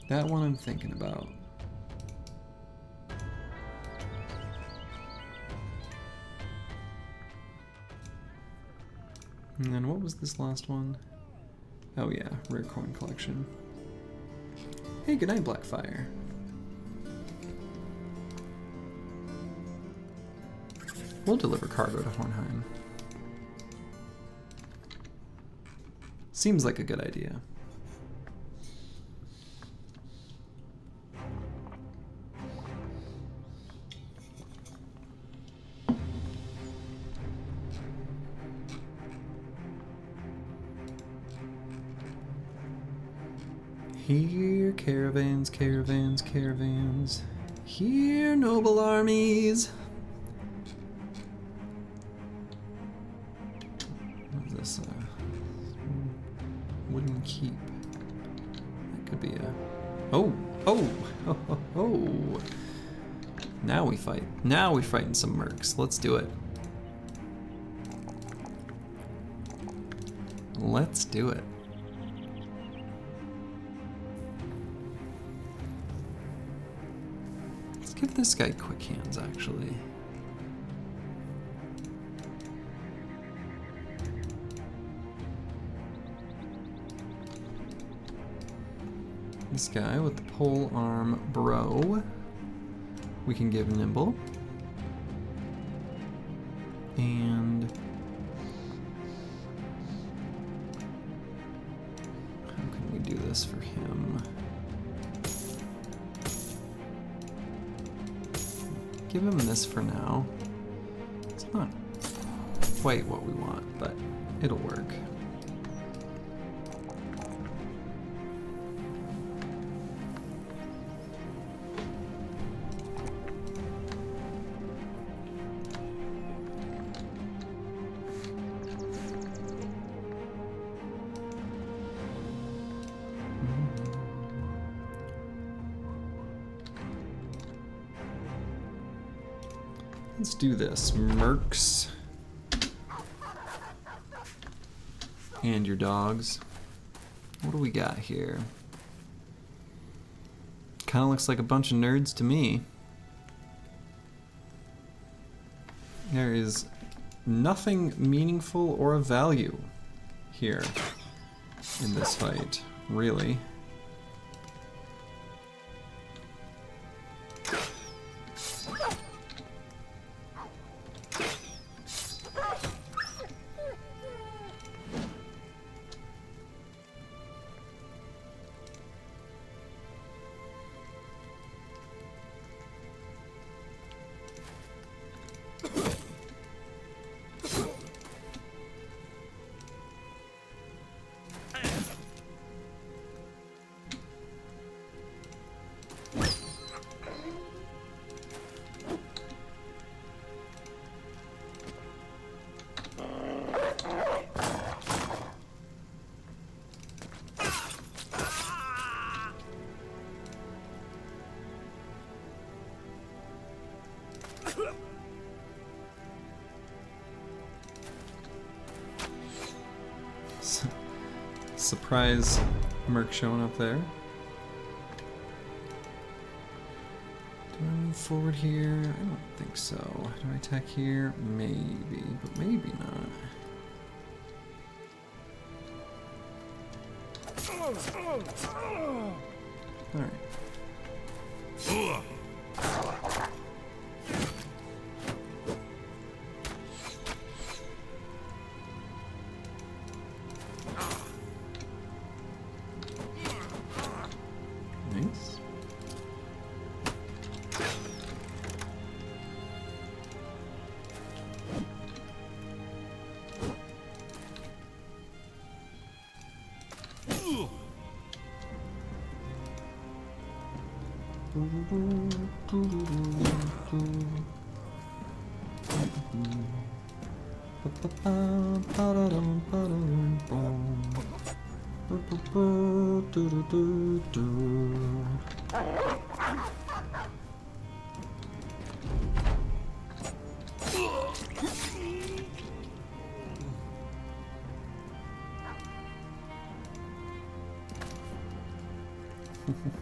That one I'm thinking about. And then what was this last one? Oh yeah, rare coin collection. Hey, good night, Blackfire. We'll deliver cargo to Hornheim. Seems like a good idea. Here, caravans, caravans, caravans. Here, noble armies. What is this? Wooden keep. That could be a... Oh! Oh! Oh! Oh! Oh! Now we fight. Now we're fighting some mercs. Let's do it. Let's do it. give this guy quick hands, actually. This guy with the pole arm bro, we can give nimble. And how can we do this for him? Give him this for now. It's not quite what we want, but it'll work. Let's do this, mercs. And your dogs. What do we got here? Kind of looks like a bunch of nerds to me. There is nothing meaningful or of value here in this fight, really. Surprise merc showing up there. Do I move forward here? I don't think so. Do I attack here? Maybe, but maybe not. Alright. Nice.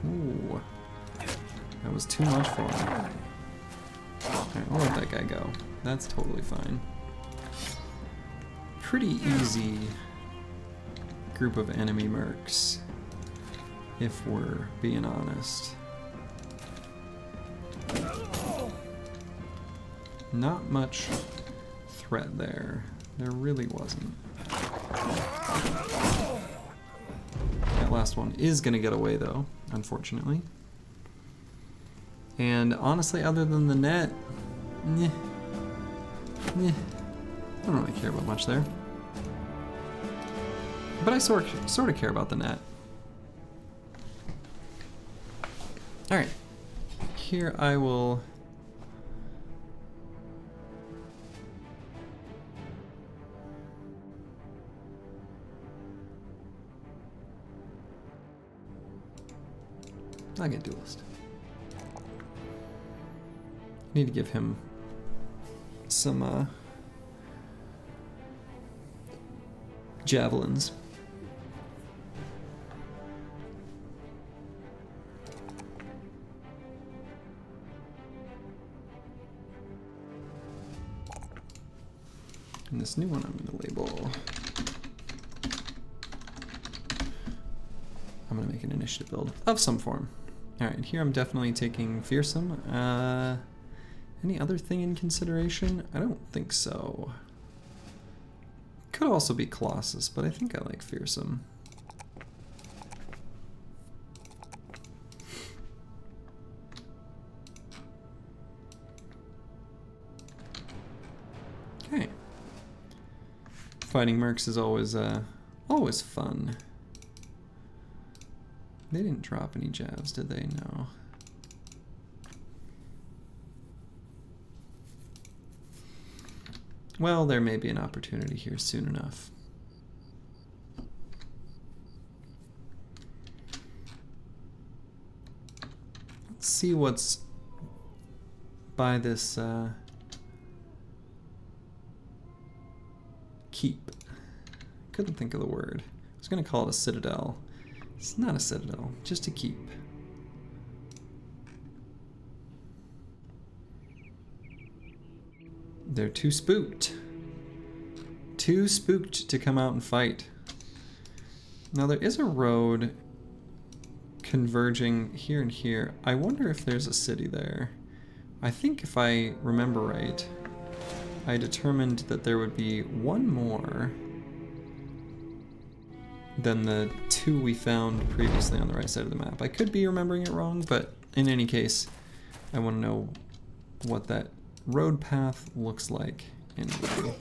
Ooh, that was too much for him. Alright, we'll let that guy go. That's totally fine. Pretty easy group of enemy mercs, if we're being honest. Not much threat there. There really wasn't. That last one is gonna get away though, unfortunately. And honestly, other than the net, I don't really care about much there. But I sort of care about the net. Alright. Here I will... I'll get duelist. Need to give him some javelins. this new one I'm going to label. I'm going to make an initiative build of some form. All right, here I'm definitely taking fearsome. Any other thing in consideration? I don't think so. Could also be Colossus, but I think I like fearsome. Okay. Fighting mercs is always fun. They didn't drop any jabs, did they? No. Well, there may be an opportunity here soon enough. Let's see what's by this keep. Couldn't think of the word. I was going to call it a citadel. It's not a citadel, just a keep. They're too spooked. Too spooked to come out and fight. Now there is a road converging here and here. I wonder if there's a city there. I think if I remember right, I determined that there would be one more than the two we found previously on the right side of the map. I could be remembering it wrong, but in any case, I want to know what that road path looks like in blue.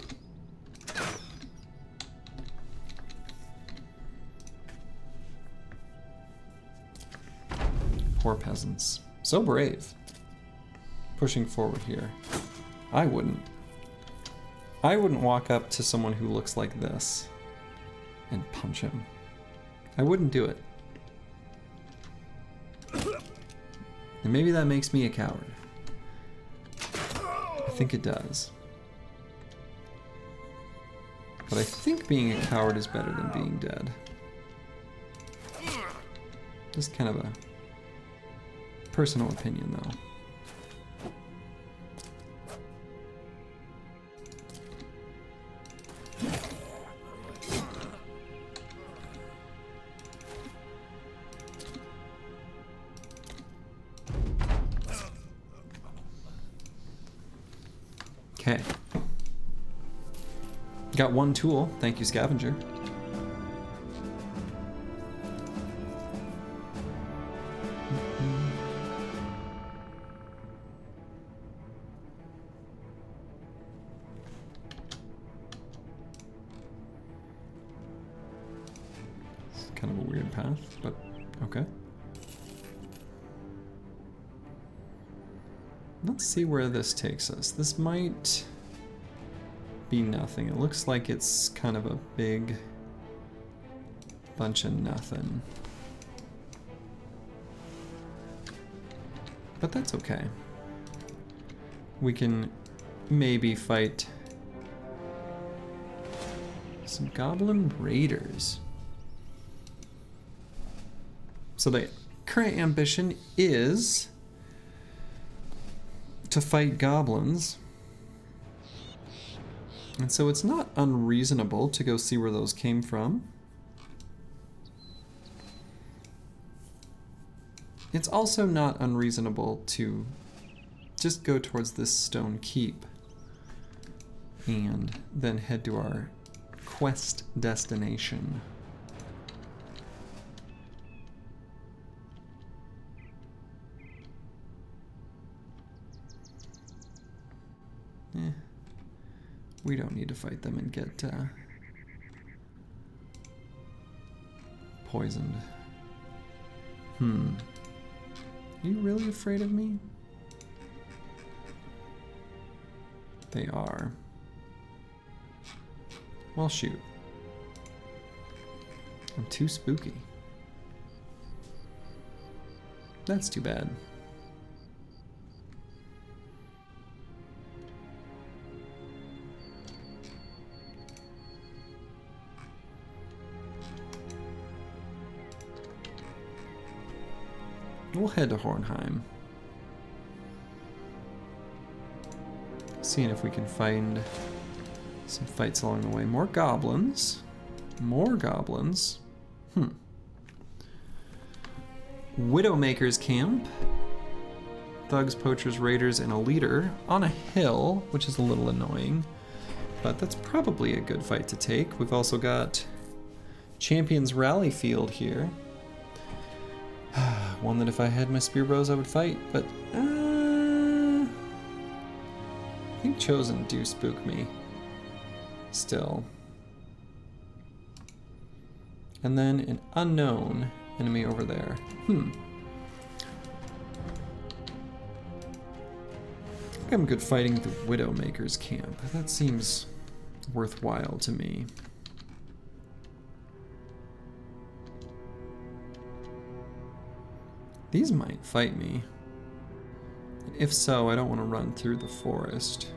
Poor peasants. So brave. Pushing forward here. I wouldn't. I wouldn't walk up to someone who looks like this and punch him. I wouldn't do it. And maybe that makes me a coward. I think it does. But I think being a coward is better than being dead. Just kind of a personal opinion, though. Okay. Got one tool. Thank you, Scavenger. It's kind of a weird path, but okay. Let's see where this takes us. This might be nothing. It looks like it's kind of a big bunch of nothing. But that's okay. We can maybe fight some goblin raiders. So the current ambition is to fight goblins. And so it's not unreasonable to go see where those came from. It's also not unreasonable to just go towards this stone keep and then head to our quest destination. We don't need to fight them and get poisoned. Are you really afraid of me? They are. Well, shoot. I'm too spooky. That's too bad. We'll head to Hornheim. Seeing if we can find Some fights along the way. More goblins. More goblins. Widowmaker's camp. Thugs, poachers, raiders, and a leader on a hill, which is a little annoying. But that's probably a good fight to take. We've also got Champions Rally Field here. One that if I had my spear bows I would fight, but I think Chosen do spook me still. And then an unknown enemy over there. I think I'm good fighting the Widowmaker's camp. That seems worthwhile to me. These might fight me. If so, I don't want to run through the forest.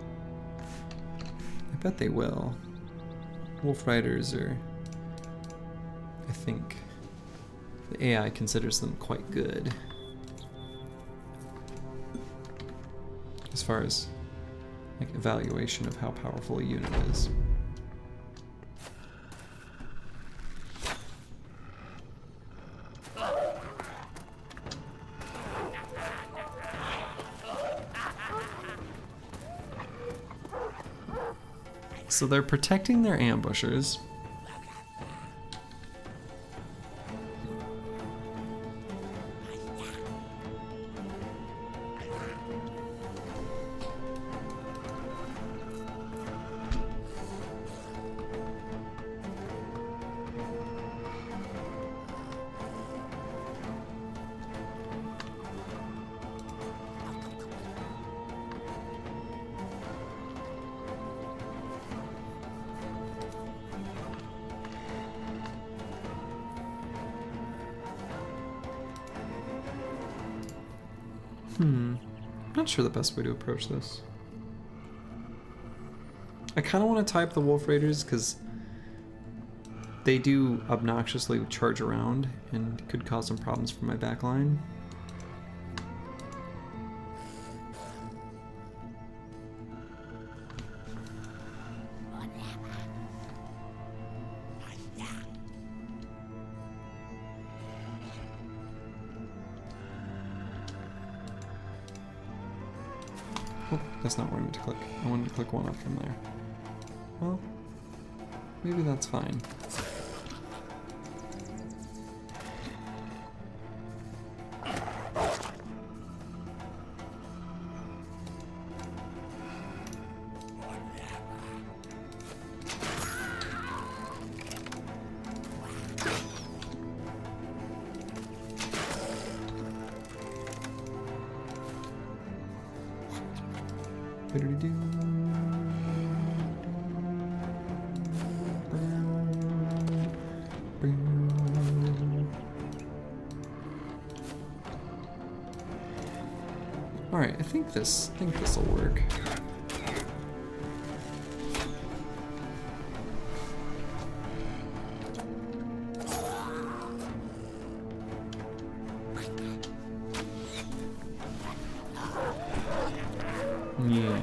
I bet they will. Wolf Riders are... I think the AI considers them quite good. As far as like evaluation of how powerful a unit is. So they're protecting their ambushers. Not sure the best way to approach this. I kind of want to type the Wolf Raiders because they do obnoxiously charge around and could cause some problems for my backline. Oh, that's not where I meant to click. I wanted to click one up from there. Well, maybe that's fine. Alright, I think this'll work. Yeah,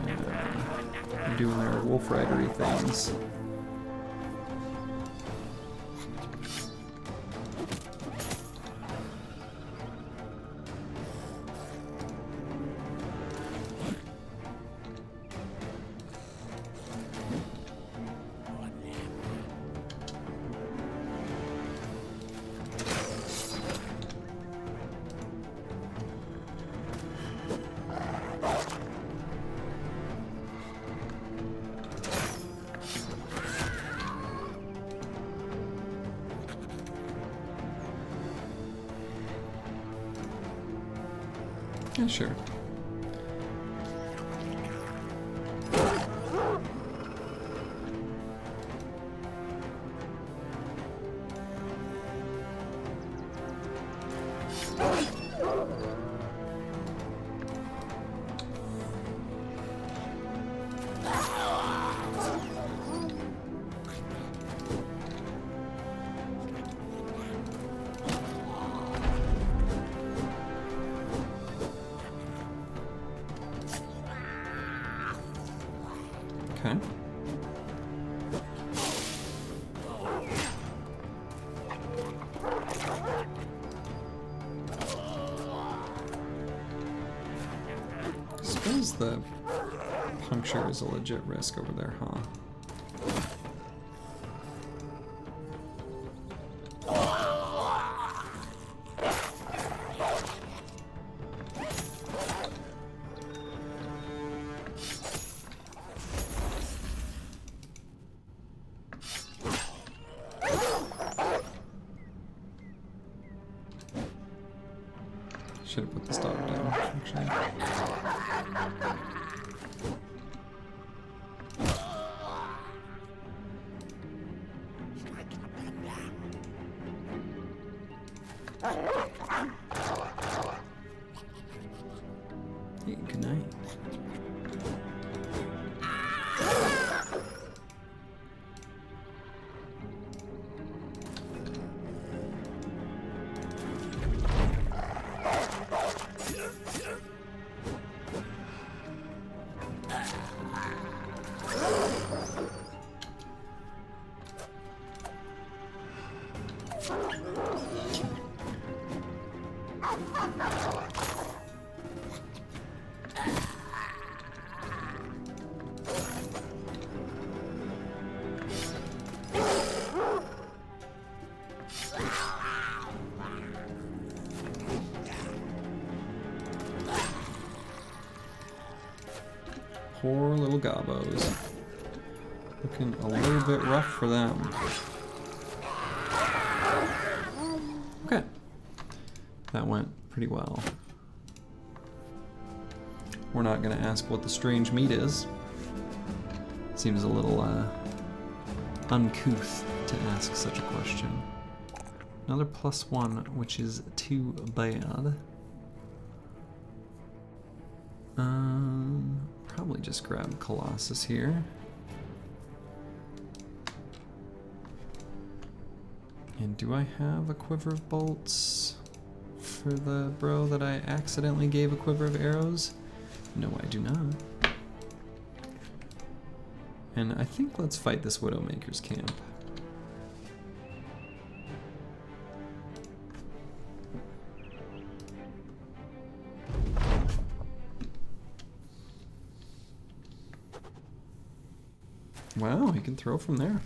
they're doing their wolf ridery things. Yeah, sure. Okay. suppose the puncture is a legit risk over there, huh? Should have put this dog down, actually. Hey, good night. Poor little gobbos. Looking a little bit rough for them. Okay. That went pretty well. We're not going to ask what the strange meat is. Seems a little uncouth to ask such a question. Another +1, which is too bad. Probably just grab Colossus here. And do I have a quiver of bolts for the bro that I accidentally gave a quiver of arrows? No, I do not. And I think let's fight this Widowmaker's camp. Wow, he can throw from there.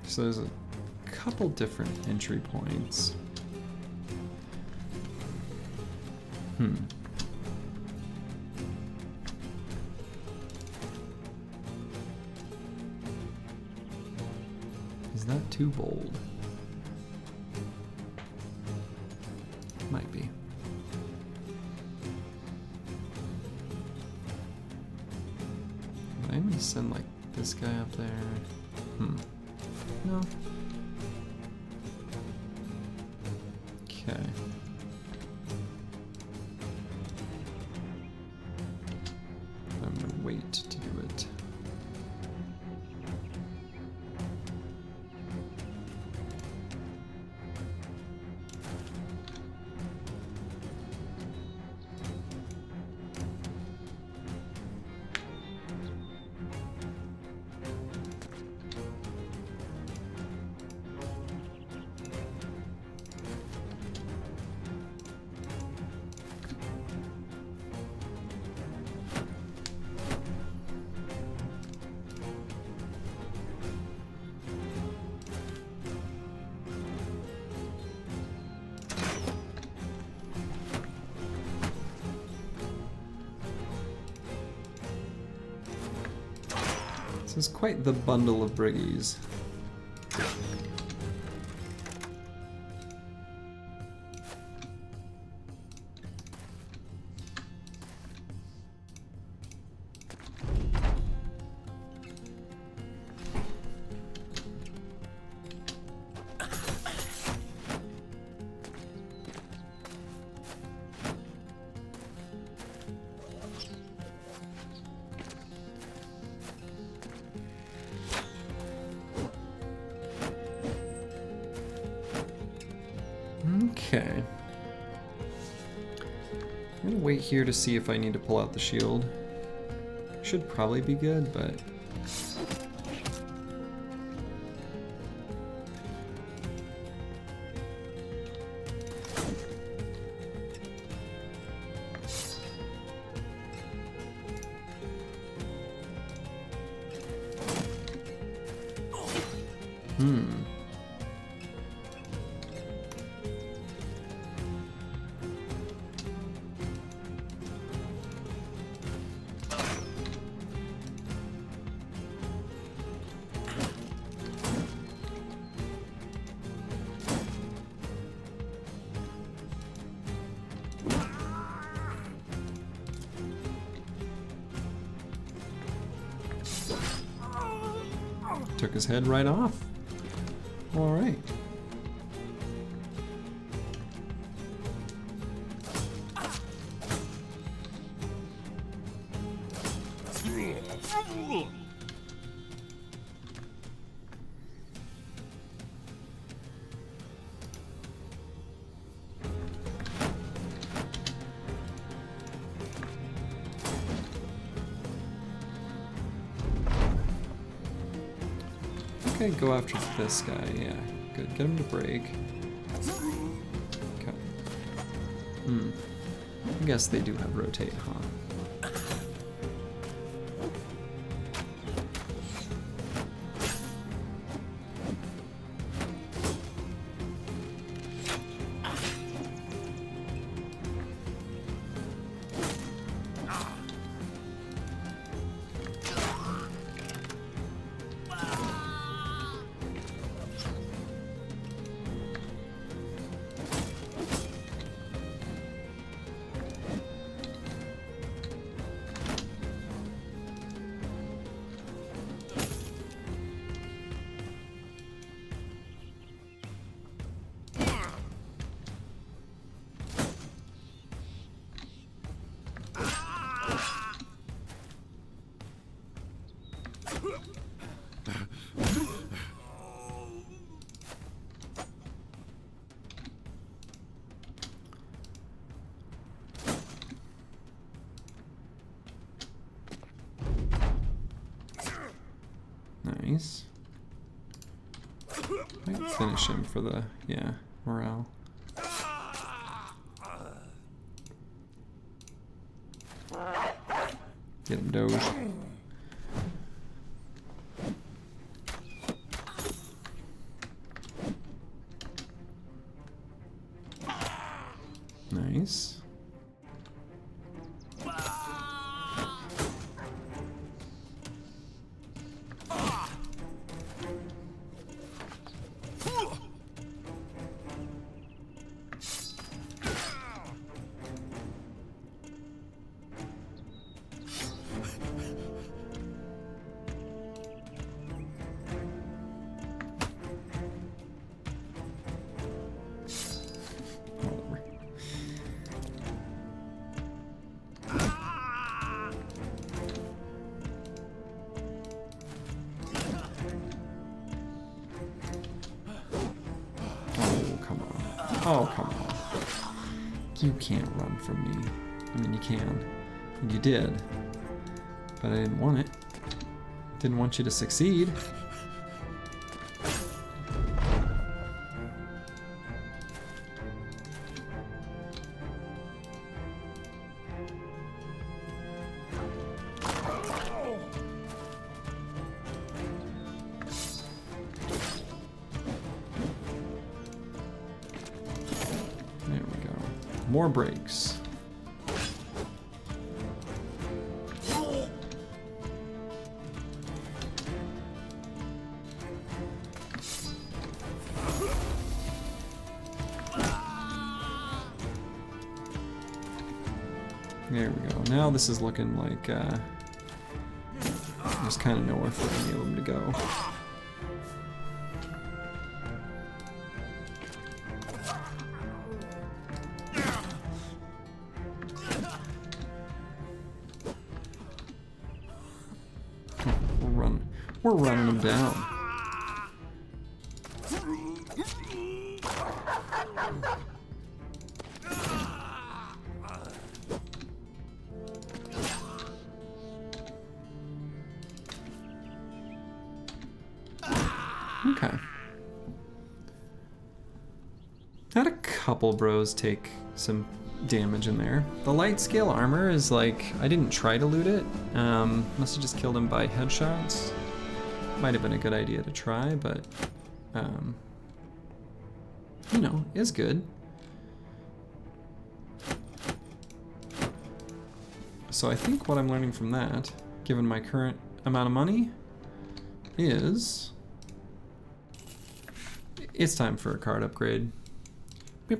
So there's a couple different entry points. Is that too bold? Might be. But I'm gonna send like this guy up there. No. Okay. I'm gonna wait to do it. This is quite the bundle of briggies. Okay. I'm gonna wait here to see if I need to pull out the shield. Should probably be good, but Took his head right off. All right. Okay, go after this guy, yeah. Good, get him to break. Okay. I guess they do have rotate, huh? Nice. Might finish him for the, yeah, morale. Get him, Doge. Nice. Oh, come on. You can't run from me. I mean, you can. And you did. But I didn't want it. Didn't want you to succeed. More breaks. There we go. Now this is looking like there's kind of nowhere for any of them to go. We're running them down. Okay. Had a couple bros take some damage in there. The light scale armor is like, I didn't try to loot it. Must have just killed him by headshots. Might have been a good idea to try, but you know, is good. So I think what I'm learning from that, given my current amount of money, is it's time for a card upgrade. Are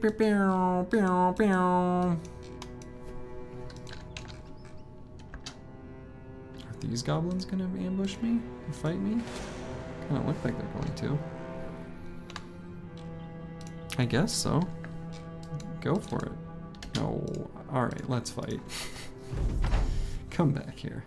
these goblins gonna ambush me and fight me? Doesn't look like they're going to. I guess so. Go for it. No. Alright, let's fight. Come back here.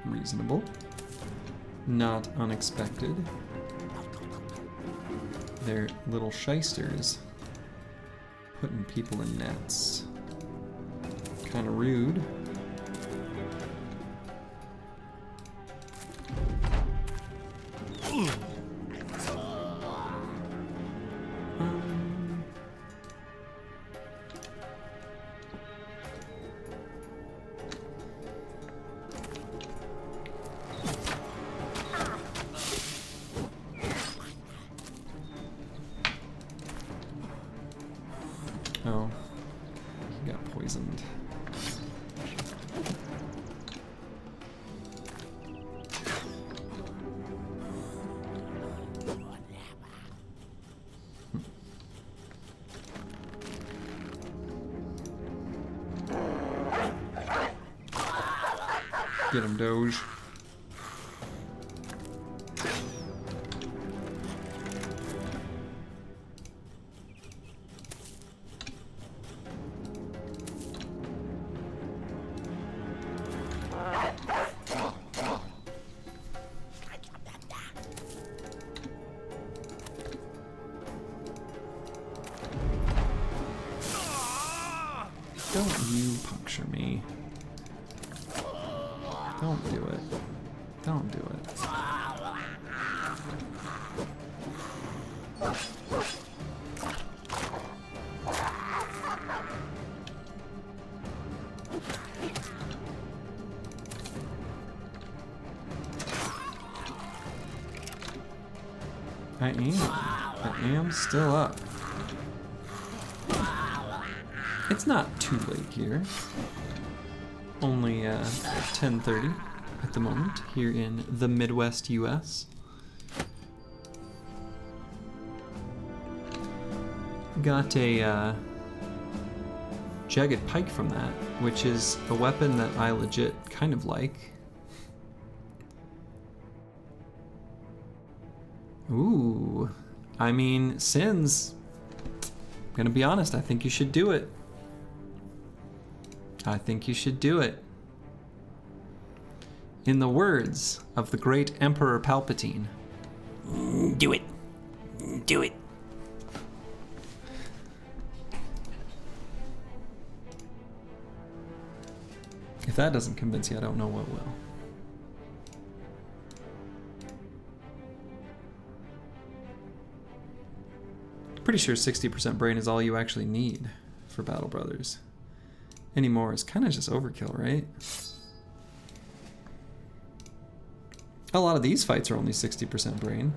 Reasonable. Not unexpected. They're little shysters. Putting people in nets. Kind of rude. Oh, he got poisoned. Get him, Doge. Don't you puncture me. Don't do it. Don't do it. I am still up. It's not too late here. Only 10:30 at the moment here in the Midwest US. Got a jagged pike from that, which is a weapon that I legit kind of like. Ooh, I mean, Sins, I'm gonna be honest, I think you should do it. I think you should do it. In the words of the great Emperor Palpatine, do it. Do it. If that doesn't convince you, I don't know what will. Pretty sure 60% brain is all you actually need for Battle Brothers. Any more is kind of just overkill, right? A lot of these fights are only 60% brain.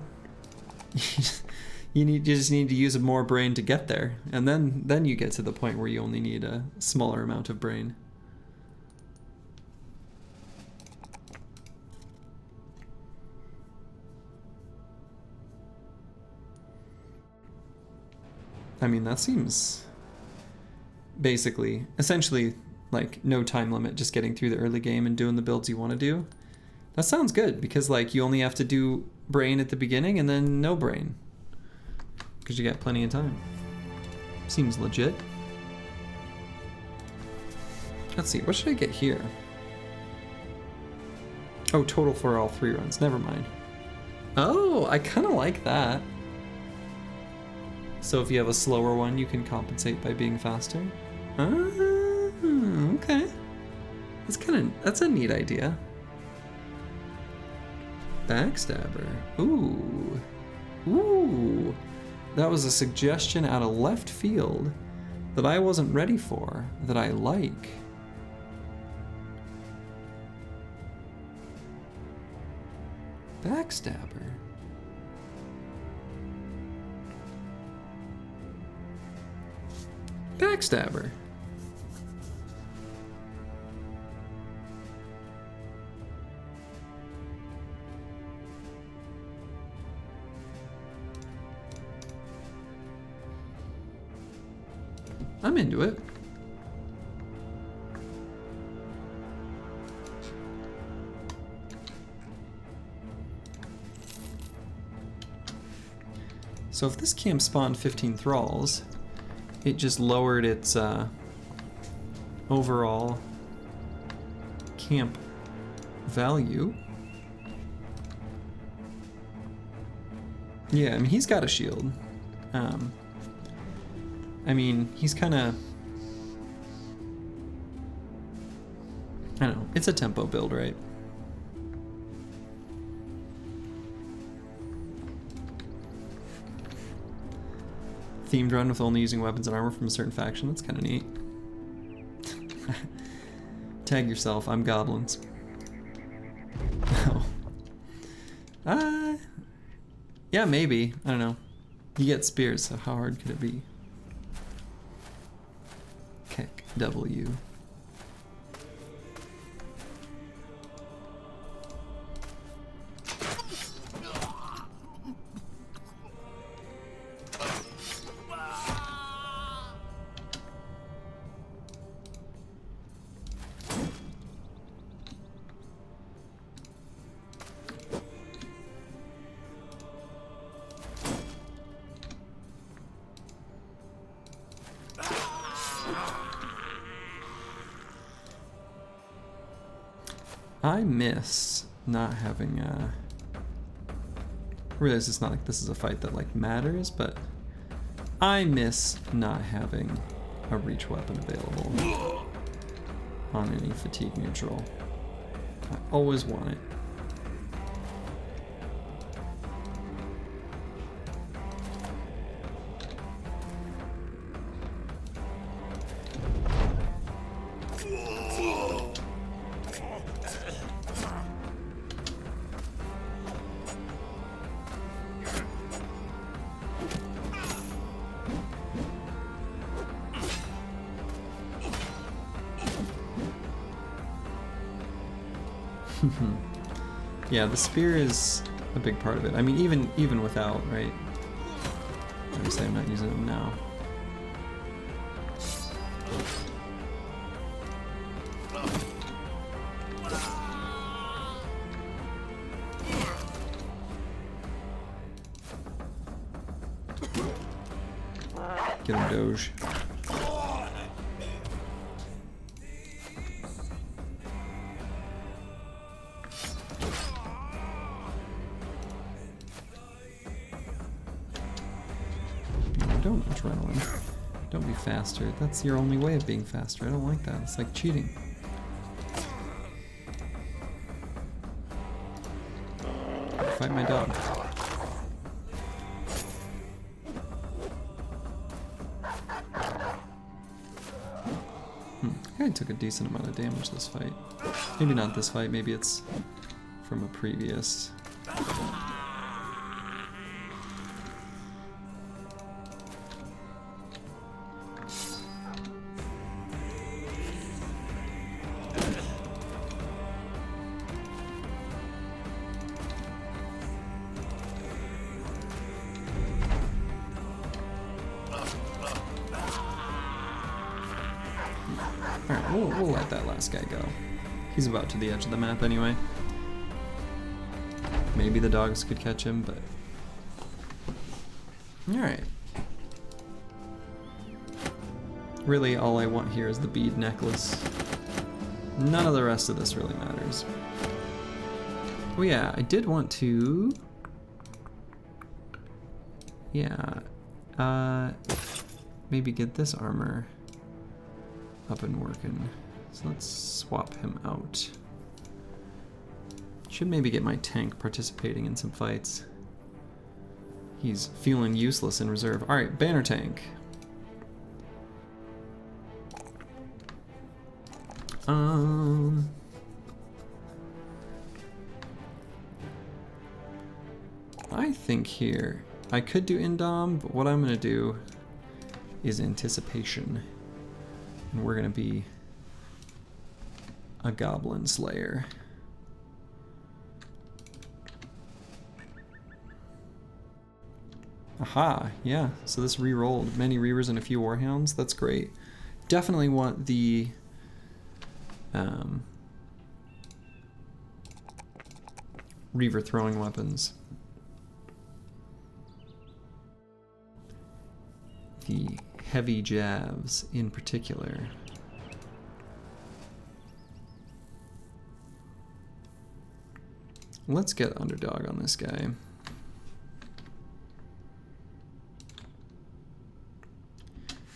You just need to use more brain to get there, and then you get to the point where you only need a smaller amount of brain. I mean, that seems basically, essentially, like no time limit, just getting through the early game and doing the builds you want to do. That sounds good, because like you only have to do brain at the beginning and then no brain, because you got plenty of time. Seems legit. Let's see, what should I get here? Oh, total for all 3 runs, never mind. Oh, I kind of like that. So if you have a slower one, you can compensate by being faster. Okay. That's a neat idea. Backstabber. Ooh. Ooh. That was a suggestion out of left field that I wasn't ready for, that I like. Backstabber. Backstabber. I'm into it. So if this camp spawned 15 thralls, it just lowered its overall camp value. Yeah, I mean, he's got a shield. I mean, he's kind of... I don't know, it's a tempo build, right? Themed run with only using weapons and armor from a certain faction, that's kind of neat. Tag yourself, I'm goblins. Oh. Yeah, maybe, I don't know. You get spears, so how hard could it be? Kick W. I miss not having I realize it's not like this is a fight that like matters, but I miss not having a reach weapon available on any fatigue neutral. I always want it. Yeah, the spear is a big part of it. I mean, even without, right? Obviously, I'm not using them now. Get him, Doge. Don't adrenaline. Don't be faster. That's your only way of being faster. I don't like that. It's like cheating. Fight my dog. I took a decent amount of damage this fight. Maybe not this fight, maybe it's from a previous. Alright, we'll let that last guy go. He's about to the edge of the map anyway. Maybe the dogs could catch him, but... Alright. Really, all I want here is the bead necklace. None of the rest of this really matters. Oh yeah, I did want to... Yeah. Maybe get this armor up and working. So let's swap him out. Should maybe get my tank participating in some fights. He's feeling useless in reserve. Alright, banner tank. I think here, I could do Indom, but what I'm gonna do is Anticipation. And we're gonna be a Goblin Slayer. Aha, yeah, so this re-rolled many Reavers and a few Warhounds. That's great. Definitely want the Reaver throwing weapons. The heavy jabs in particular. Let's get underdog on this guy.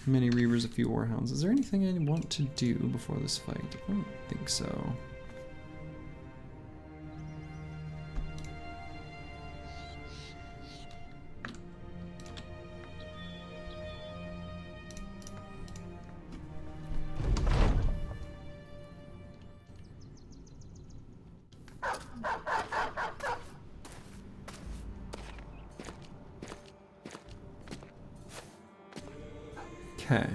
Many Reavers, a few Warhounds. Is there anything I want to do before this fight? I don't think so. Okay.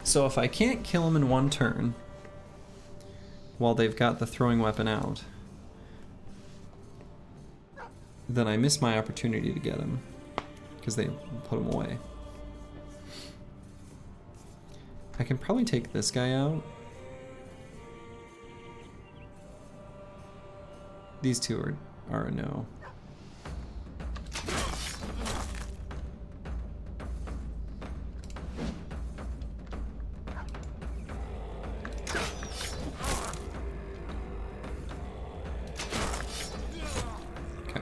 So if I can't kill him in one turn while they've got the throwing weapon out, then I miss my opportunity to get him because they put him away. I can probably take this guy out. These two are a no. Okay.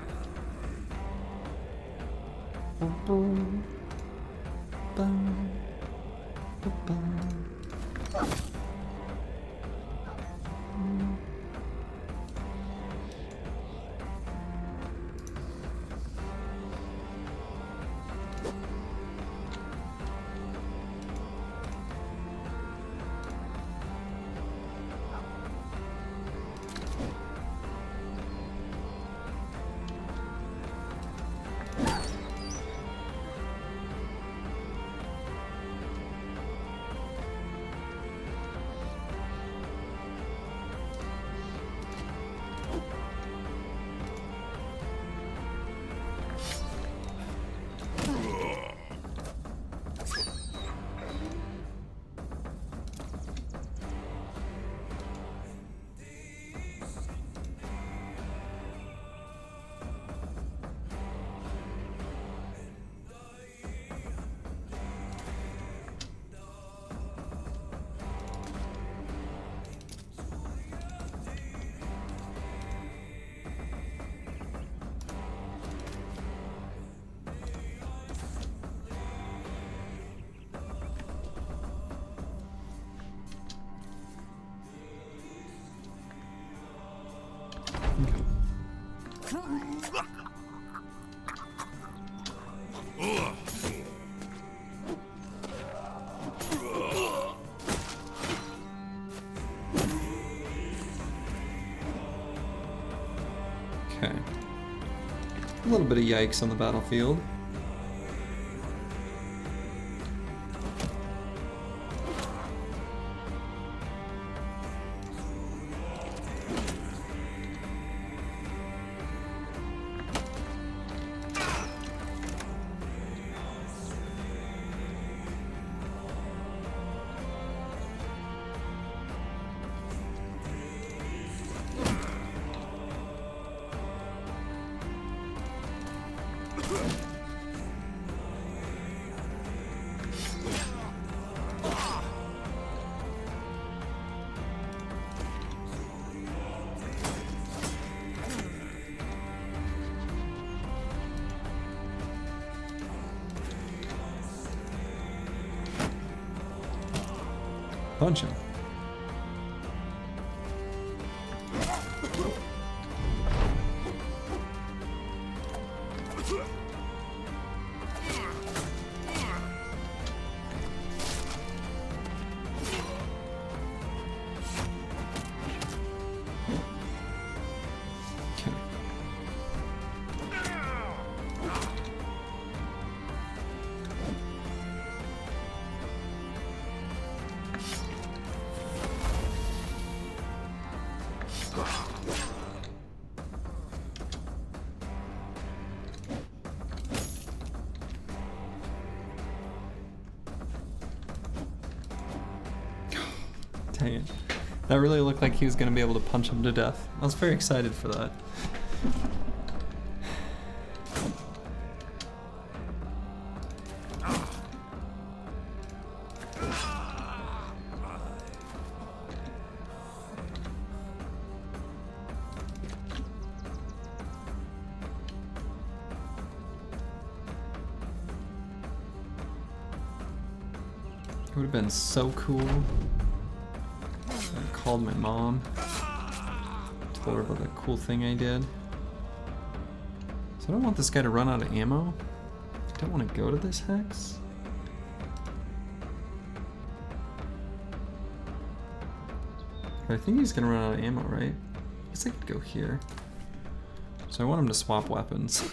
Okay. A little bit of yikes on the battlefield. punch him. Dang it. That really looked like he was going to be able to punch him to death. I was very excited for that. It would have been so cool. I called my mom, told her about that cool thing I did. So I don't want this guy to run out of ammo. I don't want to go to this hex. But I think he's gonna run out of ammo, right? I guess I could go here. So I want him to swap weapons.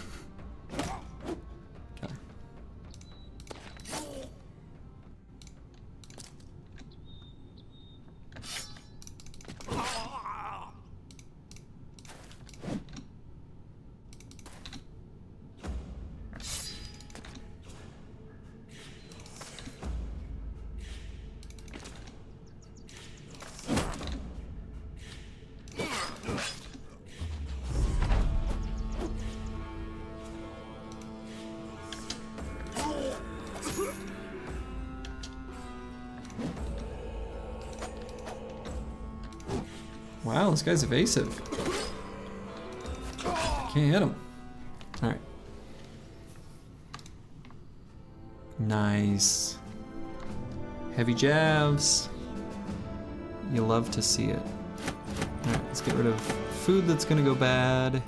Wow, this guy's evasive. Can't hit him. Alright. Nice. Heavy jabs. You love to see it. Alright, let's get rid of food that's gonna go bad.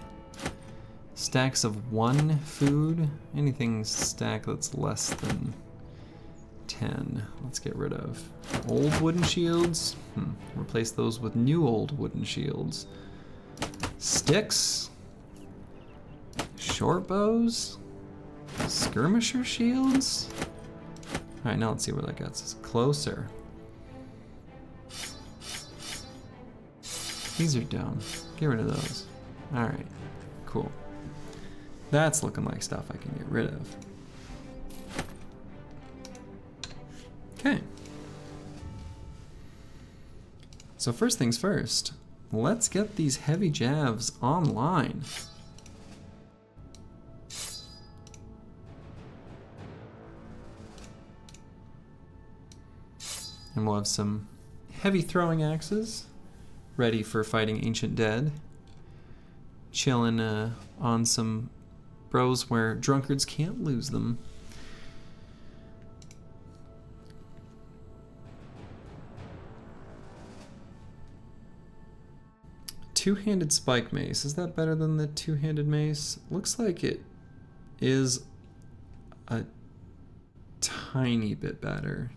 Stacks of 1 food. Anything stack that's less than 10. Let's get rid of old wooden shields. Replace those with new old wooden shields. Sticks. Short bows. Skirmisher shields. Alright, now let's see where that gets us. Closer. These are dumb. Get rid of those. Alright, cool. That's looking like stuff I can get rid of. Okay. So first things first, let's get these heavy jabs online. And we'll have some heavy throwing axes ready for fighting Ancient Dead. Chilling on some bros where drunkards can't lose them. Two-handed spike mace. Is that better than the two-handed mace? Looks like it is a tiny bit better.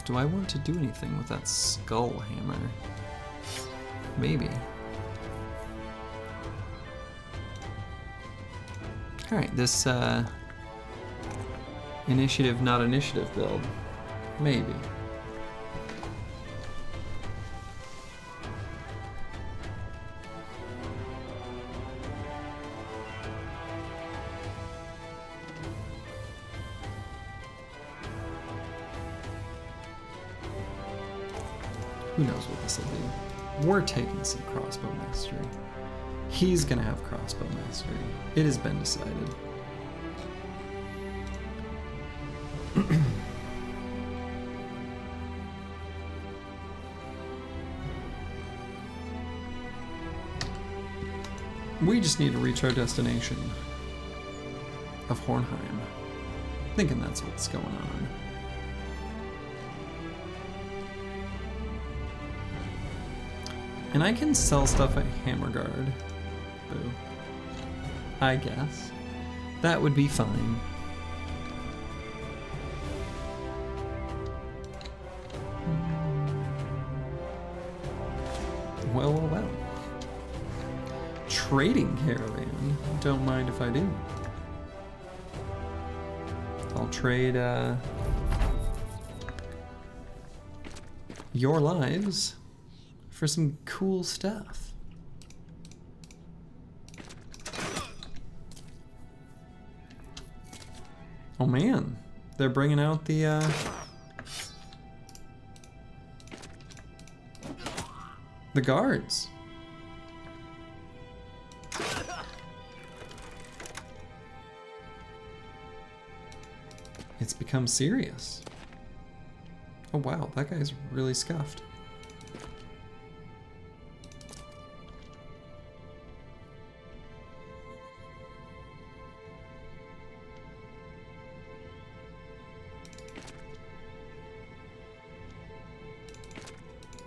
Do I want to do anything with that skull hammer? Maybe. Alright, this initiative, not initiative build. Maybe. Who knows what this will do. We're taking some crossbow mastery. He's gonna have crossbow mastery. It has been decided. We just need to reach our destination of Hornheim. Thinking that's what's going on. And I can sell stuff at Hammerguard. Boo. I guess. That would be fine. Well, well, well. Trading caravan. Don't mind if I do. I'll trade your lives for some cool stuff. Oh man, they're bringing out the guards. It's become serious. Oh wow, that guy's really scuffed.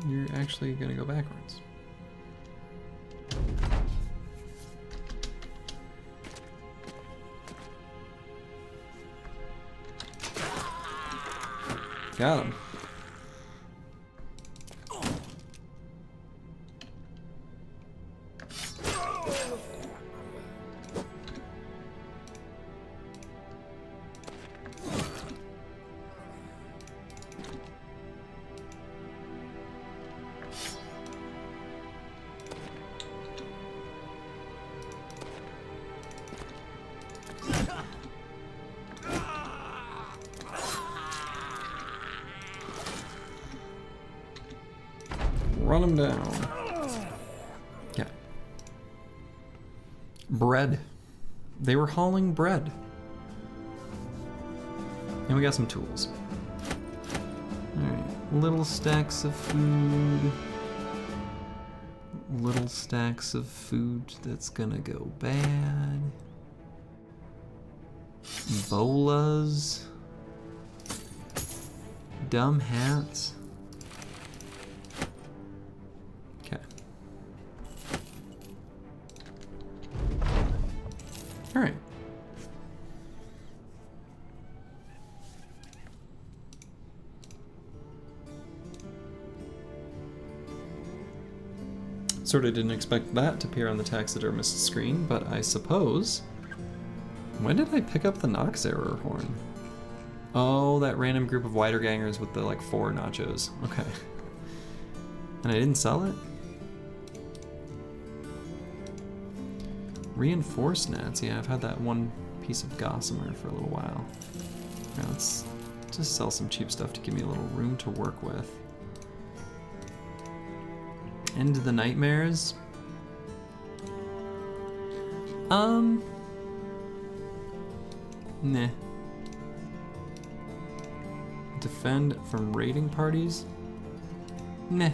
You're actually gonna go backwards. Got him. Run him down. Yeah. Bread. They were hauling bread. And we got some tools. Alright. Little stacks of food. Little stacks of food that's gonna go bad. Bolas. Dumb hats. All right. Sort of didn't expect that to appear on the taxidermist screen, but I suppose. When did I pick up the Nox error horn? Oh, that random group of wiedergangers with the like 4 nachos. Okay. And I didn't sell it? Reinforced nets, yeah, I've had that one piece of gossamer for a little while. Now let's just sell some cheap stuff to give me a little room to work with. End the nightmares. Nah. Defend from raiding parties? Meh.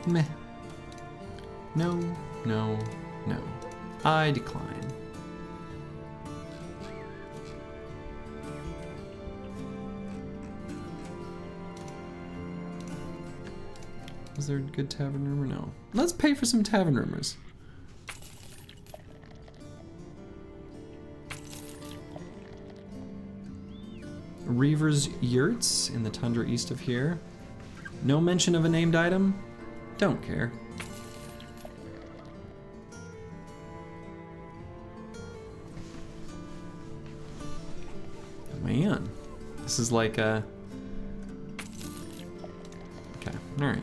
Meh. No, no, no. I decline. Was there a good tavern room or no? Let's pay for some tavern roomers. Reaver's Yurts in the tundra east of here. No mention of a named item? Don't care. Man, this is like a... Okay, alright.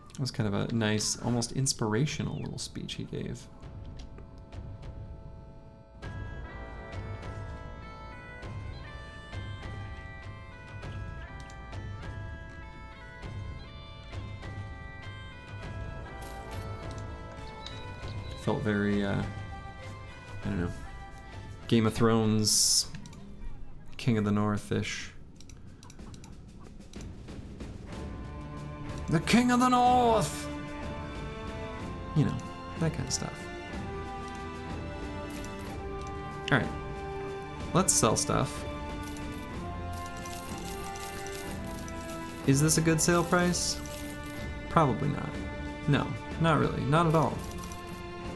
That was kind of a nice, almost inspirational little speech he gave. Felt very, I don't know, Game of Thrones, King of the North-ish. The King of the North! You know, that kind of stuff. Alright, let's sell stuff. Is this a good sale price? Probably not. No, not really, not at all.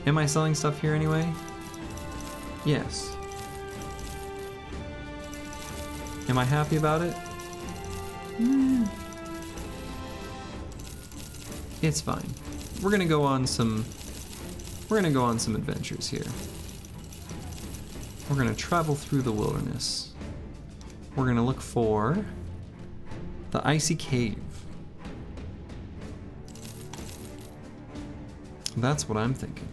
Am I selling stuff here anyway? Yes. Am I happy about it? It's fine. We're gonna go on some adventures here. We're gonna travel through the wilderness. We're gonna look for the icy cave. That's what I'm thinking.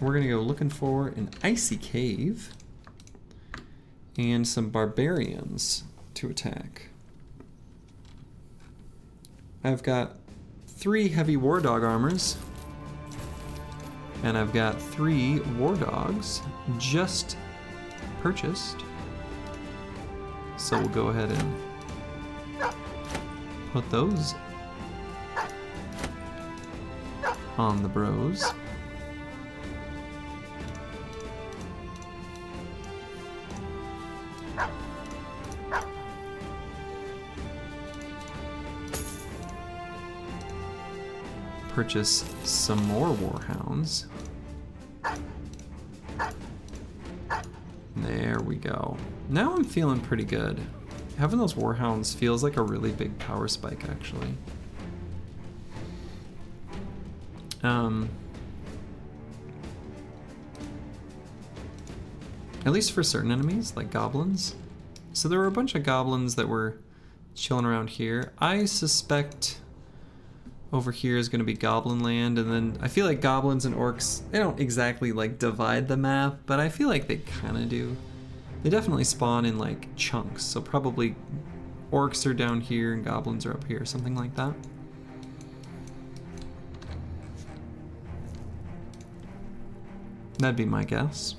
We're gonna go looking for an icy cave and some barbarians to attack. I've got 3 heavy war dog armors, and I've got 3 war dogs just purchased. So we'll go ahead and put those on the bros. Purchase some more warhounds. There we go. Now I'm feeling pretty good. Having those warhounds feels like a really big power spike, actually. At least for certain enemies, like goblins. So there were a bunch of goblins that were chilling around here. I suspect over here is going to be Goblin Land, and then I feel like goblins and orcs, they don't exactly like divide the map, but I feel like they kind of do. They definitely spawn in like chunks, so probably orcs are down here and goblins are up here, something like that. That'd be my guess.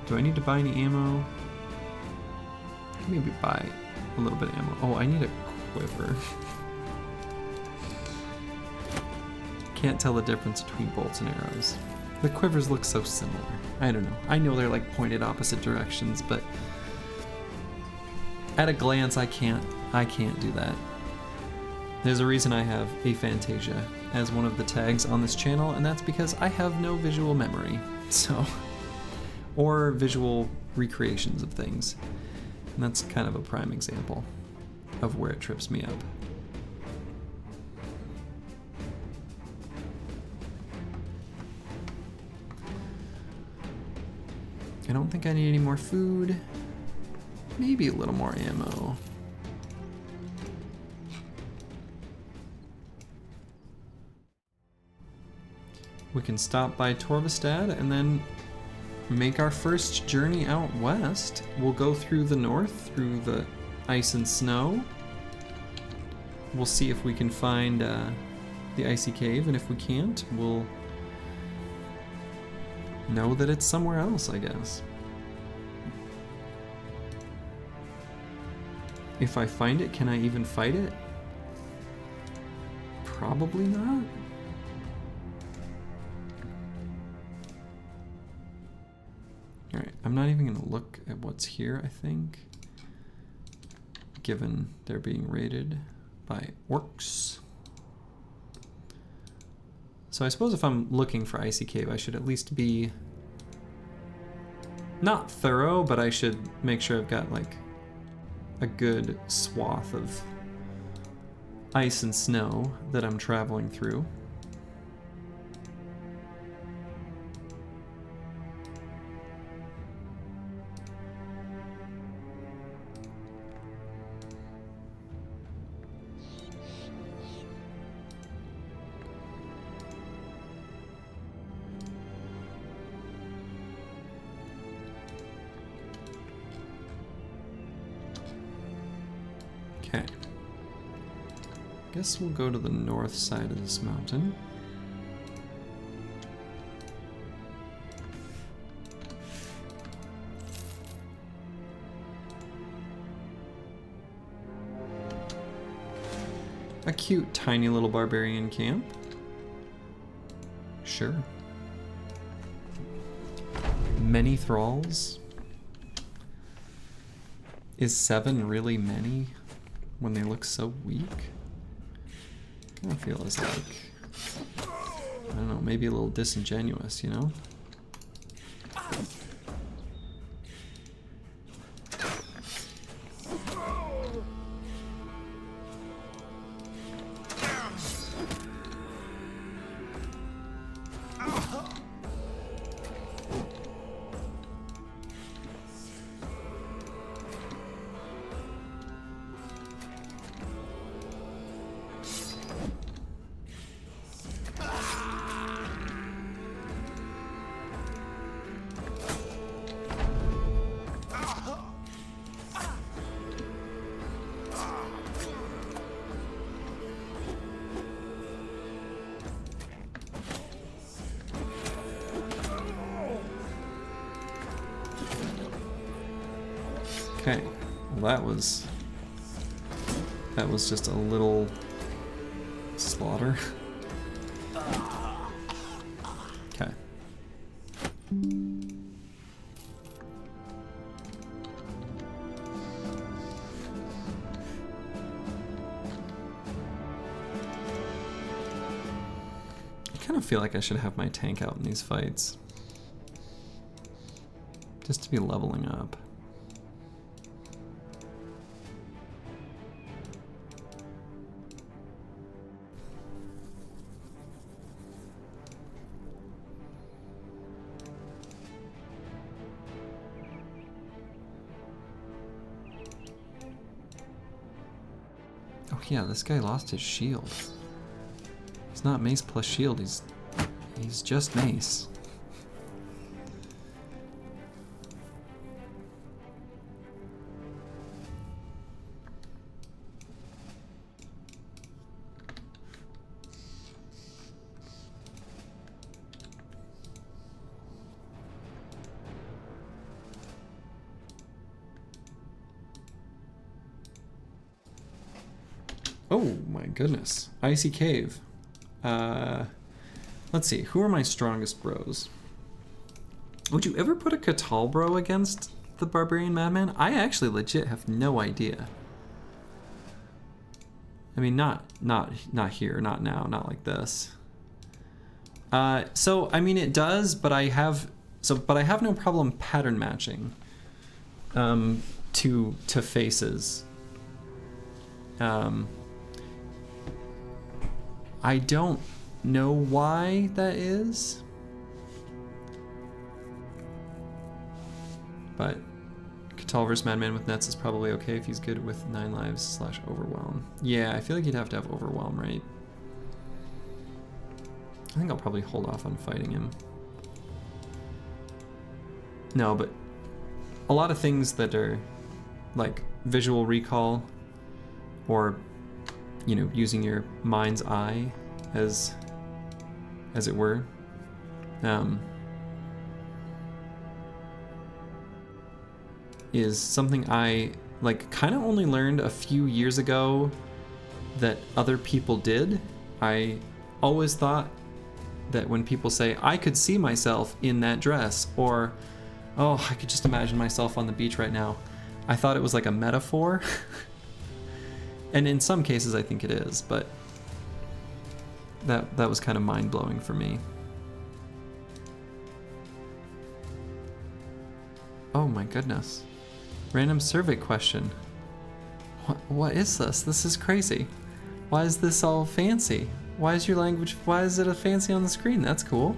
Do I need to buy any ammo? Maybe buy a little bit of ammo. Oh, I need a quiver. Can't tell the difference between bolts and arrows. The quivers look so similar. I don't know. I know they're like pointed opposite directions, but at a glance, I can't do that. There's a reason I have aphantasia as one of the tags on this channel, and that's because I have no visual memory. So. Or visual recreations of things. And that's kind of a prime example of where it trips me up. I don't think I need any more food. Maybe a little more ammo. We can stop by Torvastad and then make our first journey out west. We'll go through the north, through the ice and snow. We'll see if we can find the icy cave, and if we can't, we'll know that it's somewhere else, I guess. If I find it, can I even fight it? Probably not. Alright, I'm not even going to look at what's here, I think, given they're being raided by orcs. So I suppose if I'm looking for Icy Cave, I should at least be not thorough, but I should make sure I've got like a good swath of ice and snow that I'm traveling through. Okay. Guess we'll go to the north side of this mountain. A cute, tiny little barbarian camp. Sure. Many thralls. Is 7 really many when they look so weak? I kind of feel as like, I don't know, maybe a little disingenuous, you know? Okay, well that was just a little slaughter. Okay. I kind of feel like I should have my tank out in these fights. Just to be leveling up. Oh yeah, this guy lost his shield. He's not mace plus shield, he's just mace. Oh my goodness. Icy Cave. Let's see, who are my strongest bros? Would you ever put a Catal bro against the Barbarian Madman? I actually legit have no idea. I mean, not here, not now, not like this. So I mean it does, but I have no problem pattern matching to faces. I don't know why that is, but Catal vs. Madman with nets is probably okay if he's good with 9 lives / overwhelm. Yeah, I feel like you'd have to have overwhelm, right? I think I'll probably hold off on fighting him. No, but a lot of things that are like visual recall or, you know, using your mind's eye as it were, is something I like kind of only learned a few years ago that other people did. I always thought that when people say, I could see myself in that dress, or, oh, I could just imagine myself on the beach right now, I thought it was like a metaphor. And in some cases I think it is, but that was kind of mind-blowing for me. Oh my goodness. Random survey question. What is this? This is crazy. Why is this all fancy? Why is your language, why is it a fancy on the screen? That's cool.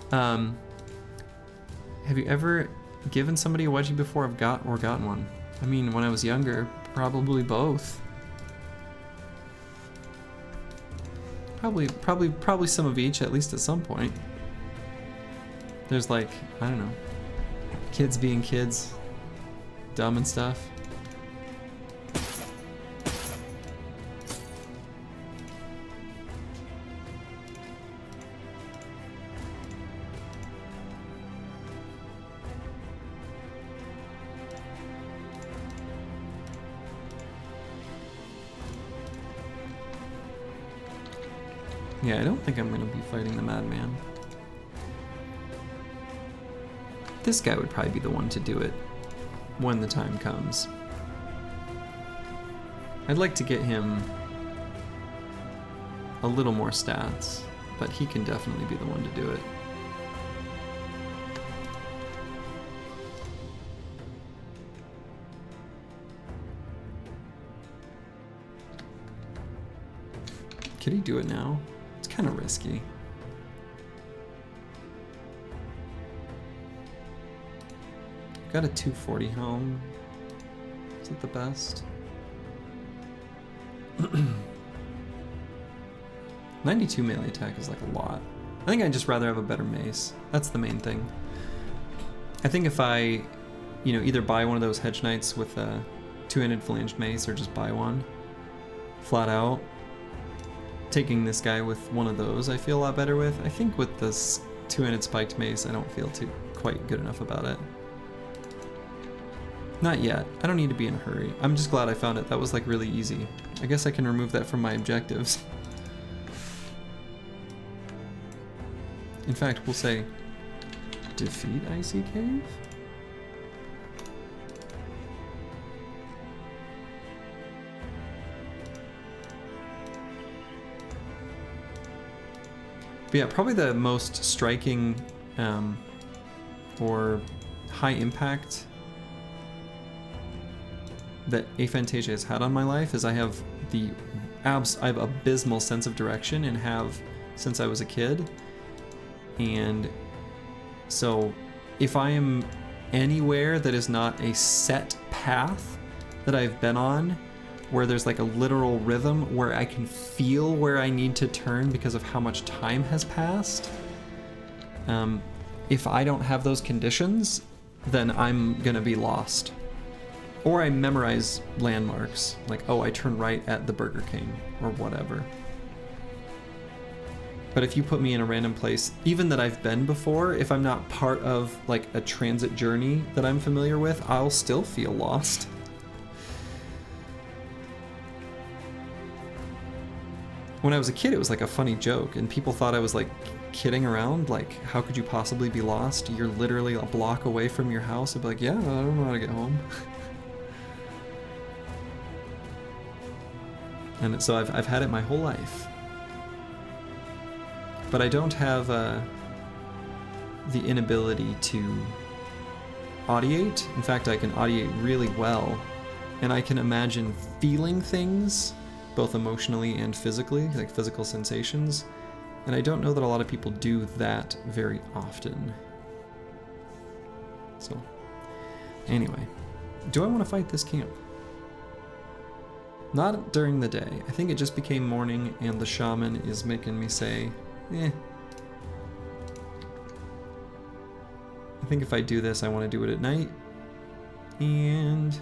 Have you ever given somebody a wedgie before or gotten one? I mean, when I was younger, probably both. Probably some of each, at least at some point. There's like, I don't know, kids being kids, dumb and stuff. Yeah, I don't think I'm gonna be fighting the madman. This guy would probably be the one to do it when the time comes. I'd like to get him a little more stats, but he can definitely be the one to do it. Could he do it now? It's kind of risky. Got a 240 helm. Is it the best? 92 melee attack is like a lot. I think I'd just rather have a better mace. That's the main thing. I think if I, you know, either buy one of those hedge knights with a two-handed flanged mace or just buy one flat out, taking this guy with one of those I feel a lot better with. I think with this two-handed spiked mace I don't feel quite good enough about it. Not yet. I don't need to be in a hurry. I'm just glad I found it. That was like really easy. I guess I can remove that from my objectives. In fact, we'll say defeat Icy Cave? But yeah, probably the most striking or high impact that aphantasia has had on my life is I have abysmal sense of direction and have since I was a kid. And so if I am anywhere that is not a set path that I've been on, where there's like a literal rhythm where I can feel where I need to turn because of how much time has passed, if I don't have those conditions, then I'm gonna be lost. Or I memorize landmarks, like, oh, I turn right at the Burger King, or whatever. But if you put me in a random place, even that I've been before, if I'm not part of like a transit journey that I'm familiar with, I'll still feel lost. When I was a kid, it was like a funny joke, and people thought I was like kidding around, like, how could you possibly be lost? You're literally a block away from your house. I'd be like, yeah, I don't know how to get home. And so I've had it my whole life. But I don't have the inability to audiate. In fact, I can audiate really well. And I can imagine feeling things, both emotionally and physically, like physical sensations. And I don't know that a lot of people do that very often. So, anyway, do I want to fight this camp? Not during the day. I think it just became morning and the shaman is making me say, eh. I think if I do this, I want to do it at night. And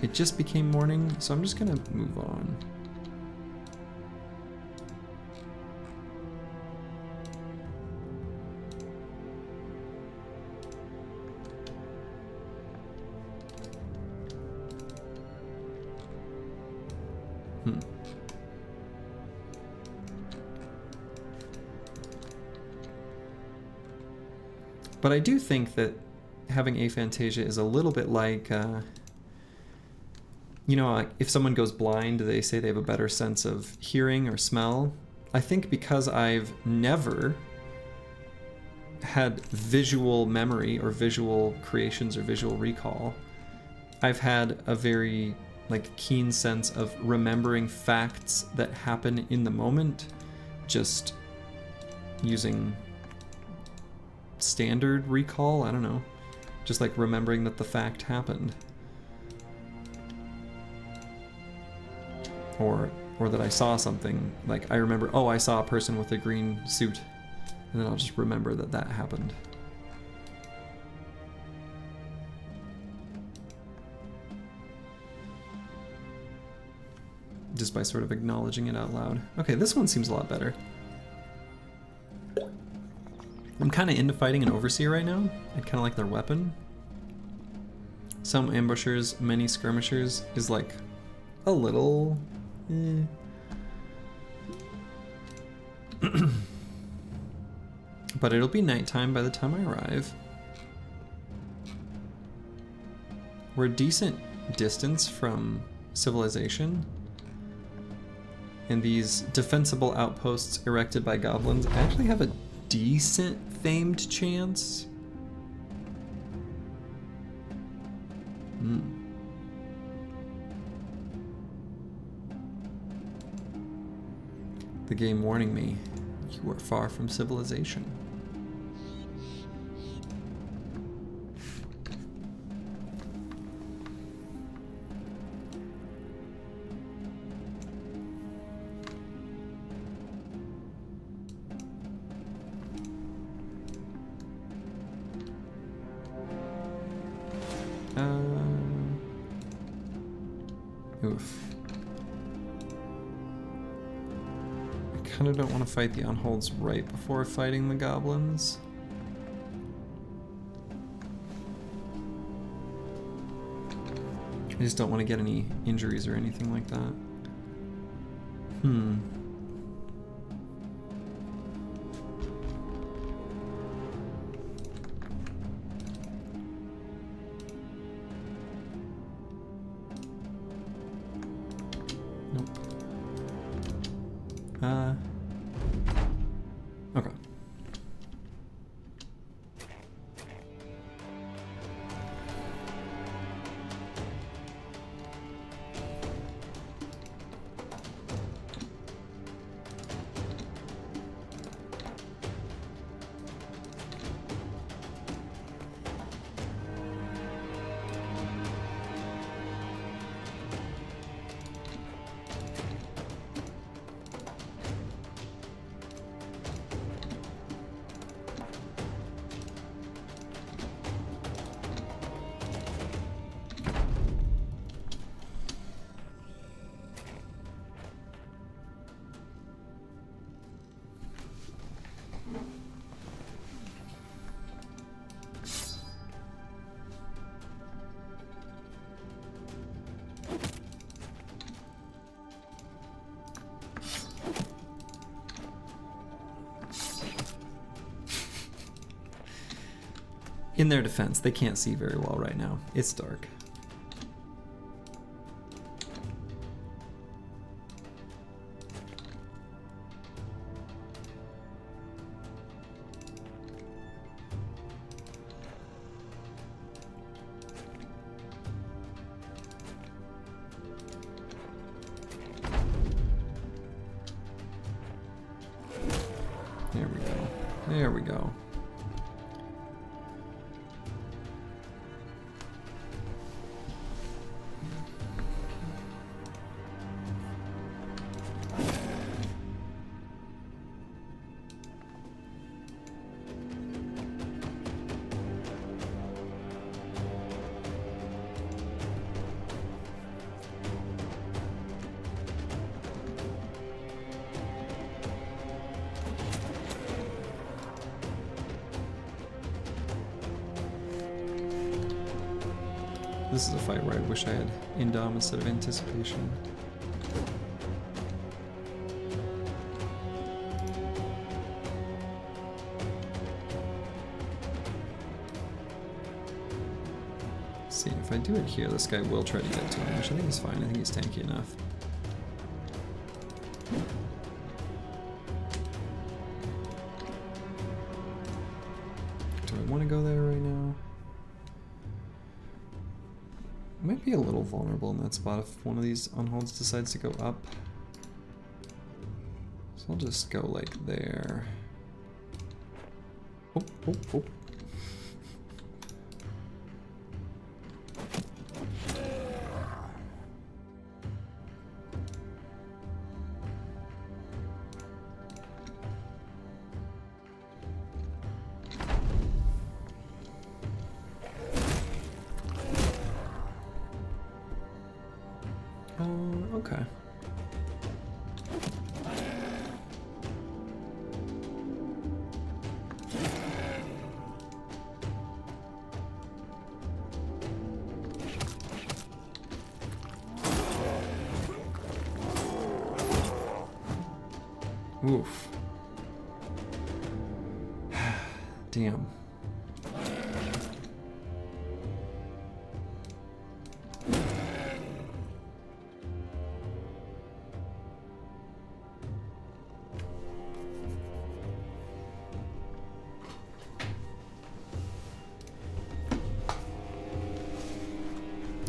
it just became morning, so I'm just gonna move on. But I do think that having aphantasia is a little bit like, you know, like if someone goes blind, they say they have a better sense of hearing or smell. I think because I've never had visual memory or visual creations or visual recall, I've had a very like keen sense of remembering facts that happen in the moment, just using standard recall, I don't know, just like remembering that the fact happened, or that I saw something, like I remember, oh, I saw a person with a green suit, and then I'll just remember that that happened. Just by sort of acknowledging it out loud. Okay, this one seems a lot better. I'm kind of into fighting an overseer right now. I'd kind of like their weapon. Some ambushers, many skirmishers is like a little... But it'll be nighttime by the time I arrive. We're a decent distance from civilization. And these defensible outposts erected by goblins actually have a decent famed chance. The game warning me, you are far from civilization. Oof. I kind of don't want to fight the unholds right before fighting the goblins. I just don't want to get any injuries or anything like that. Okay. In their defense, they can't see very well right now. It's dark. There we go. There we go. This is a fight where I wish I had Indom instead of Anticipation. See, if I do it here, this guy will try to get to him, which I think is fine. I think he's tanky enough. Do I want to go there right now? Might be a little vulnerable in that spot if one of these unholds decides to go up. So I'll just go like there. Oh, oh, oh. Okay. Oof. damn.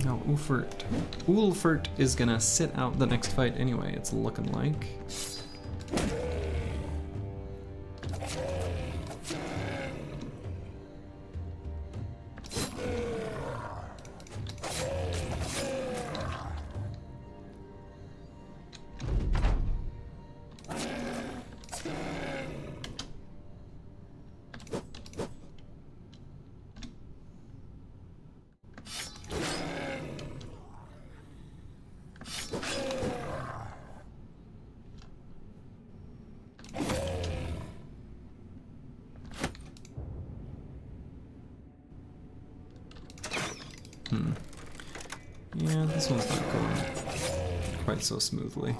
No, Ulfert is gonna sit out the next fight anyway, it's looking like. Yeah, this one's not going quite so smoothly.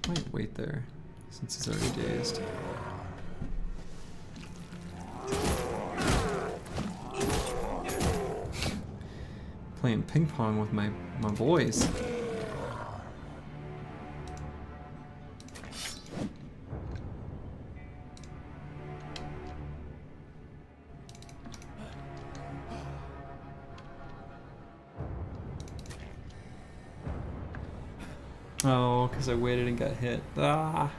Might wait there, since he's already dazed. Playing ping pong with my boys. Oh, because I waited and got hit. Ah.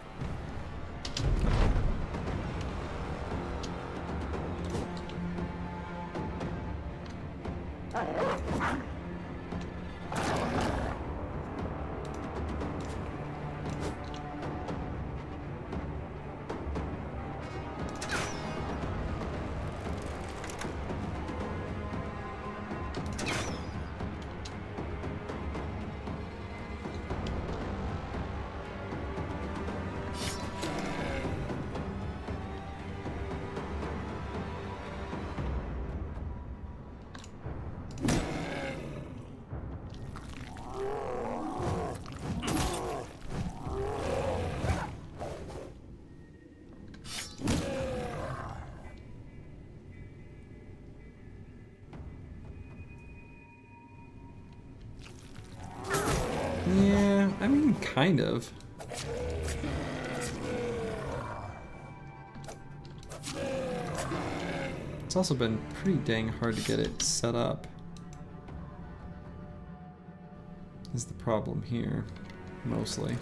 Yeah, I mean, kind of. It's also been pretty dang hard to get it set up. Is the problem here, mostly.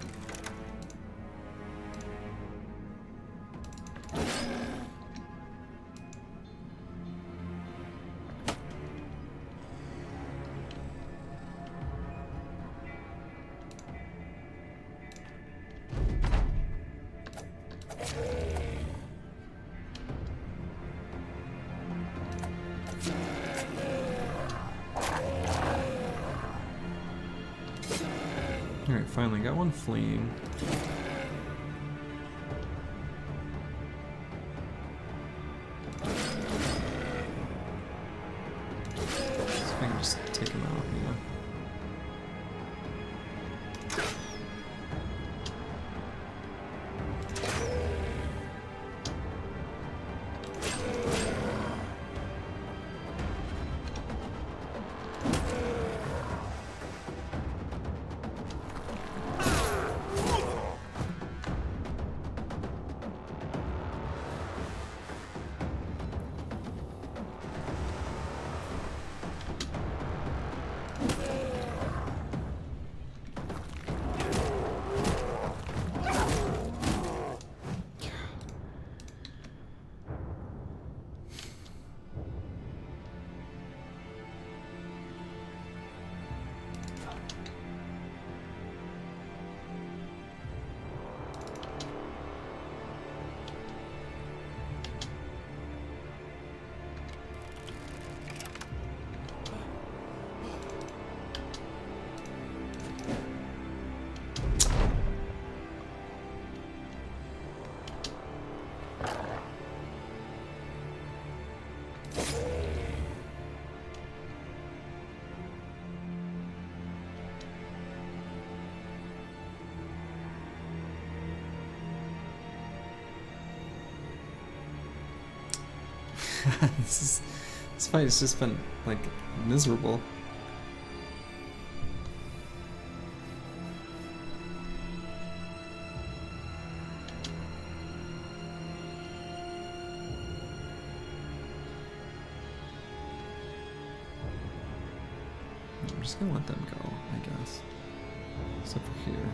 Alright, finally got one fleeing. So I can just take him out, yeah. This fight has just been, like, miserable. I'm just gonna let them go, I guess. Except for here.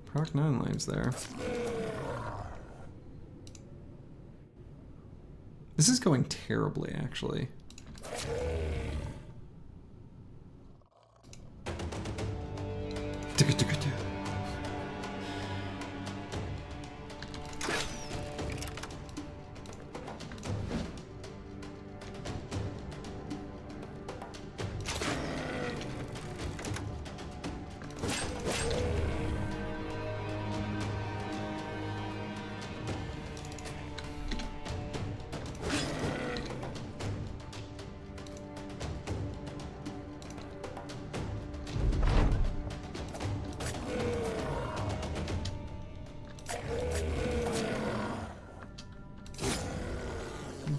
Proc 9 lives there. This is going terribly, actually.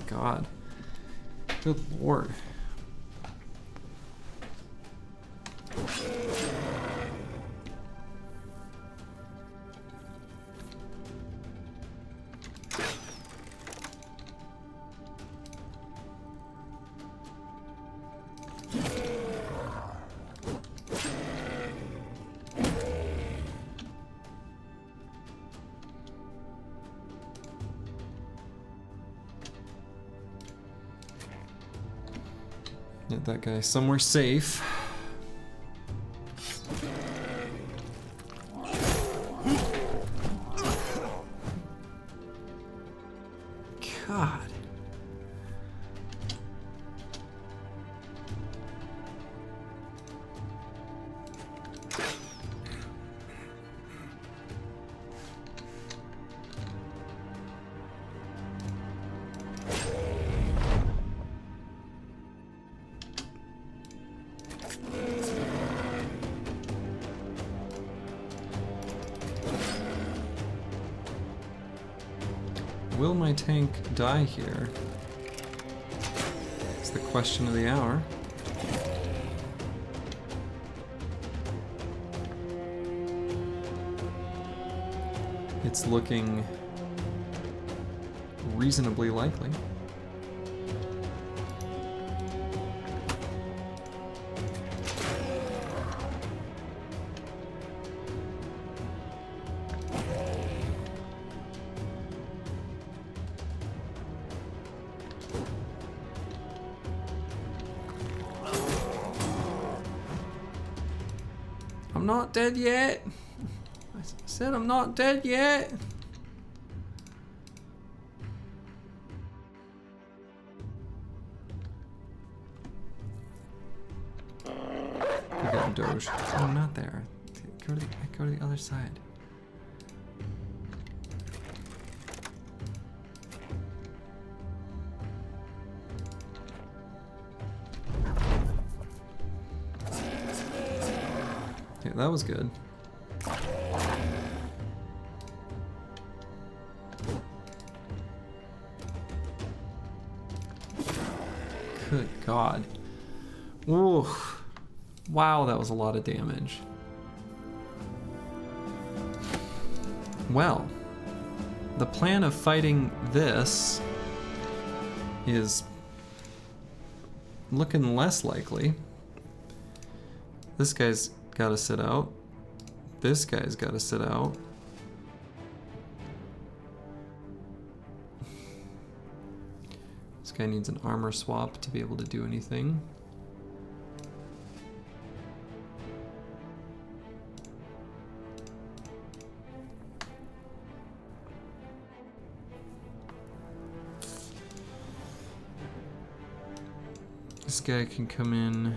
God. Good Lord. Get that guy somewhere safe. God. Will my tank die here? It's the question of the hour. It's looking reasonably likely. I'm not dead yet. I said I'm not dead yet. Go get him, Doge. Oh, I'm not there. Go to the other side. Okay, that was good. Good God. Ooh. Wow, that was a lot of damage. Well, the plan of fighting this is looking less likely. This guy's gotta sit out. This guy's gotta sit out. This guy needs an armor swap to be able to do anything. This guy can come in.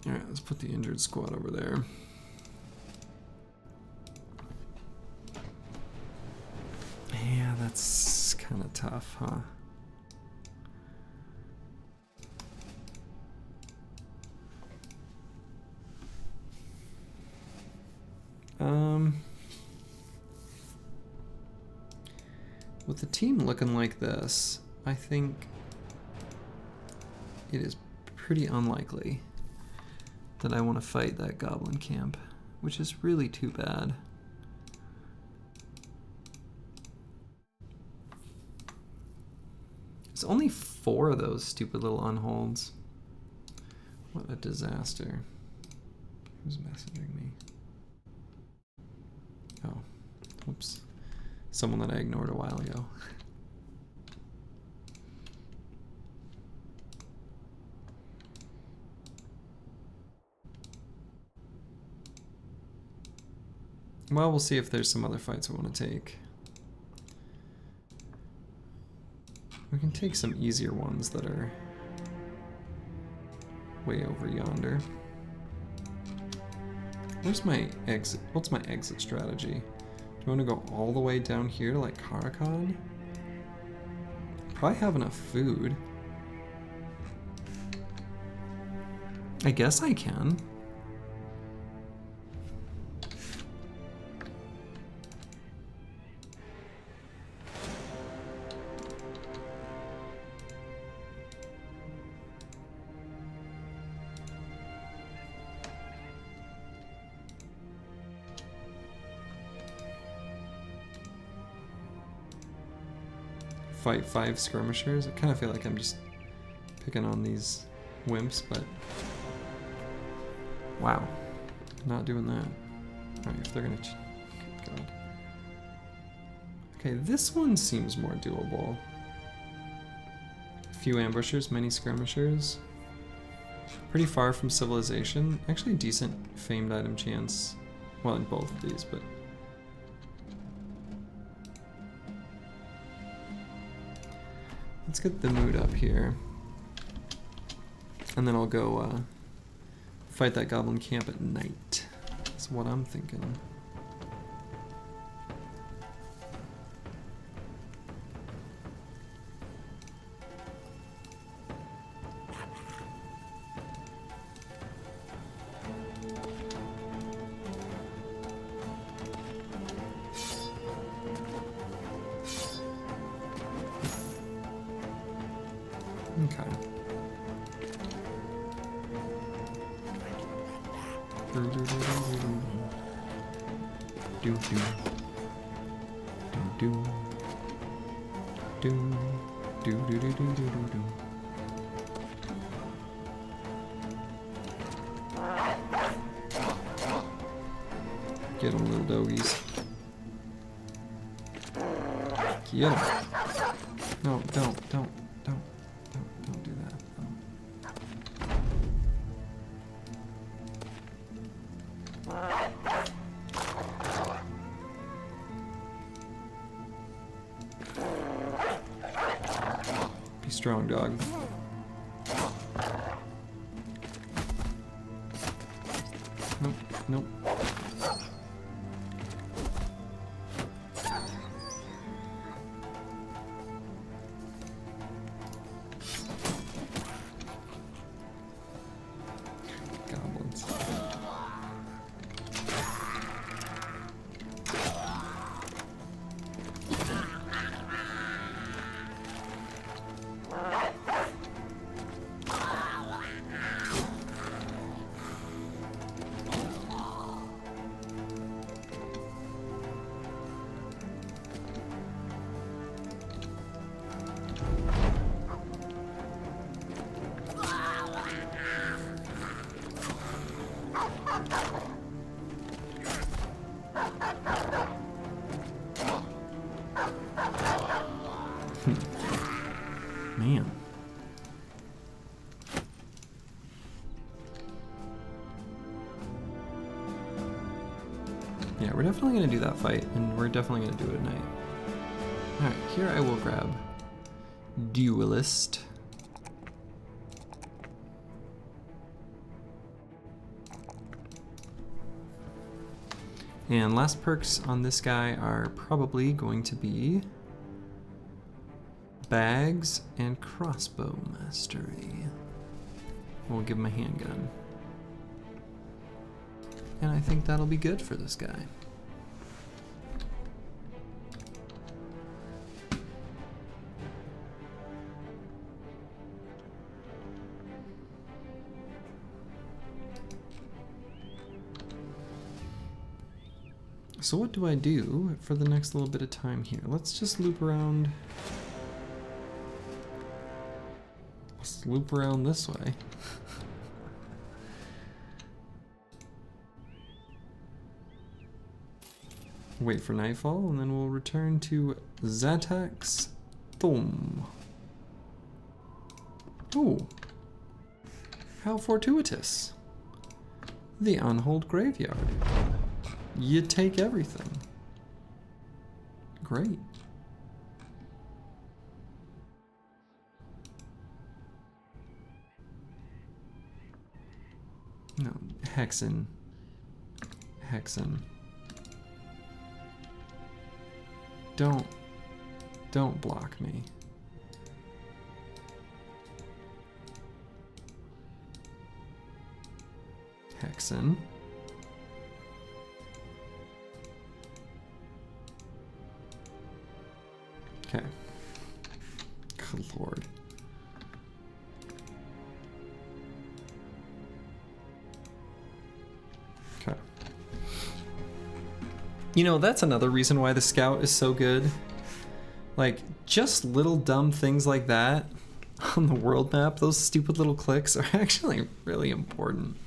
Alright, let's put the injured squad over there. Yeah, That's kind of tough, huh? With the team looking like this, I think it is pretty unlikely that I want to fight that goblin camp, which is really too bad. There's only 4 of those stupid little unholds. What a disaster. Who's messaging me? Oh, whoops. Someone that I ignored a while ago. Well, we'll see if there's some other fights we want to take. We can take some easier ones that are way over yonder. Where's my exit? What's my exit strategy? Do I want to go all the way down here to like Caravan? Probably have enough food. I guess I can. Fight 5 skirmishers. I kind of feel like I'm just picking on these wimps, but wow, not doing that. Alright, if they're gonna God. Okay, this one seems more doable. A few ambushers, many skirmishers. Pretty far from civilization. Actually decent famed item chance. Well, in both of these, but let's get the mood up here, and then I'll go fight that goblin camp at night. That's what I'm thinking. Okay. Get them, little doggies. Get them. No, don't do that. Be strong, dog. Nope, nope. Goblins. Man. Yeah, we're definitely going to do that fight, and we're definitely going to do it at night. Alright, here I will grab Duelist. And last perks on this guy are probably going to be bags and crossbow mastery. We'll give him a handgun. And I think that'll be good for this guy. So what do I do for the next little bit of time here? Let's just loop around. Let's loop around this way. Wait for nightfall, and then we'll return to Zatak's Thumb. Oh, how fortuitous. The Unhold Graveyard. You take everything. Great. No, Hexen. Hexen. Don't block me. Hexen. Okay. Good lord. Okay. You know, that's another reason why the scout is so good. Like, just little dumb things like that on the world map, those stupid little clicks are actually really important.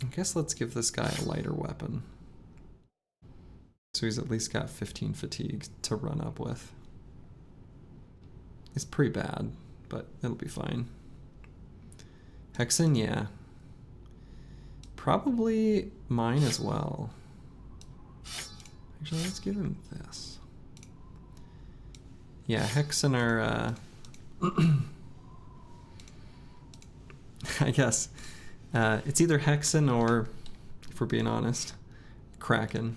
I guess let's give this guy a lighter weapon. So he's at least got 15 fatigue to run up with. It's pretty bad, but it'll be fine. Hexen, yeah. Probably mine as well. Actually, let's give him this. Yeah, Hexen are, I guess. It's either Hexen or, if we're being honest, Kraken.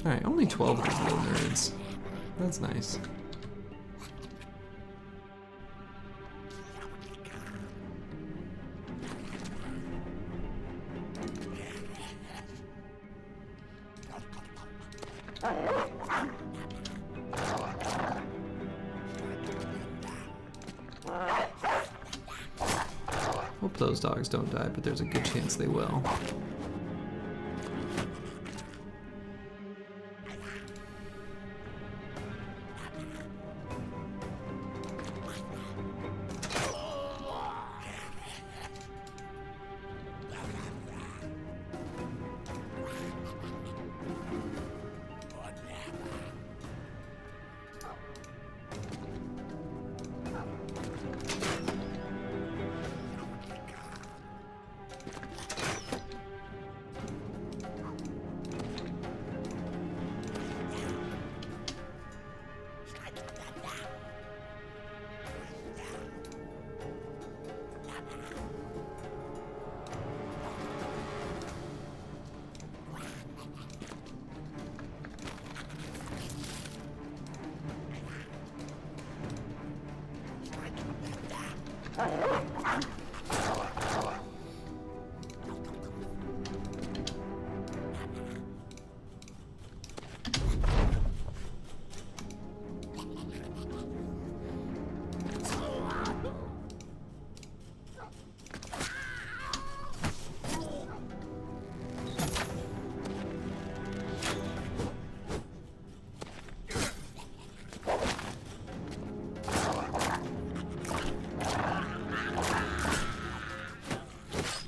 Alright, only 12 of these little nerds. That's nice. Hope those dogs don't die, but there's a good chance they will.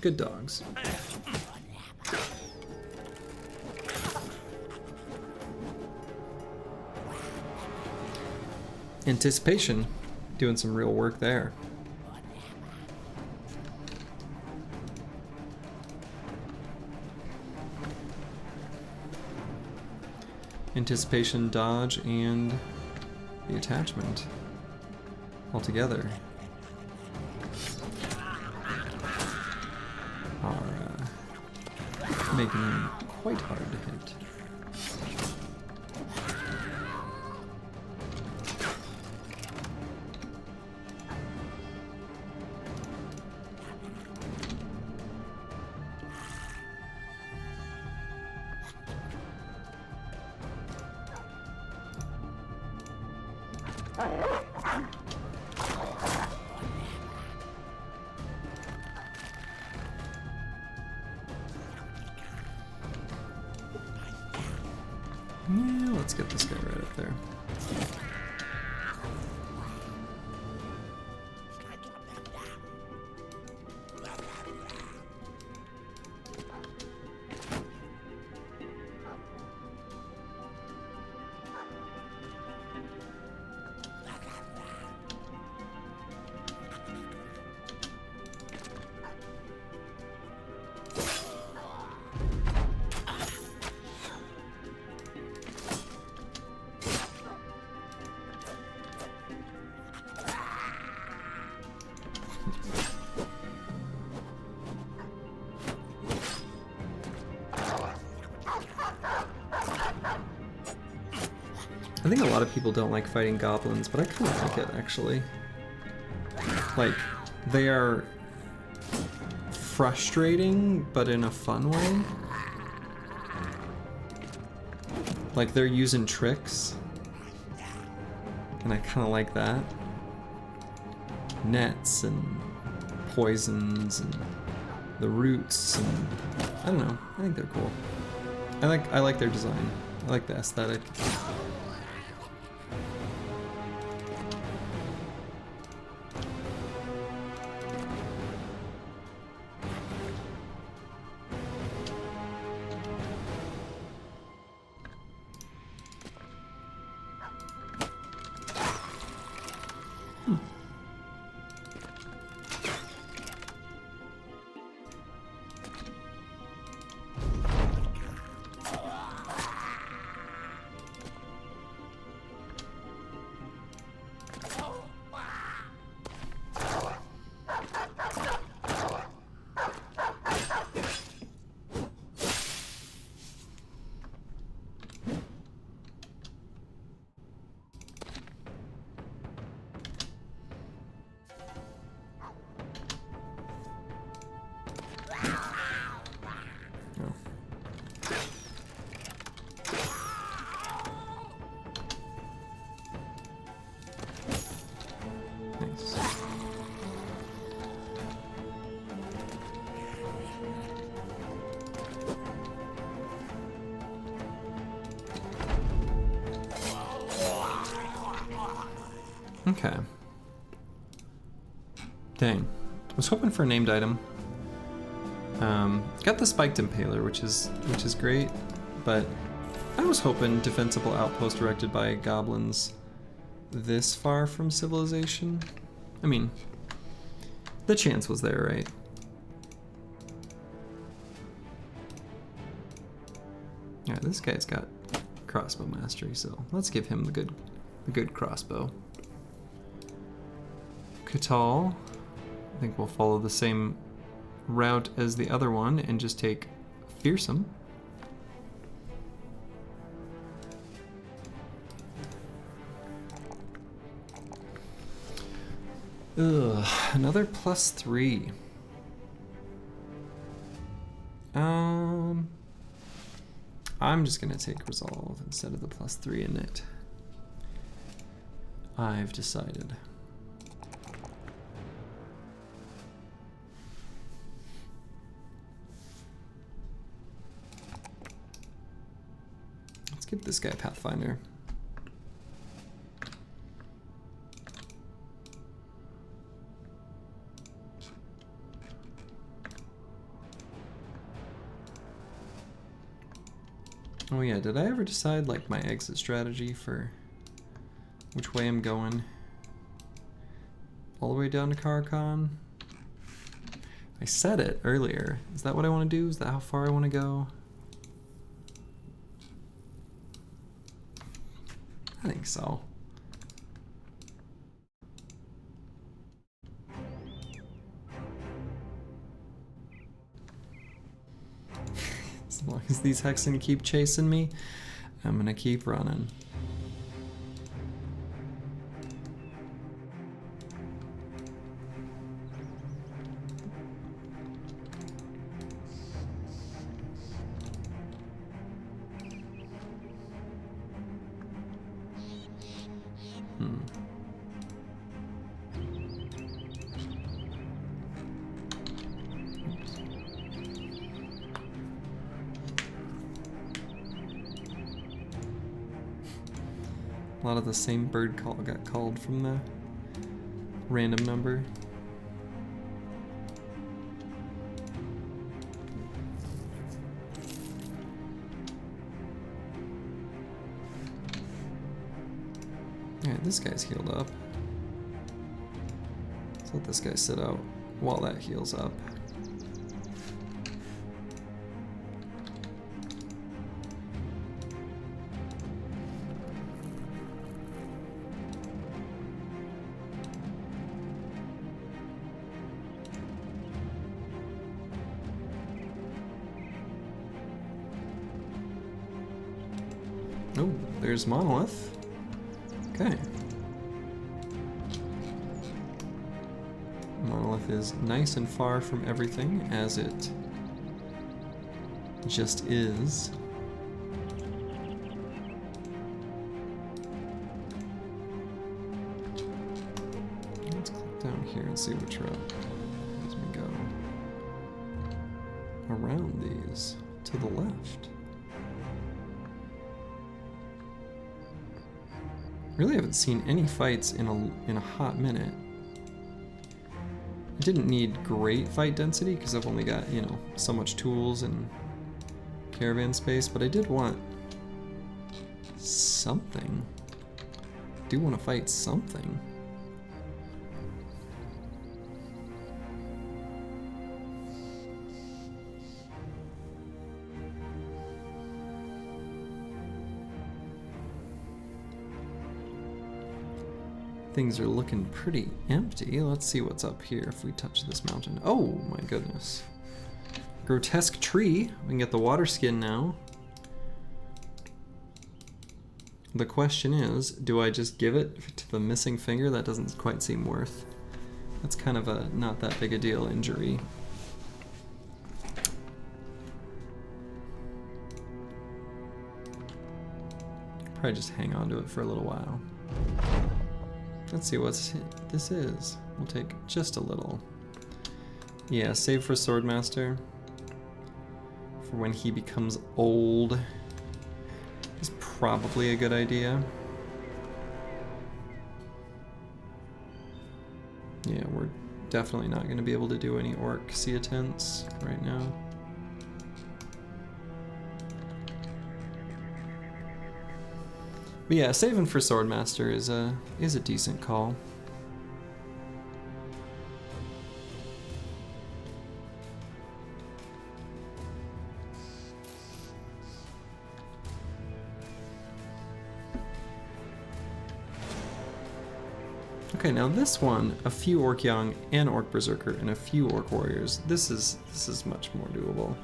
Good dogs. Anticipation, doing some real work there. anticipation, dodge, and the attachment all together are making him quite hard to hit. Yeah, let's get this guy right up there. I think a lot of people don't like fighting goblins, but I kind of like it, actually. Like, they are frustrating, but in a fun way. Like, they're using tricks, and I kind of like that. Nets and poisons and the roots, and I don't know. I think they're cool. I like their design. I like the aesthetic. Okay. Dang. I was hoping for a named item. Got the spiked impaler, which is great, but I was hoping defensible outpost erected by goblins this far from civilization. I mean, the chance was there, right? Yeah, this guy's got crossbow mastery, so let's give him the good crossbow. Catal, I think we'll follow the same route as the other one and just take Fearsome. Ugh, another +3. I'm just gonna take Resolve instead of the +3 in it. I've decided. Let's give this guy Pathfinder. Oh yeah, did I ever decide like my exit strategy for which way I'm going? All the way down to Carcon? I said it earlier. Is that what I want to do? Is that how far I want to go? I think so. As long as these Hexen keep chasing me, I'm gonna keep running. A lot of the same bird call got called from the random number. Alright, this guy's healed up. Let's let this guy sit out while that heals up. Oh, there's Monolith. Okay. Monolith is nice and far from everything, as it just is. Let's click down here and see which route as we go. Around these, to the left. Really haven't seen any fights in a hot minute. I didn't need great fight density because I've only got, you know, so much tools and caravan space, but I did want something. I do want to fight something. Things are looking pretty empty. Let's see what's up here if we touch this mountain. Oh my goodness. Grotesque tree. We can get the water skin now. The question is, do I just give it to the missing finger? That doesn't quite seem worth. That's kind of a not that big a deal injury. Probably just hang on to it for a little while. Let's see what this is. We'll take just a little. Yeah, save for Swordmaster. For when he becomes old. Is probably a good idea. Yeah, we're definitely not going to be able to do any orc Ceotents right now. But yeah, saving for Swordmaster is a decent call. Okay, now this one, a few Orc Young and Orc Berserker and a few Orc Warriors. This is much more doable.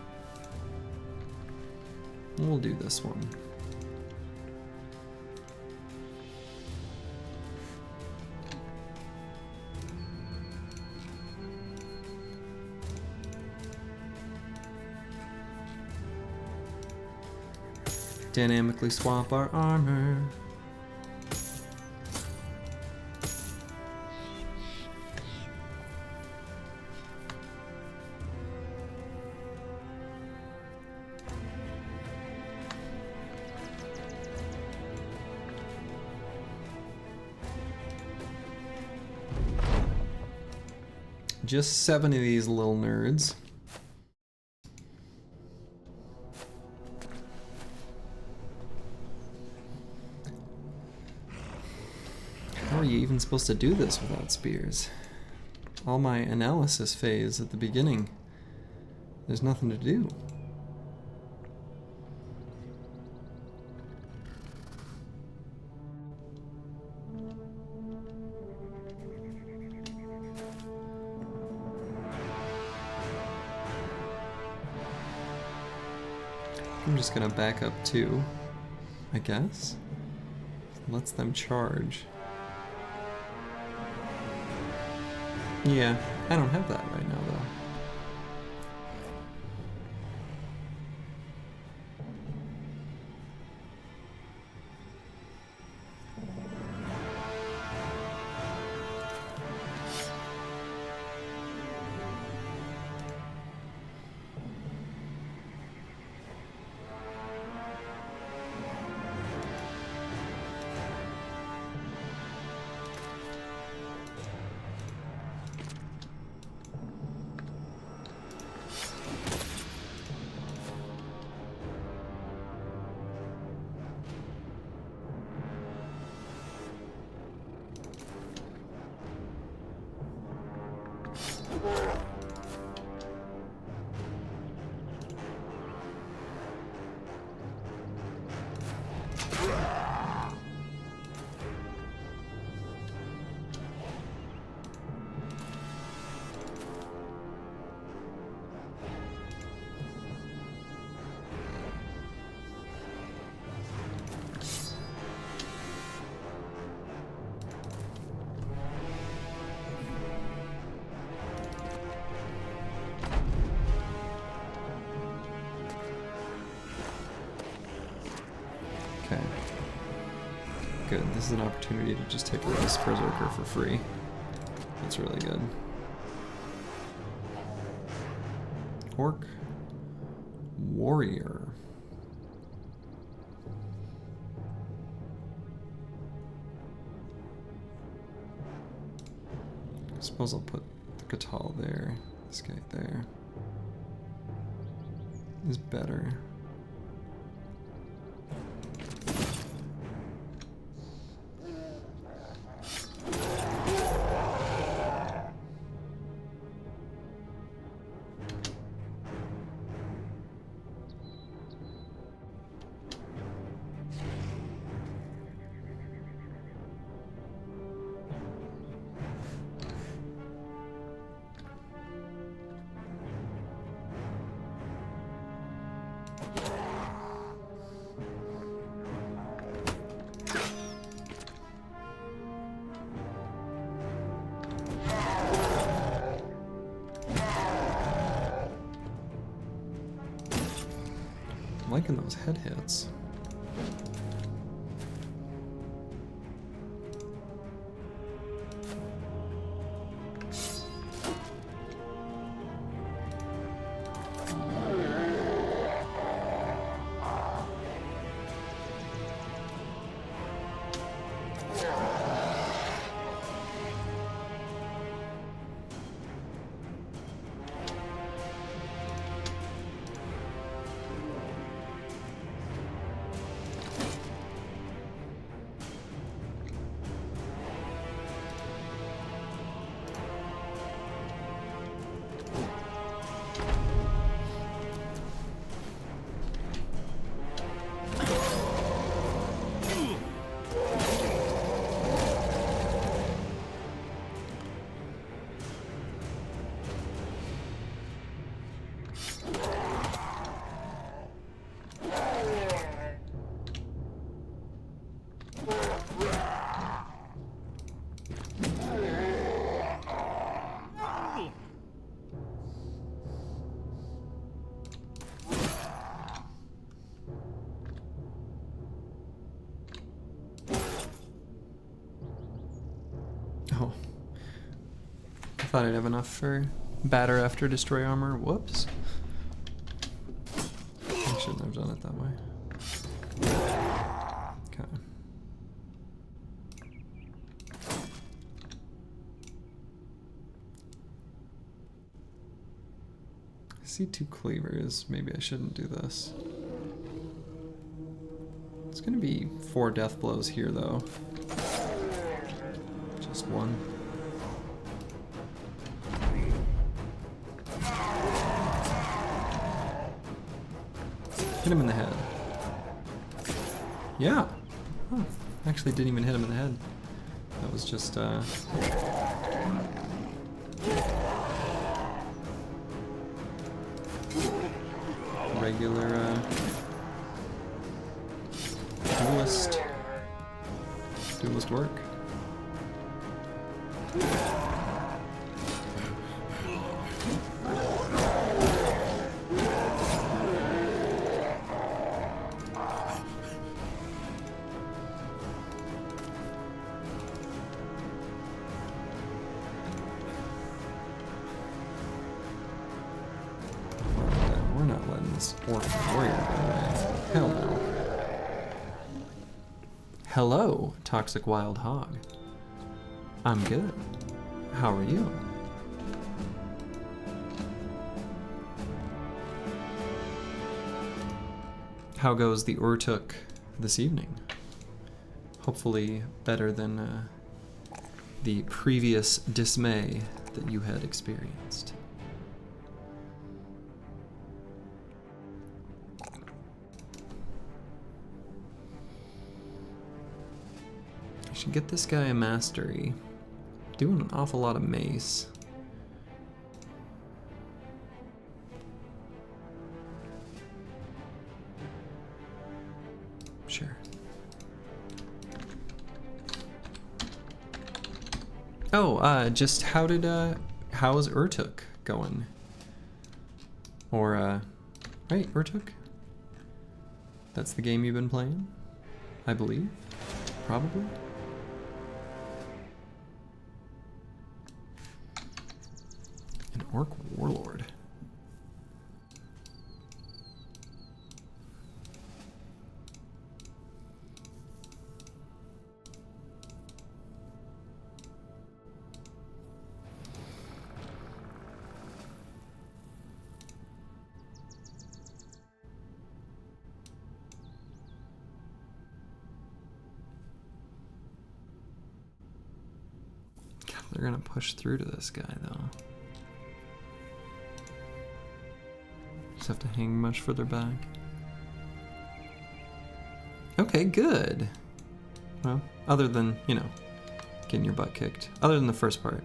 We'll do this one. Dynamically swap our armor. Just 7 of these little nerds. How are you even supposed to do this without spears? All my analysis phase at the beginning, there's nothing to do. I'm just gonna back up too, I guess. Lets them charge. Yeah, I don't have that right now though. Okay. Good. This is an opportunity to just take this Berserker for free. That's really good. Orc Warrior. I suppose I'll put the Catal there. This guy there is better. I'm liking those head hits. Oh. I thought I'd have enough for batter after destroy armor. Whoops. I shouldn't have done it that way. Okay. I see 2 cleavers. Maybe I shouldn't do this. It's gonna be 4 death blows here though. Just 1. Hit him in the head. Yeah. Oh, actually didn't even hit him in the head. That was just regular supposed to work. We're not letting this orc warrior go away. Hell no. Hello, toxic wild hog. I'm good. How are you? How goes the Urtuk this evening? Hopefully better than the previous dismay that you had experienced. I should get this guy a mastery. Doing an awful lot of mace. Sure. Oh, just how's Urtuk going? Or, right, Urtuk? That's the game you've been playing, I believe, probably. An orc warlord. God, they're gonna push through to this guy though. Just have to hang much further back. Okay, good. Well, other than, you know, getting your butt kicked. Other than the first part.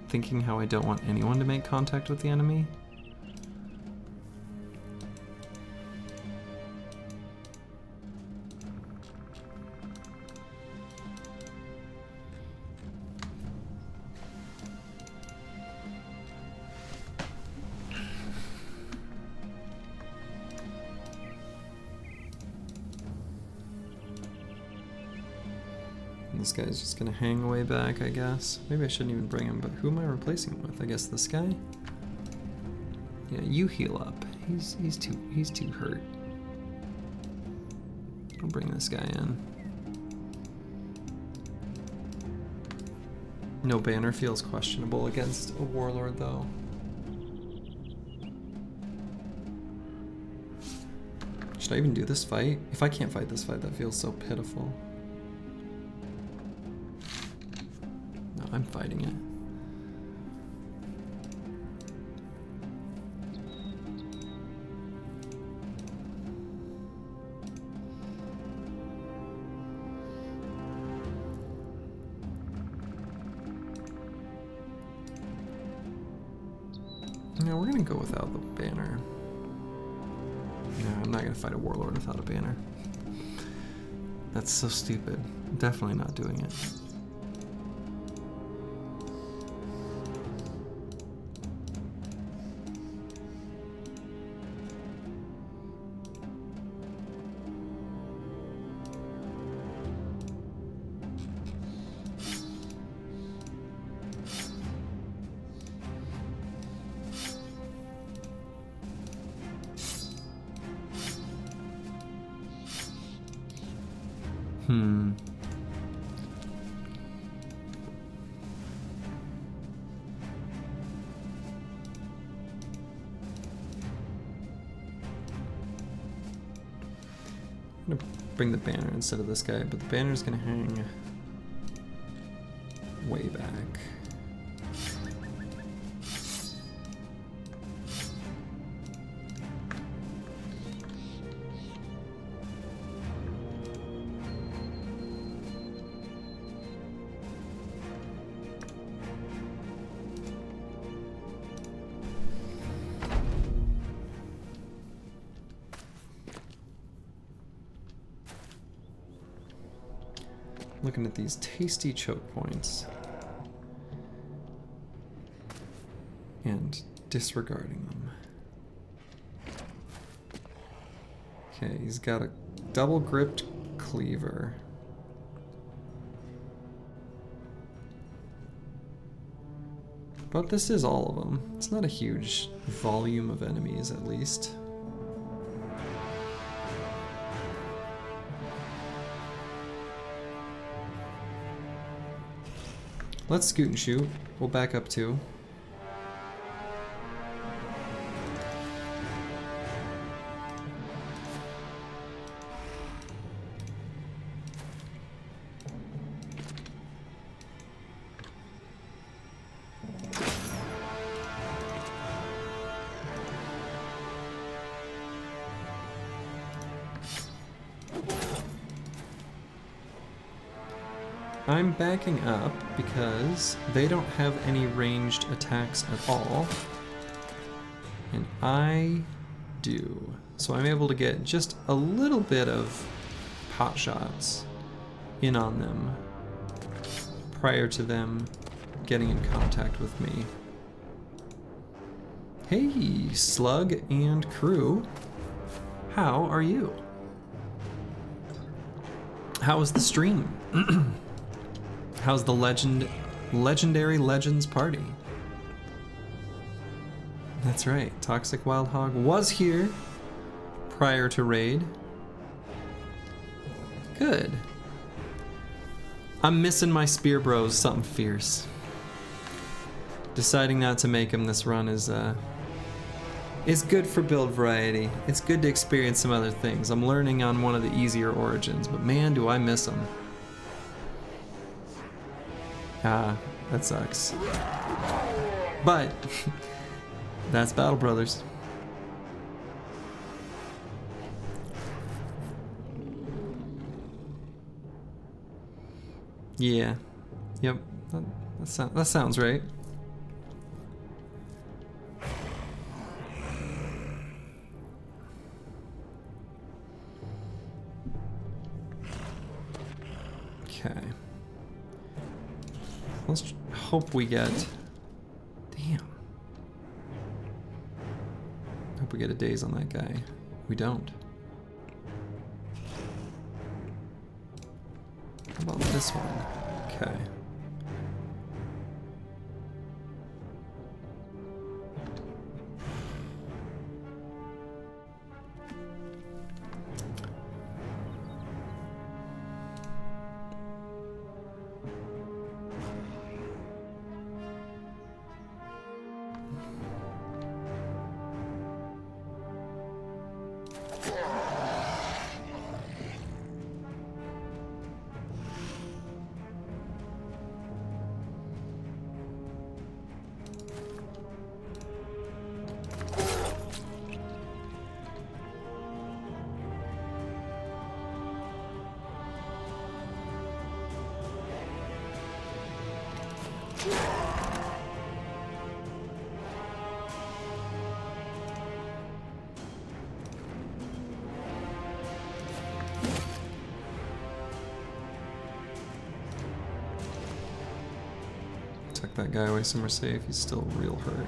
Thinking how I don't want anyone to make contact with the enemy. This guy's just gonna hang way back, I guess. Maybe I shouldn't even bring him, but who am I replacing him with? I guess this guy? Yeah, you heal up. He's too hurt. I'll bring this guy in. No banner feels questionable against a warlord though. Should I even do this fight? If I can't fight this fight, that feels so pitiful. I'm fighting it. No, we're gonna go without the banner. No, I'm not gonna fight a warlord without a banner. That's so stupid. I'm definitely not doing it. gonna bring the banner instead of this guy, but the banner's gonna hang way back. Looking at these tasty choke points and disregarding them. Okay, he's got a double gripped cleaver. But this is all of them. It's not a huge volume of enemies, at least. Let's scoot and shoot. We'll back up too. I'm backing up because they don't have any ranged attacks at all, and I do. So I'm able to get just a little bit of pot shots in on them prior to them getting in contact with me. Hey, Slug and crew. How are you? How was the stream? How's the legendary Legends party? That's right, Toxic Wild Hog was here prior to raid. Good. I'm missing my spear bros something fierce. Deciding not to make him this run is good for build variety. It's good to experience some other things. I'm learning on one of the easier origins, but man, do I miss them. Ah, that sucks. But that's Battle Brothers. Yeah. Yep. That sounds right. Okay. Let's hope we get... Damn. Hope we get a daze on that guy. We don't. How about this one? Okay. Tuck that guy away somewhere safe. He's still real hurt.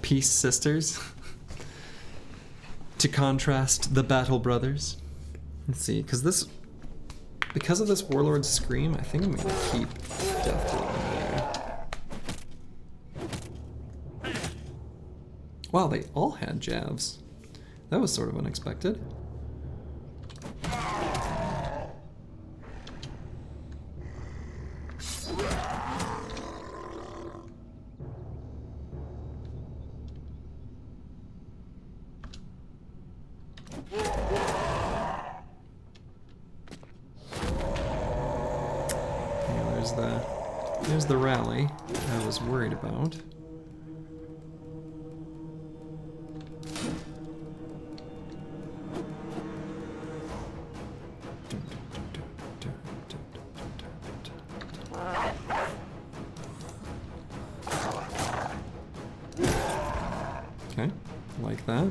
Peace Sisters. To contrast the Battle Brothers. Let's see, because of this Warlord Scream, I think I'm gonna keep Wow, they all had javs. That was sort of unexpected. There's the rally I was worried about. Okay, like that.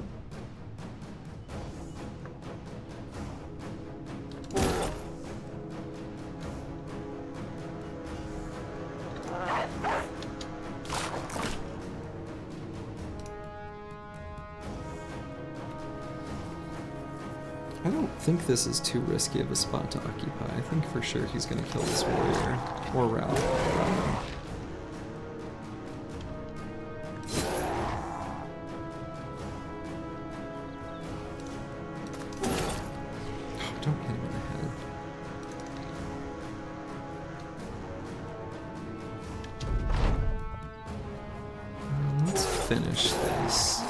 I don't think this is too risky of a spot to occupy. I think for sure he's going to kill this warrior. Or route. Oh, don't hit him in the head. Let's finish this.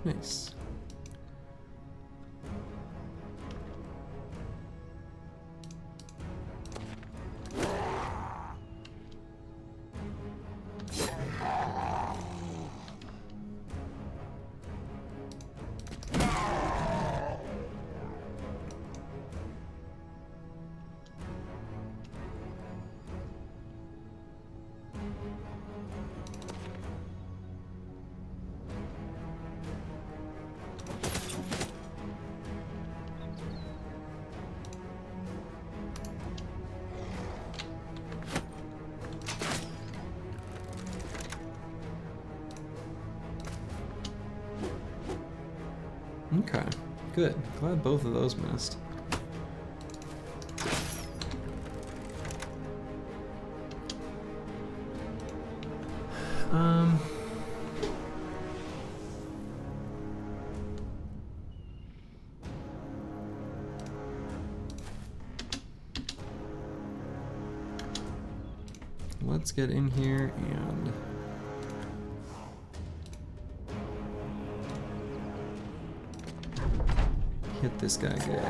Nice. Okay, good. Glad both of those missed. Let's get in here and hit this guy good.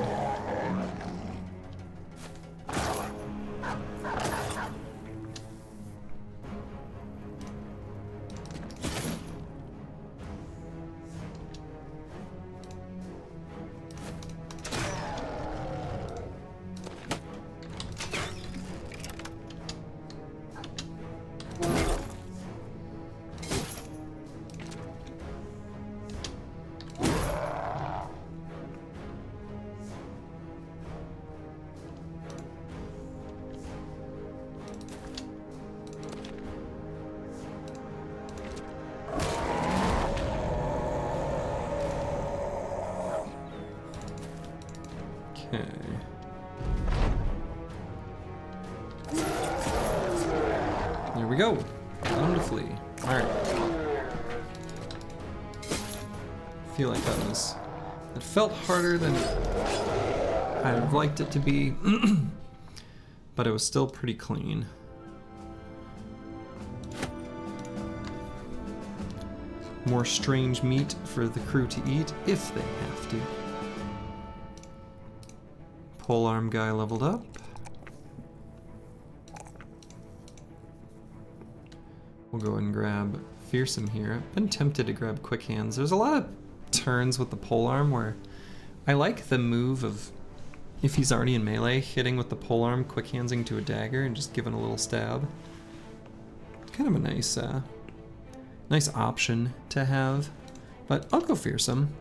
Okay. There we go. Wonderfully. Alright. I feel like it felt harder than I'd have liked it to be, but it was still pretty clean. More strange meat for the crew to eat if they have to. Polearm guy leveled up. We'll go and grab Fearsome here. I've been tempted to grab Quick Hands. There's a lot of turns with the polearm where I like the move of, if he's already in melee, hitting with the polearm, Quick Handsing to a dagger and just giving a little stab. Kind of a nice, nice option to have. But I'll go Fearsome.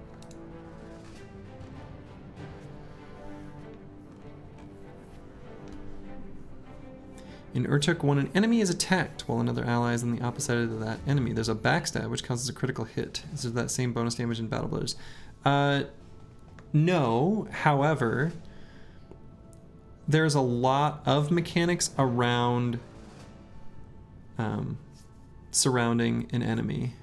In Urtuk, when an enemy is attacked while another ally is on the opposite side of that enemy, there's a backstab which counts as a critical hit. Is there that same bonus damage in Battle Brothers? No, however, there's a lot of mechanics around surrounding an enemy.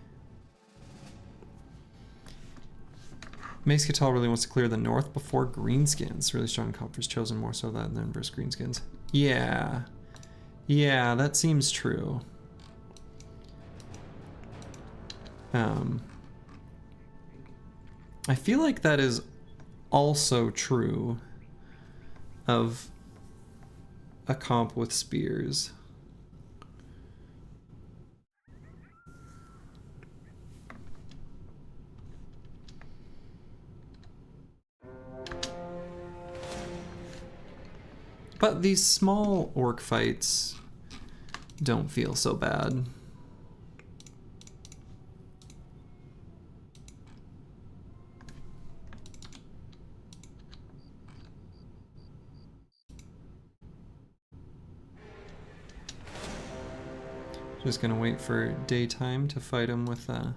Mace Catal really wants to clear the north before greenskins. Really strong conference, chosen more so than versus greenskins. Yeah. Yeah, that seems true. I feel like that is also true of a comp with spears. But these small orc fights don't feel so bad. Just gonna wait for daytime to fight him with a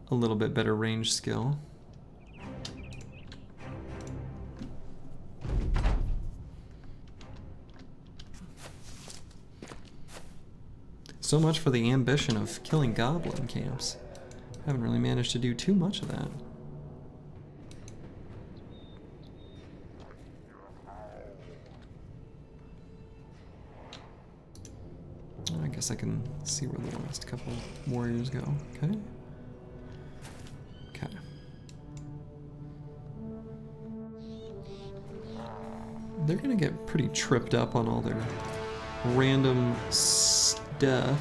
little bit better range skill. So much for the ambition of killing goblin camps. Haven't really managed to do too much of that. I guess I can see where the last couple warriors go. Okay. Okay. They're gonna get pretty tripped up on all their random stuff.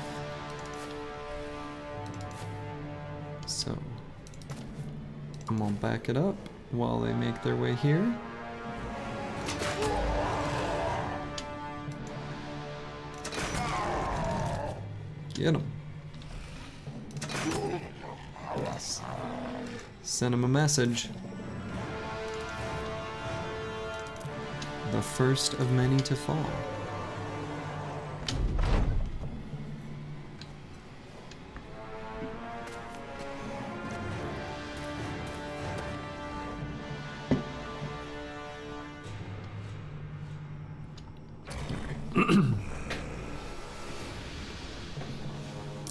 So I'm gonna back it up while they make their way here. Get him. Yes. Send him a message. The first of many to fall.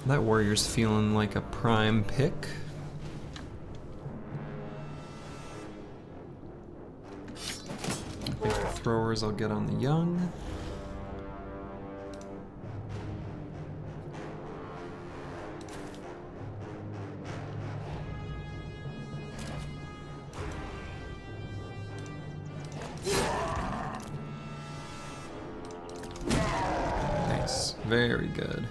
That warrior's feeling like a prime pick. I think the throwers I'll get on the young. Nice, very good.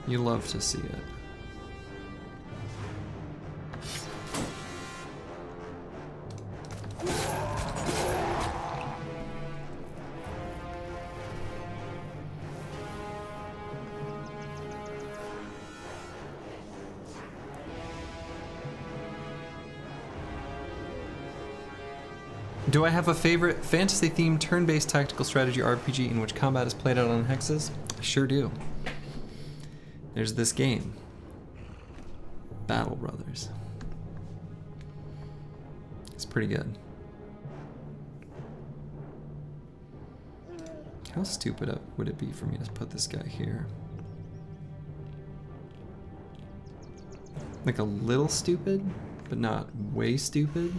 You love to see it. Do I have a favorite fantasy-themed turn-based tactical strategy RPG in which combat is played out on hexes? I sure do. There's this game, Battle Brothers. It's pretty good. How stupid would it be for me to put this guy here? Like a little stupid, but not way stupid.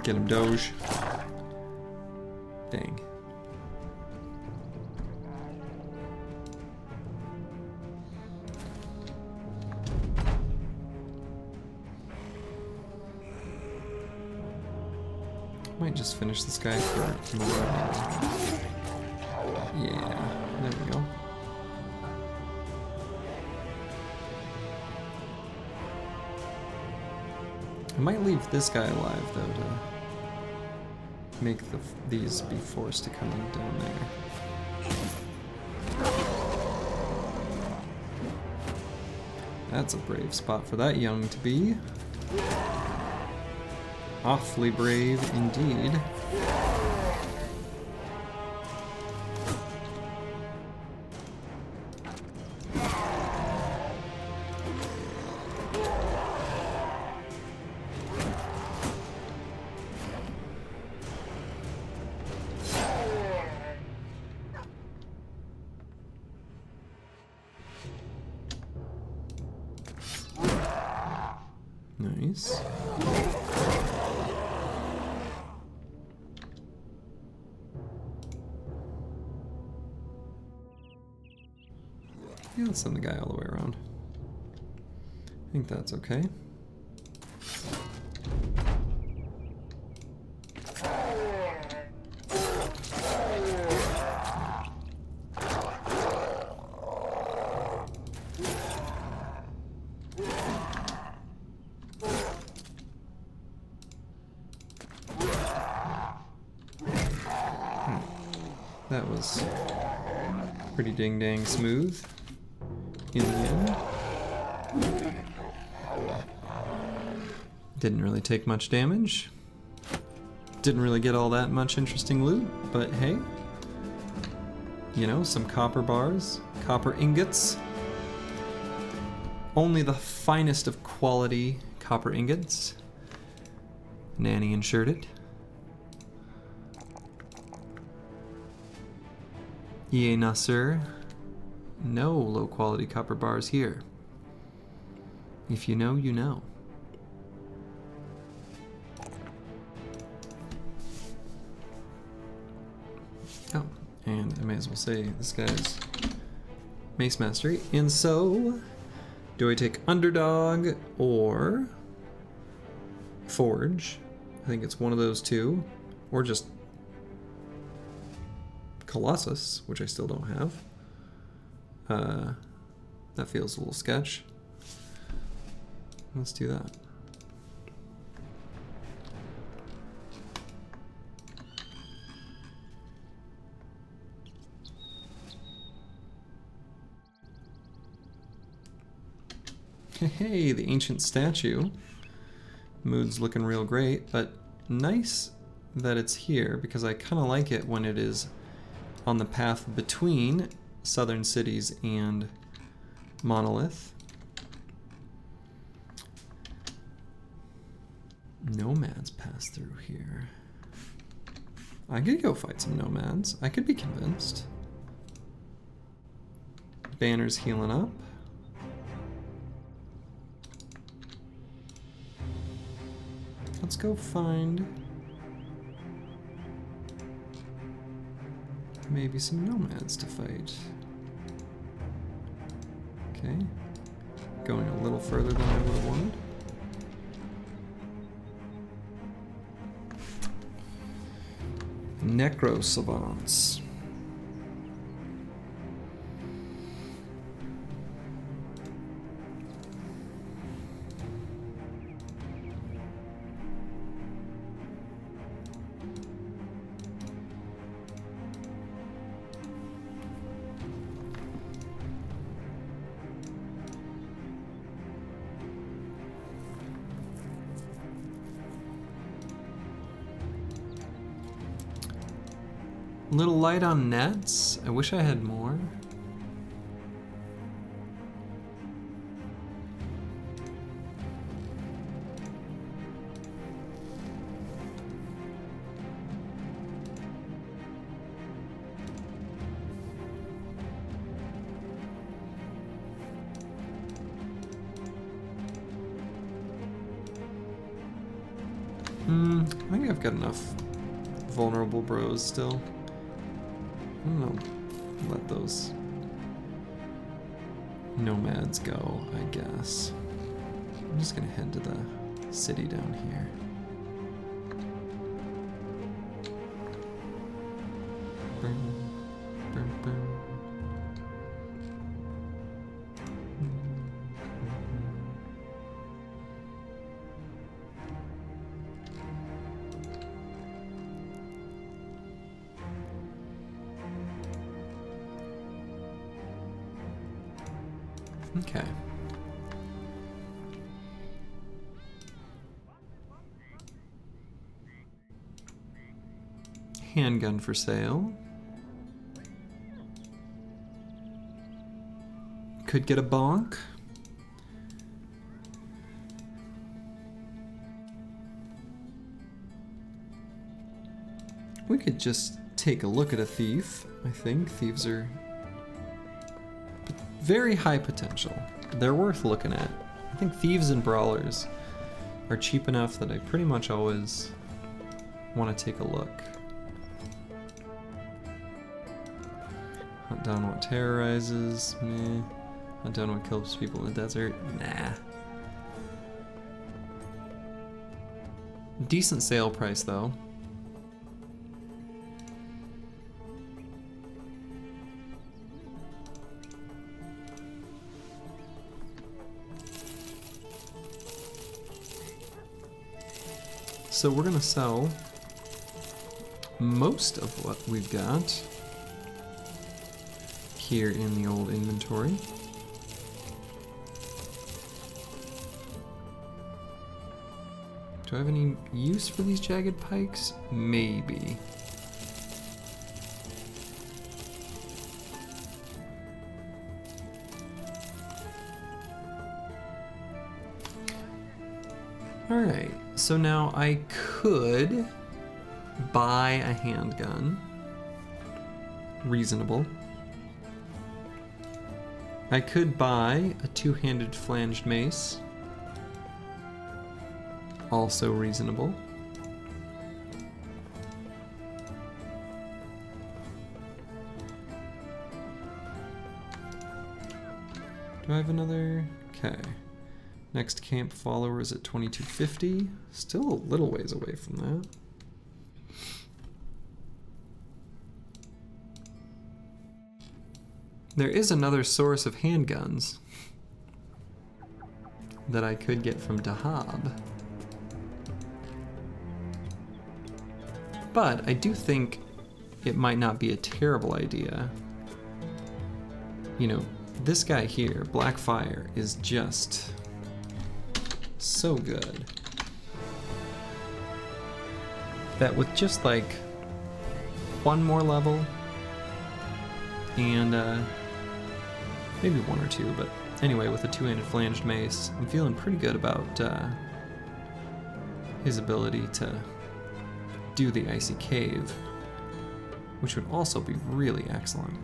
Get him, Doge. Dang. Might just finish this guy for more. Yeah, there we go. I might leave this guy alive though to make these be forced to come down there. That's a brave spot for that young to be. Awfully brave indeed. Nice. Yeah, let's send the guy all the way around. I think that's okay. That was pretty ding-dang smooth in the end. Didn't really take much damage. Didn't really get all that much interesting loot, but hey. You know, some copper bars, copper ingots. Only the finest of quality copper ingots. Nanny insured it. Yea, nah, sir. No low-quality copper bars here. If you know, you know. Oh, and I may as well say this guy's Mace Mastery. And so, do I take Underdog or Forge? I think it's one of those two. Or just Colossus, which I still don't have. That feels a little sketch. Let's do that. Hey, the ancient statue. Mood's looking real great, but nice that it's here because I kind of like it when it is on the path between southern cities and Monolith. Nomads pass through here. I could go fight some nomads. I could be convinced. Banner's healing up. Let's go find maybe some nomads to fight. Okay. Going a little further than I would have wanted. Necro savants. A little light on nets. I wish I had more. I think I've got enough vulnerable bros still. I don't know. Let those nomads go, I guess. I'm just gonna head to the city down here. Okay. Handgun for sale. Could get a bonk. We could just take a look at a thief. I think thieves are very high potential. They're worth looking at. I think thieves and brawlers are cheap enough that I pretty much always want to take a look. Hunt down what terrorizes. Meh. Hunt down what kills people in the desert. Nah. Decent sale price though. So we're gonna sell most of what we've got here in the old inventory. Do I have any use for these jagged pikes? Maybe. Alright, so now I could buy a handgun. Reasonable. I could buy a two-handed flanged mace. Also reasonable. Do I have another? Okay. Next camp follower is at 2250. Still a little ways away from that. There is another source of handguns that I could get from Dahab. But I do think it might not be a terrible idea. You know, this guy here, Blackfire, is just so good that with just like one more level and maybe one or two, but anyway, with a two-handed flanged mace, I'm feeling pretty good about his ability to do the icy cave, which would also be really excellent.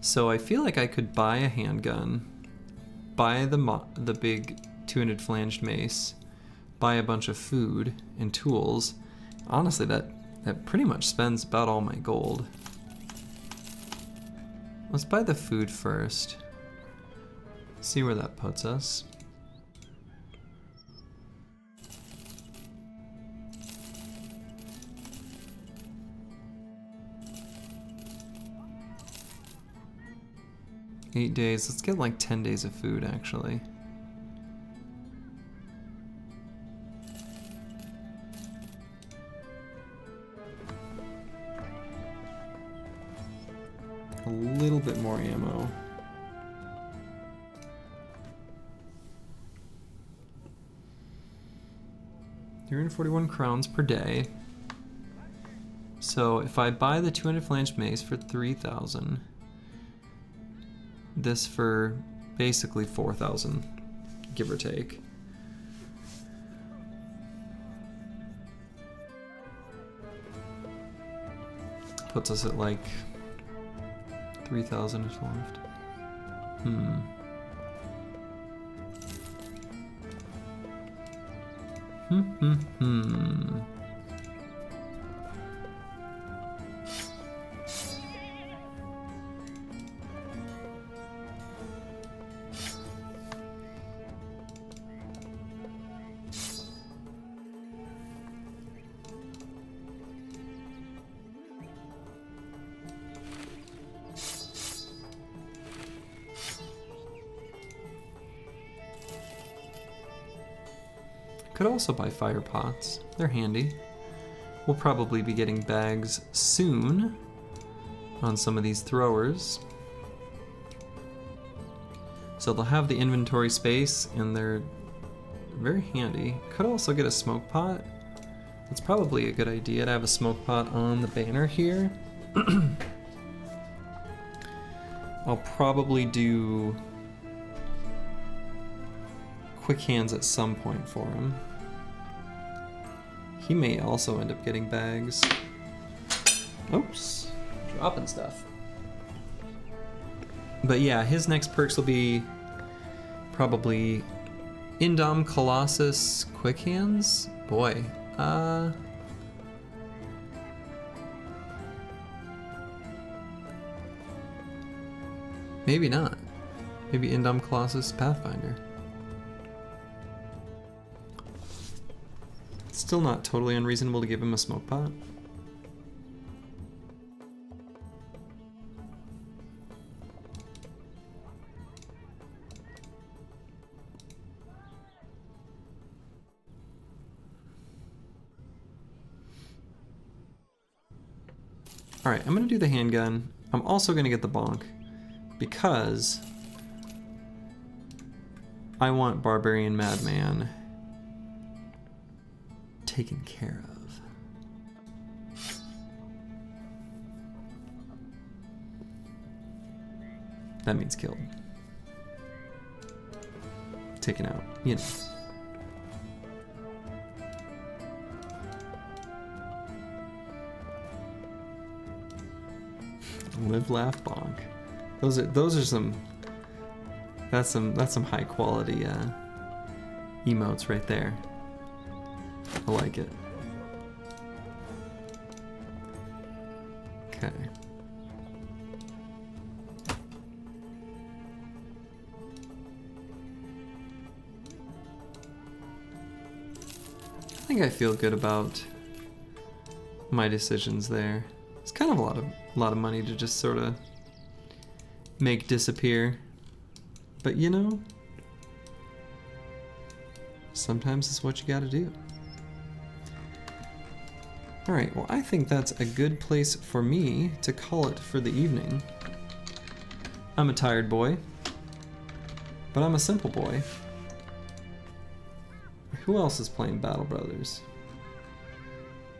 So I feel like I could buy a handgun, buy the big two-handed flanged mace, buy a bunch of food and tools. Honestly, that pretty much spends about all my gold. Let's buy the food first. See where that puts us. $8 days. Let's get like 10 days of food, actually. A little bit more ammo. You're in 41 crowns per day. So if I buy the 200 flanged mace for 3,000, this for basically 4,000, give or take. Puts us at like 3,000 is left. Could also buy fire pots. They're handy. We'll probably be getting bags soon on some of these throwers. So they'll have the inventory space and they're very handy. Could also get a smoke pot. It's probably a good idea to have a smoke pot on the banner here. I'll probably do quick hands at some point for him. He may also end up getting bags. Oops, dropping stuff. But yeah, his next perks will be probably Indom Colossus quick hands. Boy, maybe not. Maybe Indom Colossus Pathfinder. It's still not totally unreasonable to give him a smoke pot. Alright, I'm gonna do the handgun. I'm also gonna get the bonk because I want Barbarian Madman taken care of. That means killed. Taken out, you know. Live, laugh, bonk. Those are some. That's some high quality emotes right there. I like it. Okay. I think I feel good about my decisions there. It's kind of a lot of money to just sort of make disappear. But you know, sometimes it's what you gotta do. Alright, well I think that's a good place for me to call it for the evening. I'm a tired boy, but I'm a simple boy. Who else is playing Battle Brothers?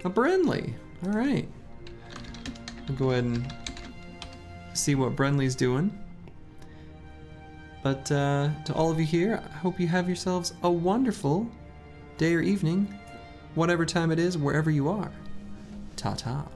A Brenly! Alright. We'll go ahead and see what Brenly's doing. But to all of you here, I hope you have yourselves a wonderful day or evening, whatever time it is, wherever you are. Ta-ta.